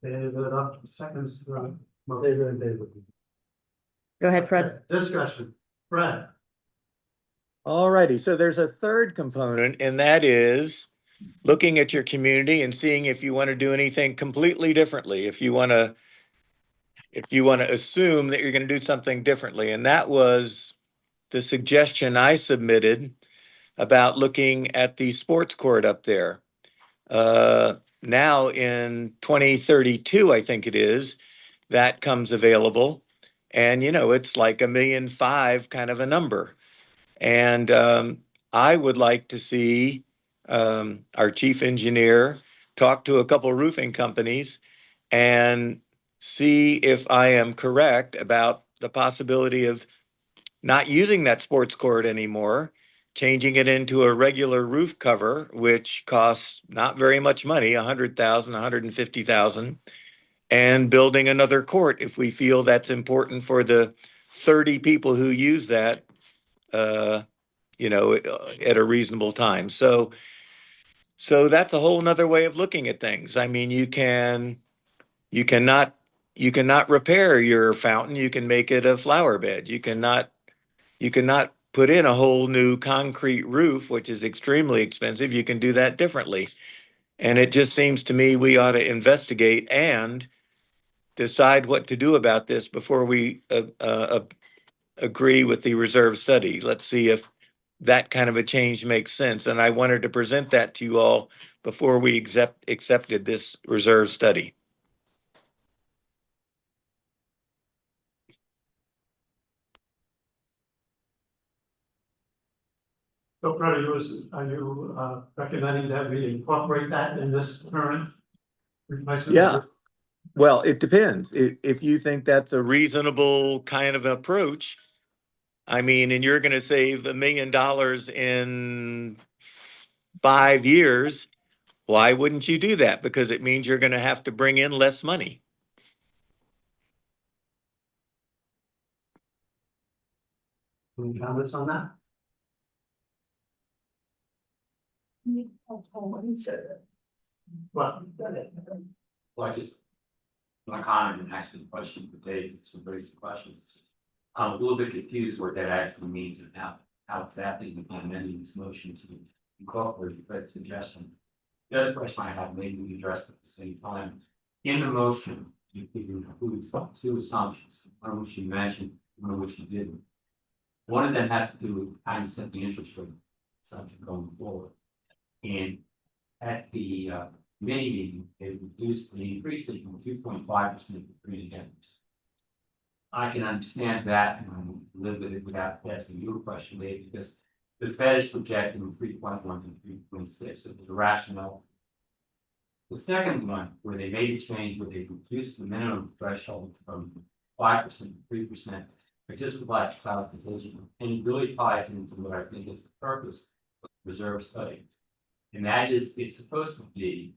David up seconds. David and David. Go ahead, Fred. Discussion, Fred. All righty, so there's a third component, and that is looking at your community and seeing if you want to do anything completely differently, if you want to assume that you're going to do something differently. And that was the suggestion I submitted about looking at the sports court up there. Now in 2032, I think it is, that comes available. And, it's like $1.5 million kind of a number. And I would like to see our chief engineer talk to a couple roofing companies and see if I am correct about the possibility of not using that sports court anymore, changing it into a regular roof cover, which costs not very much money, $100,000, $150,000, and building another court if we feel that's important for the 30 people who use that at a reasonable time. So that's a whole nother way of looking at things. I mean, you cannot repair your fountain. You can make it a flower bed. You cannot put in a whole new concrete roof, which is extremely expensive. You can do that differently. And it just seems to me we ought to investigate and decide what to do about this before we agree with the reserve study. Let's see if that kind of a change makes sense. And I wanted to present that to you all before we accepted this reserve study. So Freddie, are you recommending that we incorporate that in this current replacement? Yeah. Well, it depends. If you think that's a reasonable kind of approach, I mean, and you're going to save $1 million in 5 years, why wouldn't you do that? Because it means you're going to have to bring in less money. Any comments on that? Well, Well, I just, my comment and actually question for Dave, some basic questions. I'm a little bit confused what that actually means and how exactly we can amend this motion to incorporate Fred's suggestion. The other question I have, maybe we address at the same time. In the motion, you include two assumptions, one of which you mentioned, one of which you didn't. One of them has to do with how you set the interest rate assumption going forward. And at the committee meeting, they increased it from 2.5% to 3.5%. I can understand that and live with it without asking you a question, Dave, because the Fed is projecting 3.1 to 3.6. So there's a rationale. The second one, where they made a change where they reduced the minimum threshold from 5% to 3%, I just would like clarification, and it really ties into what I think is the purpose of the reserve study. And that is, it's supposed to be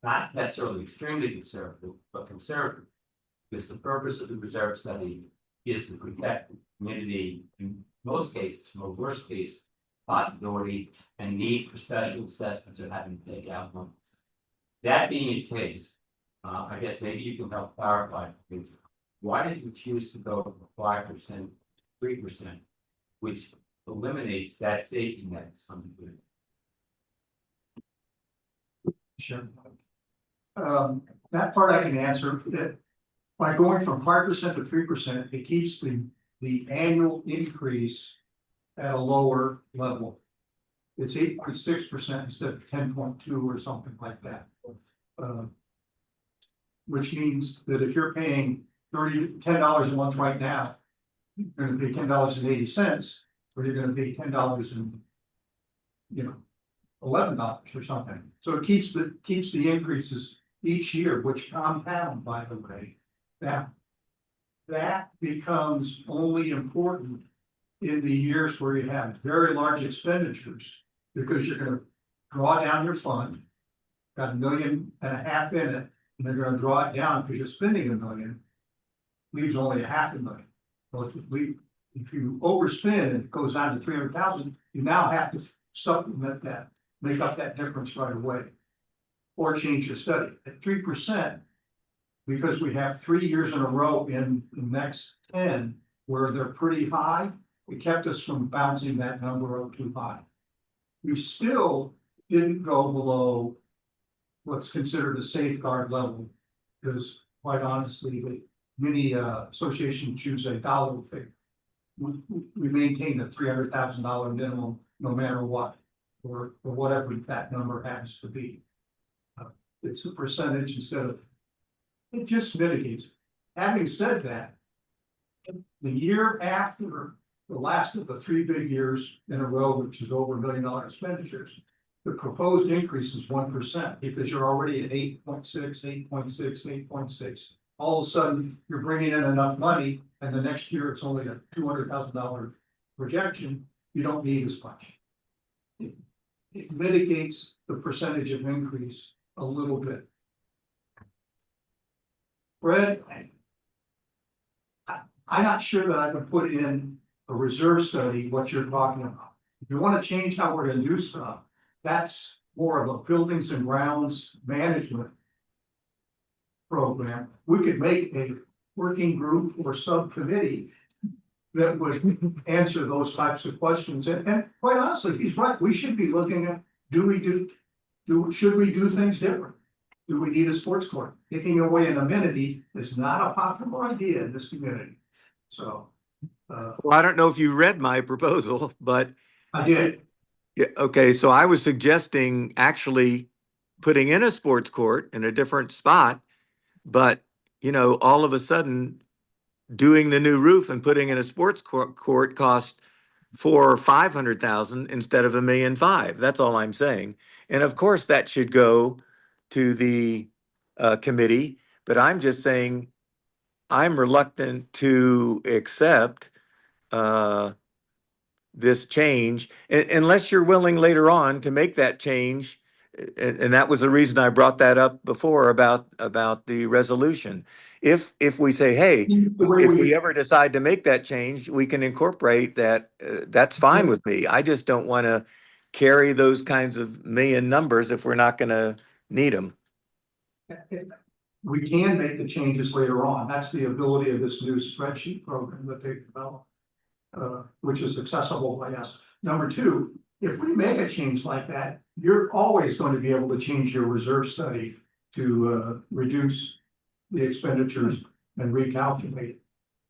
not necessarily extremely conservative, but conservative. Because the purpose of the reserve study is to protect the community in most cases, no worst case possibility, and need for special assessments or having to take out loans. That being the case, I guess maybe you can help clarify. Why did you choose to go from 5% to 3%, which eliminates that safety net to some degree? Sure. That part I can answer. By going from 5% to 3%, it keeps the annual increase at a lower level. It's 8.6% instead of 10.2 or something like that. Which means that if you're paying $10 a month right now, you're going to pay $10.80, or you're going to pay $10 and $11 or something. So it keeps the increases each year, which compound, by the way. Now, that becomes only important in the years where you have very large expenditures, because you're going to draw down your fund, got $1.5 million in it, and they're going to draw it down because you're spending $1 million, leaves only $500,000. Well, if you overspend and it goes down to 300,000, you now have to supplement that, make up that difference right away, or change your study. At 3%, because we have 3 years in a row in the next 10 where they're pretty high, it kept us from bouncing that number up too high. We still didn't go below what's considered a safeguard level, because quite honestly, many associations choose a dollar figure. We maintain a $300,000 minimum no matter what, or whatever that number happens to be. It's a percentage instead of, it just mitigates. Having said that, the year after the last of the 3 big years in a row, which is over $1 million expenditures, the proposed increase is 1%, because you're already at 8.6, 8.6, 8.6. All of a sudden, you're bringing in enough money, and the next year it's only a $200,000 projection. You don't need as much. It mitigates the percentage of increase a little bit. Fred, I'm not sure that I can put in a reserve study what you're talking about. you wanna change how we're gonna do stuff, that's more of a buildings and grounds management program. We could make a working group or subcommittee that would answer those types of questions. And quite honestly, he's right. We should be looking at, should we do things different? Do we need a sports court? Taking away an amenity is not a popular idea in this community. So, Well, I don't know if you read my proposal, but I did. yeah, okay, so I was suggesting actually putting in a sports court in a different spot, but all of a sudden doing the new roof and putting in a sports court cost 400,000 or 500,000 instead of 1,500,000. That's all I'm saying. And of course, that should go to the committee, but I'm just saying I'm reluctant to accept this change unless you're willing later on to make that change. And that was the reason I brought that up before about the resolution. If we say, hey, if we ever decide to make that change, we can incorporate that. That's fine with me. I just don't want to carry those kinds of million numbers if we're not going to need them. We can make the changes later on. That's the ability of this new spreadsheet program that they've developed, which is accessible by us. Number two, if we make a change like that, you're always going to be able to change your reserve study to reduce the expenditures and recalculate.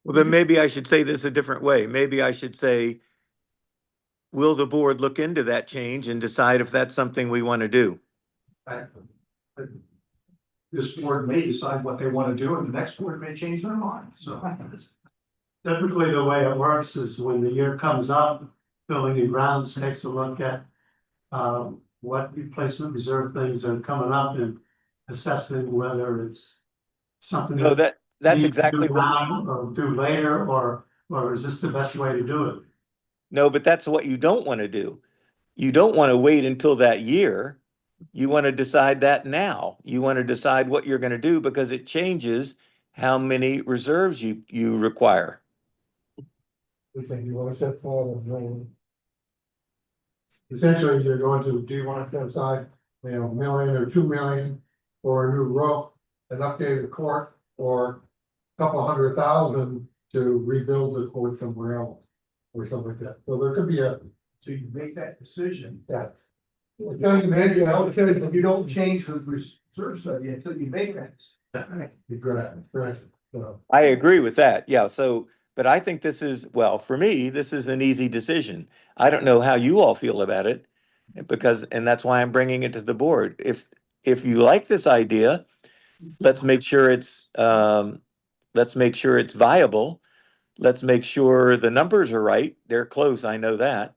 Well, then maybe I should say this a different way. Maybe I should say, will the board look into that change and decide if that's something we want to do? This board may decide what they want to do, and the next board may change their mind. So typically, the way it works is when the year comes up, Building and Grounds takes a look at what replacement reserve things are coming up and assessing whether it's something. No, that's we exactly do what. now or do later, or is this the best way to do it? No, but that's what you don't want to do. You don't want to wait until that year. You want to decide that now. You want to decide what you're going to do because it changes how many reserves you require. We think you want to set forward, essentially, you're going to, do you want to set aside, $1 million or 2 million for a new roof, an updated court, or a couple 100,000 to rebuild the court somewhere else, or something like that. So there could be so you make that decision. that's. You don't change the reserve study until you make that. Be good at it, right? So, I agree with that. Yeah. So, but I think this is, well, for me, this is an easy decision. I don't know how you all feel about it and that's why I'm bringing it to the board. If you like this idea, let's make sure it's viable. Let's make sure the numbers are right. They're close. I know that.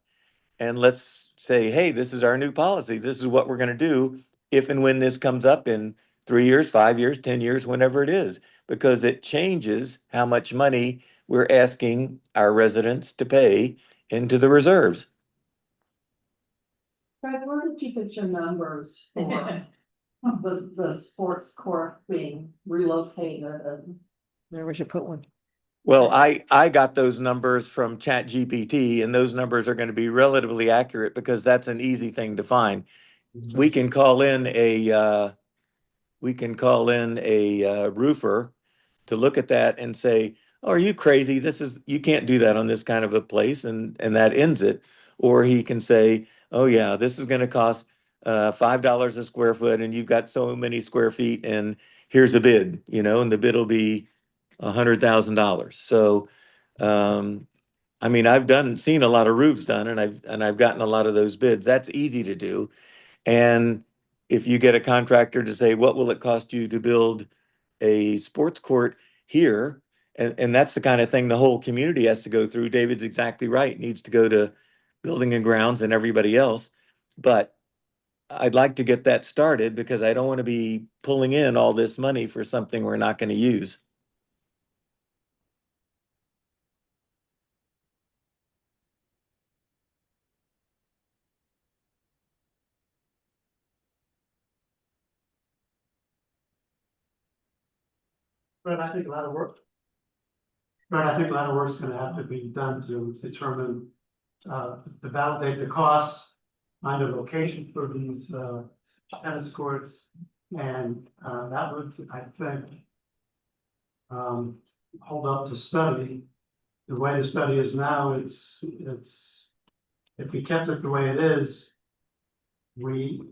And let's say, hey, this is our new policy. This is what we're going to do if and when this comes up in 3 years, 5 years, 10 years, whenever it is, because it changes how much money we're asking our residents to pay into the reserves. Fred, where did you get your numbers for the sports court being relocated and? Where we should put one. Well, I got those numbers from ChatGPT, and those numbers are going to be relatively accurate because that's an easy thing to find. We can call in a roofer to look at that and say, oh, are you crazy? You can't do that on this kind of a place, and that ends it. Or he can say, oh yeah, this is going to cost $5 a square foot, and you've got so many square feet, and here's a bid, and the bid will be $100,000. So, I mean, I've seen a lot of roofs done, and I've gotten a lot of those bids. That's easy to do. And if you get a contractor to say, what will it cost you to build a sports court here? And that's the kind of thing the whole community has to go through. David's exactly right. It needs to go to Building and Grounds and everybody else. But I'd like to get that started because I don't want to be pulling in all this money for something we're not going to use. But I think a lot of work. But I think a lot of work's gonna have to be done to determine to validate the costs, find a location for these, tennis courts. And, that would, I think, hold up to study. The way the study is now, it's, if we kept it the way it is, we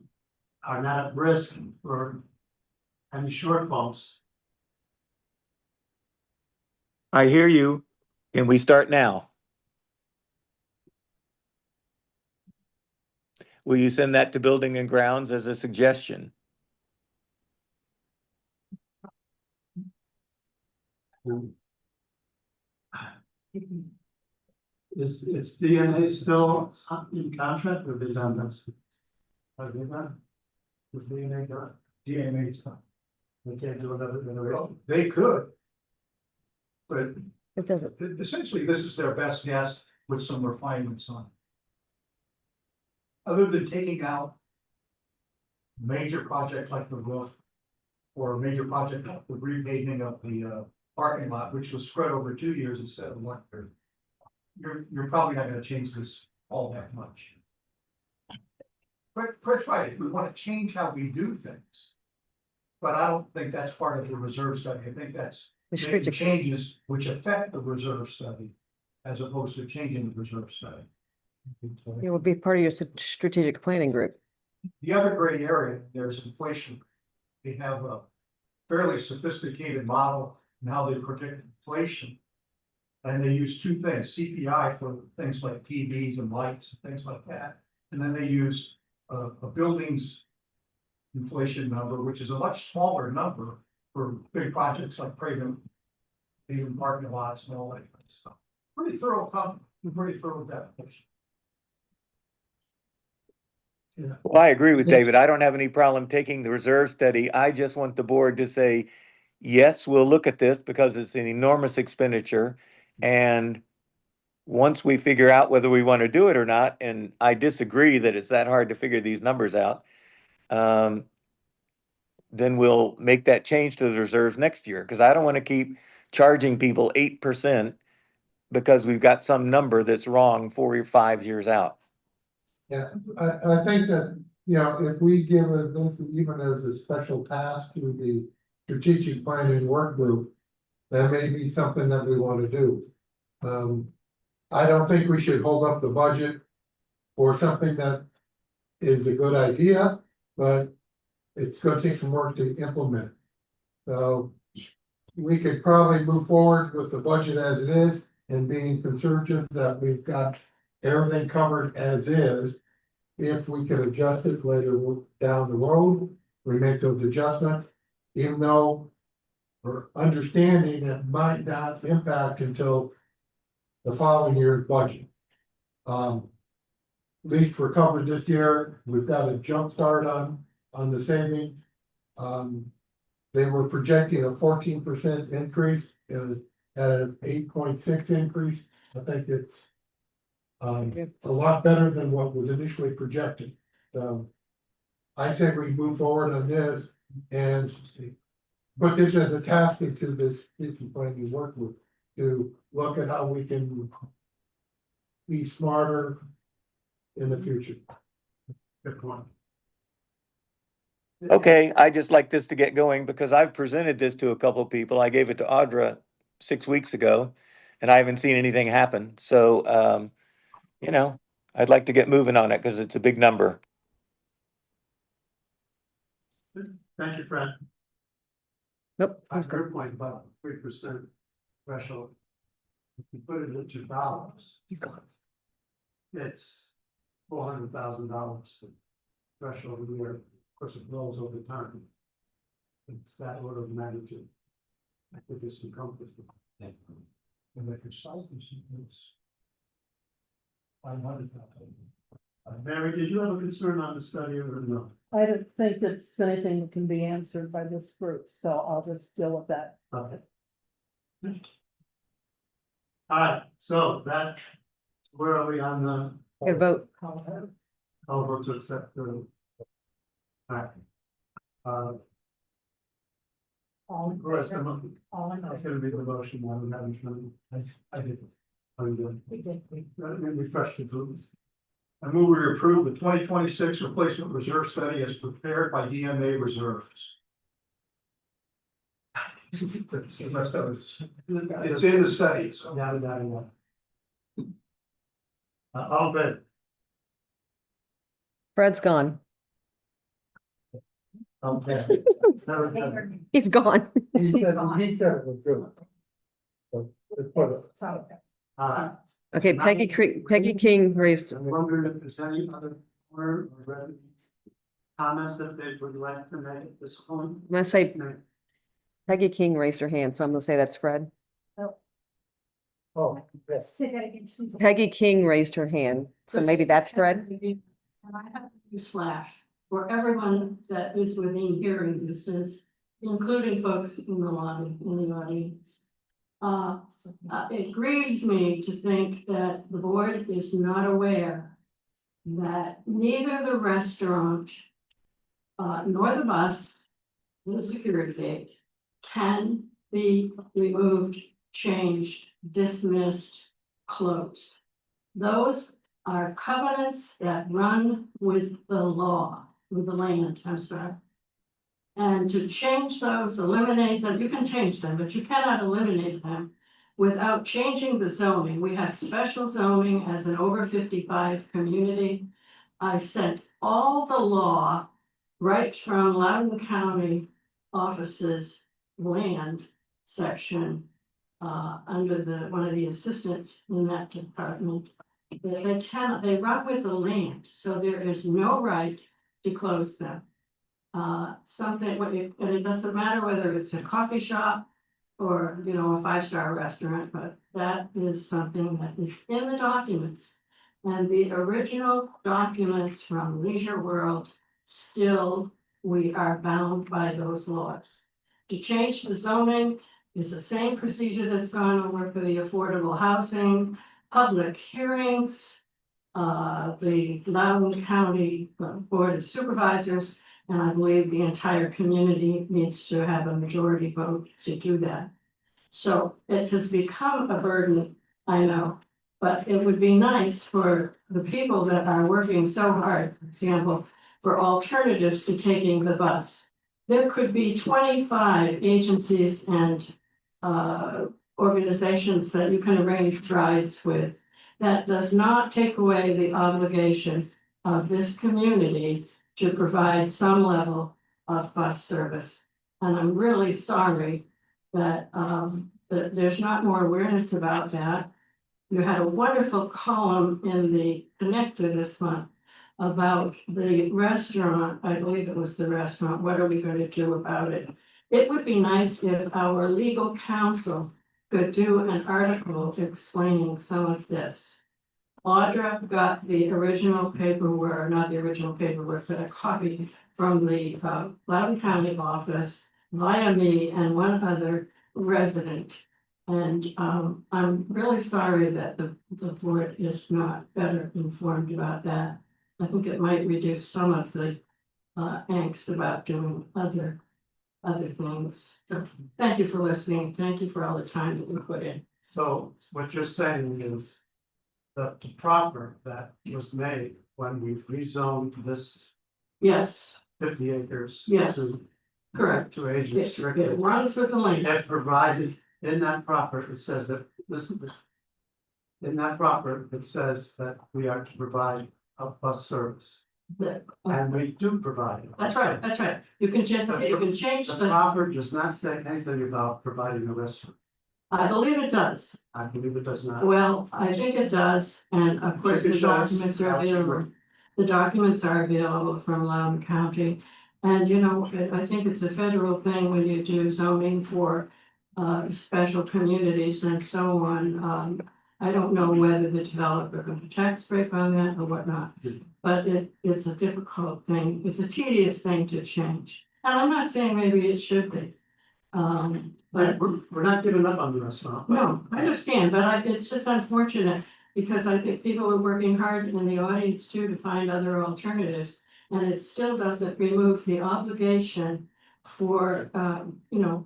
are not at risk for any shortfalls. I hear you. Can we start now? Will you send that to Building and Grounds as a suggestion? Is DNA still in contract or they done this? Are they done? Is DNA done? DNA's done. They can't do another iteration. Well, they could. But It doesn't. essentially, this is their best guess with some refinements on it. Other than taking out major projects like the roof or a major project like the repaving of the parking lot, which was spread over 2 years instead of 1 year. You're probably not gonna change this all that much. But Fred's right, if we wanna change how we do things. But I don't think that's part of the reserve study. I think that's The making strategic- changes which affect the reserve study as opposed to changing the reserve study. It would be part of your strategic planning group. The other gray area, there's inflation. They have a fairly sophisticated model in how they predict inflation. And they use two things, CPI for things like TVs and lights and things like that. And then they use a buildings inflation number, which is a much smaller number for big projects like paving, even parking lots and all that kind of stuff. Pretty thorough definition. Yeah. Well, I agree with David. I don't have any problem taking the reserve study. I just want the board to say, yes, we'll look at this because it's an enormous expenditure. And once we figure out whether we want to do it or not, and I disagree that it's that hard to figure these numbers out, then we'll make that change to the reserves next year. Because I don't want to keep charging people 8% because we've got some number that's wrong 4 or 5 years out. Yeah, I think that, you know, if we give this even as a special task to the strategic planning work group, that may be something that we want to do. I don't think we should hold up the budget for something that is a good idea, but it's gonna take some work to implement. So we could probably move forward with the budget as it is and being conservative that we've got everything covered as is. If we can adjust it later down the road, we make those adjustments, even though we're understanding it might not impact until the following year's budget. At least we're covered this year. We've got a jump start on the saving. They were projecting a 14% increase at an 8.6 increase. I think it's a lot better than what was initially projected. I think we move forward on this and put this as a task to this strategic planning work group to look at how we can be smarter in the future. Good point. Okay, I just like this to get going because I've presented this to a couple of people. I gave it to Audra 6 weeks ago and I haven't seen anything happen. So, you know, I'd like to get moving on it because it's a big number. Thank you, Fred. Nope. I heard your point about 3% threshold. If you put it into dollars. He's gone. It's $400,000 threshold a year. Of course, it grows over time. It's that order of magnitude. I think it's encompassing. And if your site is 500,000. Mary, did you have a concern on the study or no? I don't think it's anything that can be answered by this group, so I'll just deal with that. Okay. All right, so that, where are we on the? Okay, vote. I'll vote to accept the. All right. All in Rest favor? of them. All in That's favor? gonna be the motion, I don't have it. I did. Let me refresh the rules. I move we approve the 2026 replacement reserve study as prepared by DMA Reserves. It's in the study, so. All good. Fred's gone. Okay. He's gone. He said it was good. So, it's part of- Okay, Peggy King raised, I'm wondering if there's any other word or residents comments that they would like to make at this point. I'm gonna say Peggy King raised her hand, so I'm gonna say that's Fred. Oh, yes. Say that again, Susan. Peggy King raised her hand, so maybe that's Fred. And I have to slash for everyone that is within hearing distance, including folks in the lobby, in the audience. It grieves me to think that the board is not aware that neither the restaurant nor the bus, the security gate can be removed, changed, dismissed, closed. Those are covenants that run with the law, with the land, I'm sorry. And to change those, eliminate them, you can change them, but you cannot eliminate them without changing the zoning. We have special zoning as an over 55 community. I sent all the law right from Loudoun County offices land section under one of the assistants in that department. They cannot, they run with the land, so there is no right to close them. And it doesn't matter whether it's a coffee shop or, a 5-star restaurant, but that is something that is in the documents. And the original documents from Leisure World, still, we are bound by those laws. To change the zoning is the same procedure that's gone over for the affordable housing, public hearings, the Loudoun County Board of Supervisors, and I believe the entire community needs to have a majority vote to do that. So it has become a burden, I know, but it would be nice for the people that are working so hard, for example, for alternatives to taking the bus. There could be 25 agencies and organizations that you can arrange rides with. That does not take away the obligation of this community to provide some level of bus service. And I'm really sorry that that there's not more awareness about that. You had a wonderful column in the Connector this month about the restaurant, I believe it was the restaurant, what are we going to do about it? It would be nice if our legal counsel could do an article explaining some of this. Audra got the original paperwork, not the original paperwork, but a copy from the Loudoun County office via me and one other resident. And I'm really sorry that the board is not better informed about that. I think it might reduce some of the angst about doing other things. So thank you for listening. Thank you for all the time that you put in. So what you're saying is that the proffer that was made when we rezoned this Yes, 50 acres. Yes. to- correct. To age It restricted. runs with the land. As provided in that proffer, it says that, listen. In that proffer, it says that we are to provide a bus service, That- and we do provide. a bus That's right, service. that's right. You can change, The the, proffer does not say anything about providing a restaurant. I believe it does. I believe it does not. Well, I think it does, and of course, the If it does, documents are how it available. work. The documents are available from Loudoun County. And I think it's a federal thing when you do zoning for special communities and so on. I don't know whether the developer got a tax break on that or whatnot. But it's a difficult thing. It's a tedious thing to change. And I'm not saying maybe it should be. But We're not giving up on the restaurant. but- no, I understand, but it's just unfortunate, because I think people are working hard in the audience too to find other alternatives. And it still doesn't remove the obligation for,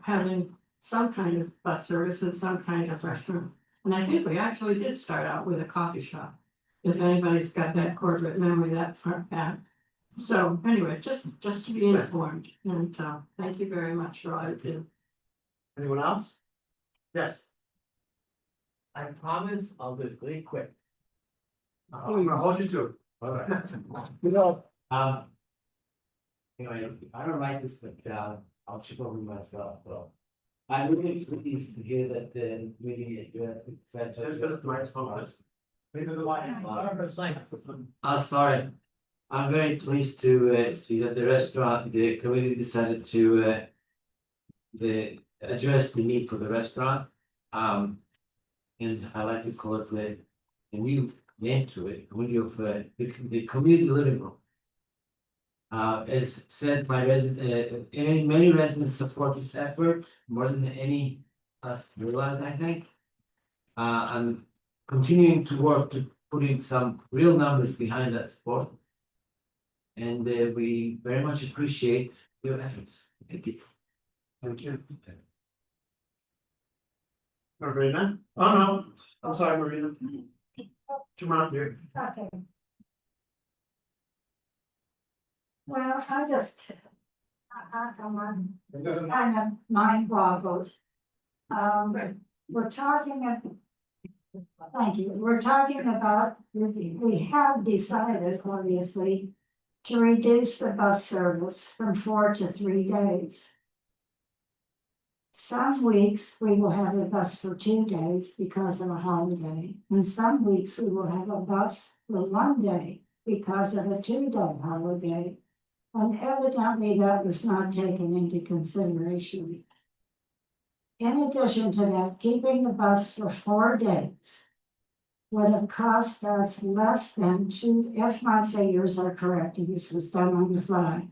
having some kind of bus service and some kind of restaurant. And I think we actually did start out with a coffee shop. If anybody's got that corporate memory that far back. So anyway, just to be informed, and thank you very much for all you do. Anyone else? Yes. I promise I'll be really quick. I'm gonna hold you to it. All right. You know, Anyway, if I don't write this stuff down, I'll chip over myself, so. I'm really pleased to hear that the meeting at US. There's the microphone. Maybe the line. Sorry. I'm very pleased to see that the restaurant, the committee decided to address the need for the restaurant. And I like to call it the new name to it, community of the community living room. As said, many residents support this effort more than any us realize, I think. I'm continuing to work to putting some real numbers behind that support. And we very much appreciate your efforts. Thank you. Thank you. Marina? Oh, no, I'm sorry, Marina. Come on here. Okay. Well, I'm kind of mind boggled. We're talking thank you, we're talking about, we have decided, obviously, to reduce the bus service from 4 to 3 days. Some weeks we will have a bus for 2 days because of a holiday, and some weeks we will have a bus for 1 day because of a 2-day holiday. And evidently that was not taken into consideration. In addition to that, keeping the bus for 4 days would have cost us less than if my figures are correct, and this was done on the fly,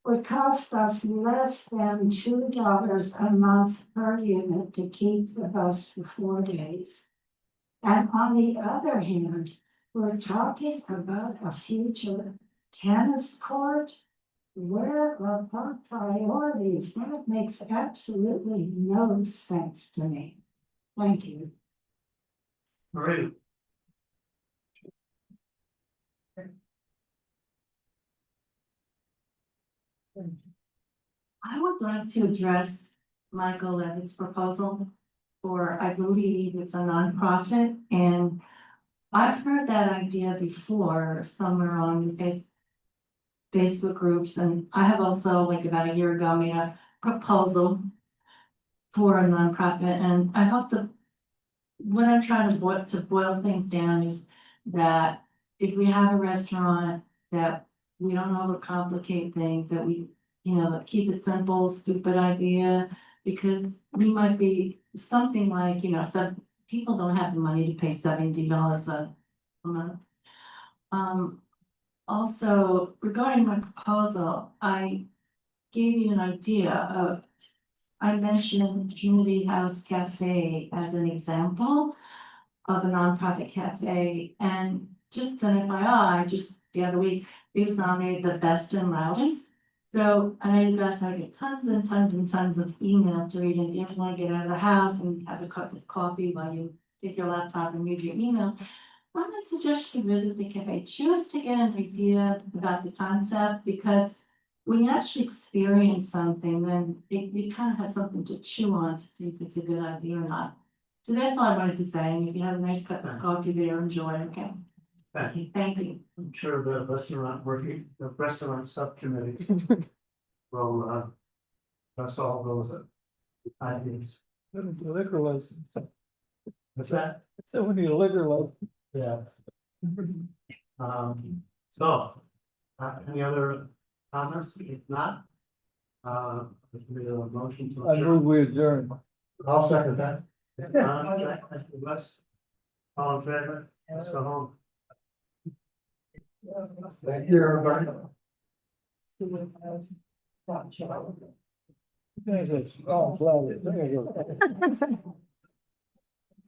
would cost us less than $2 a month per unit to keep the bus for 4 days. And on the other hand, we're talking about a future tennis court. Where are our priorities? That makes absolutely no sense to me. Thank you. Marina. I would like to address Michael Levitt's proposal for, I believe it's a nonprofit, and I've heard that idea before somewhere on Facebook groups, and I have also, like about a year ago, made a proposal for a nonprofit, and I hope what I'm trying to boil things down is that if we have a restaurant, that we don't overcomplicate things, that we, that keep it simple, stupid idea, because we might be something like, some people don't have the money to pay $70 a month. Also, regarding my proposal, I gave you an idea of, I mentioned Community House Cafe as an example of a nonprofit cafe, and just an FYI, just the other week, it was nominated the best in Loudoun. So I know you guys might get tons and tons and tons of emails to read, and you want to get out of the house and have a cup of coffee while you take your laptop and read your emails. I would suggest you visit the cafe just to get an idea about the concept, because when you actually experience something, then you kind of have something to chew on to see if it's a good idea or not. So that's all I wanted to say. And if you have a nice cup of coffee there, enjoy, okay? Thank you. I'm sure the restaurant subcommittee will that's all those ideas. liquor license. What's that? So we need a liquor license. Yeah. So, any other comments? If not, we have a motion to I adjourn. move we adjourn. I'll second that. Wes, all in favor? Let's go home. Thank you, everybody. There's a strong flag. There you go.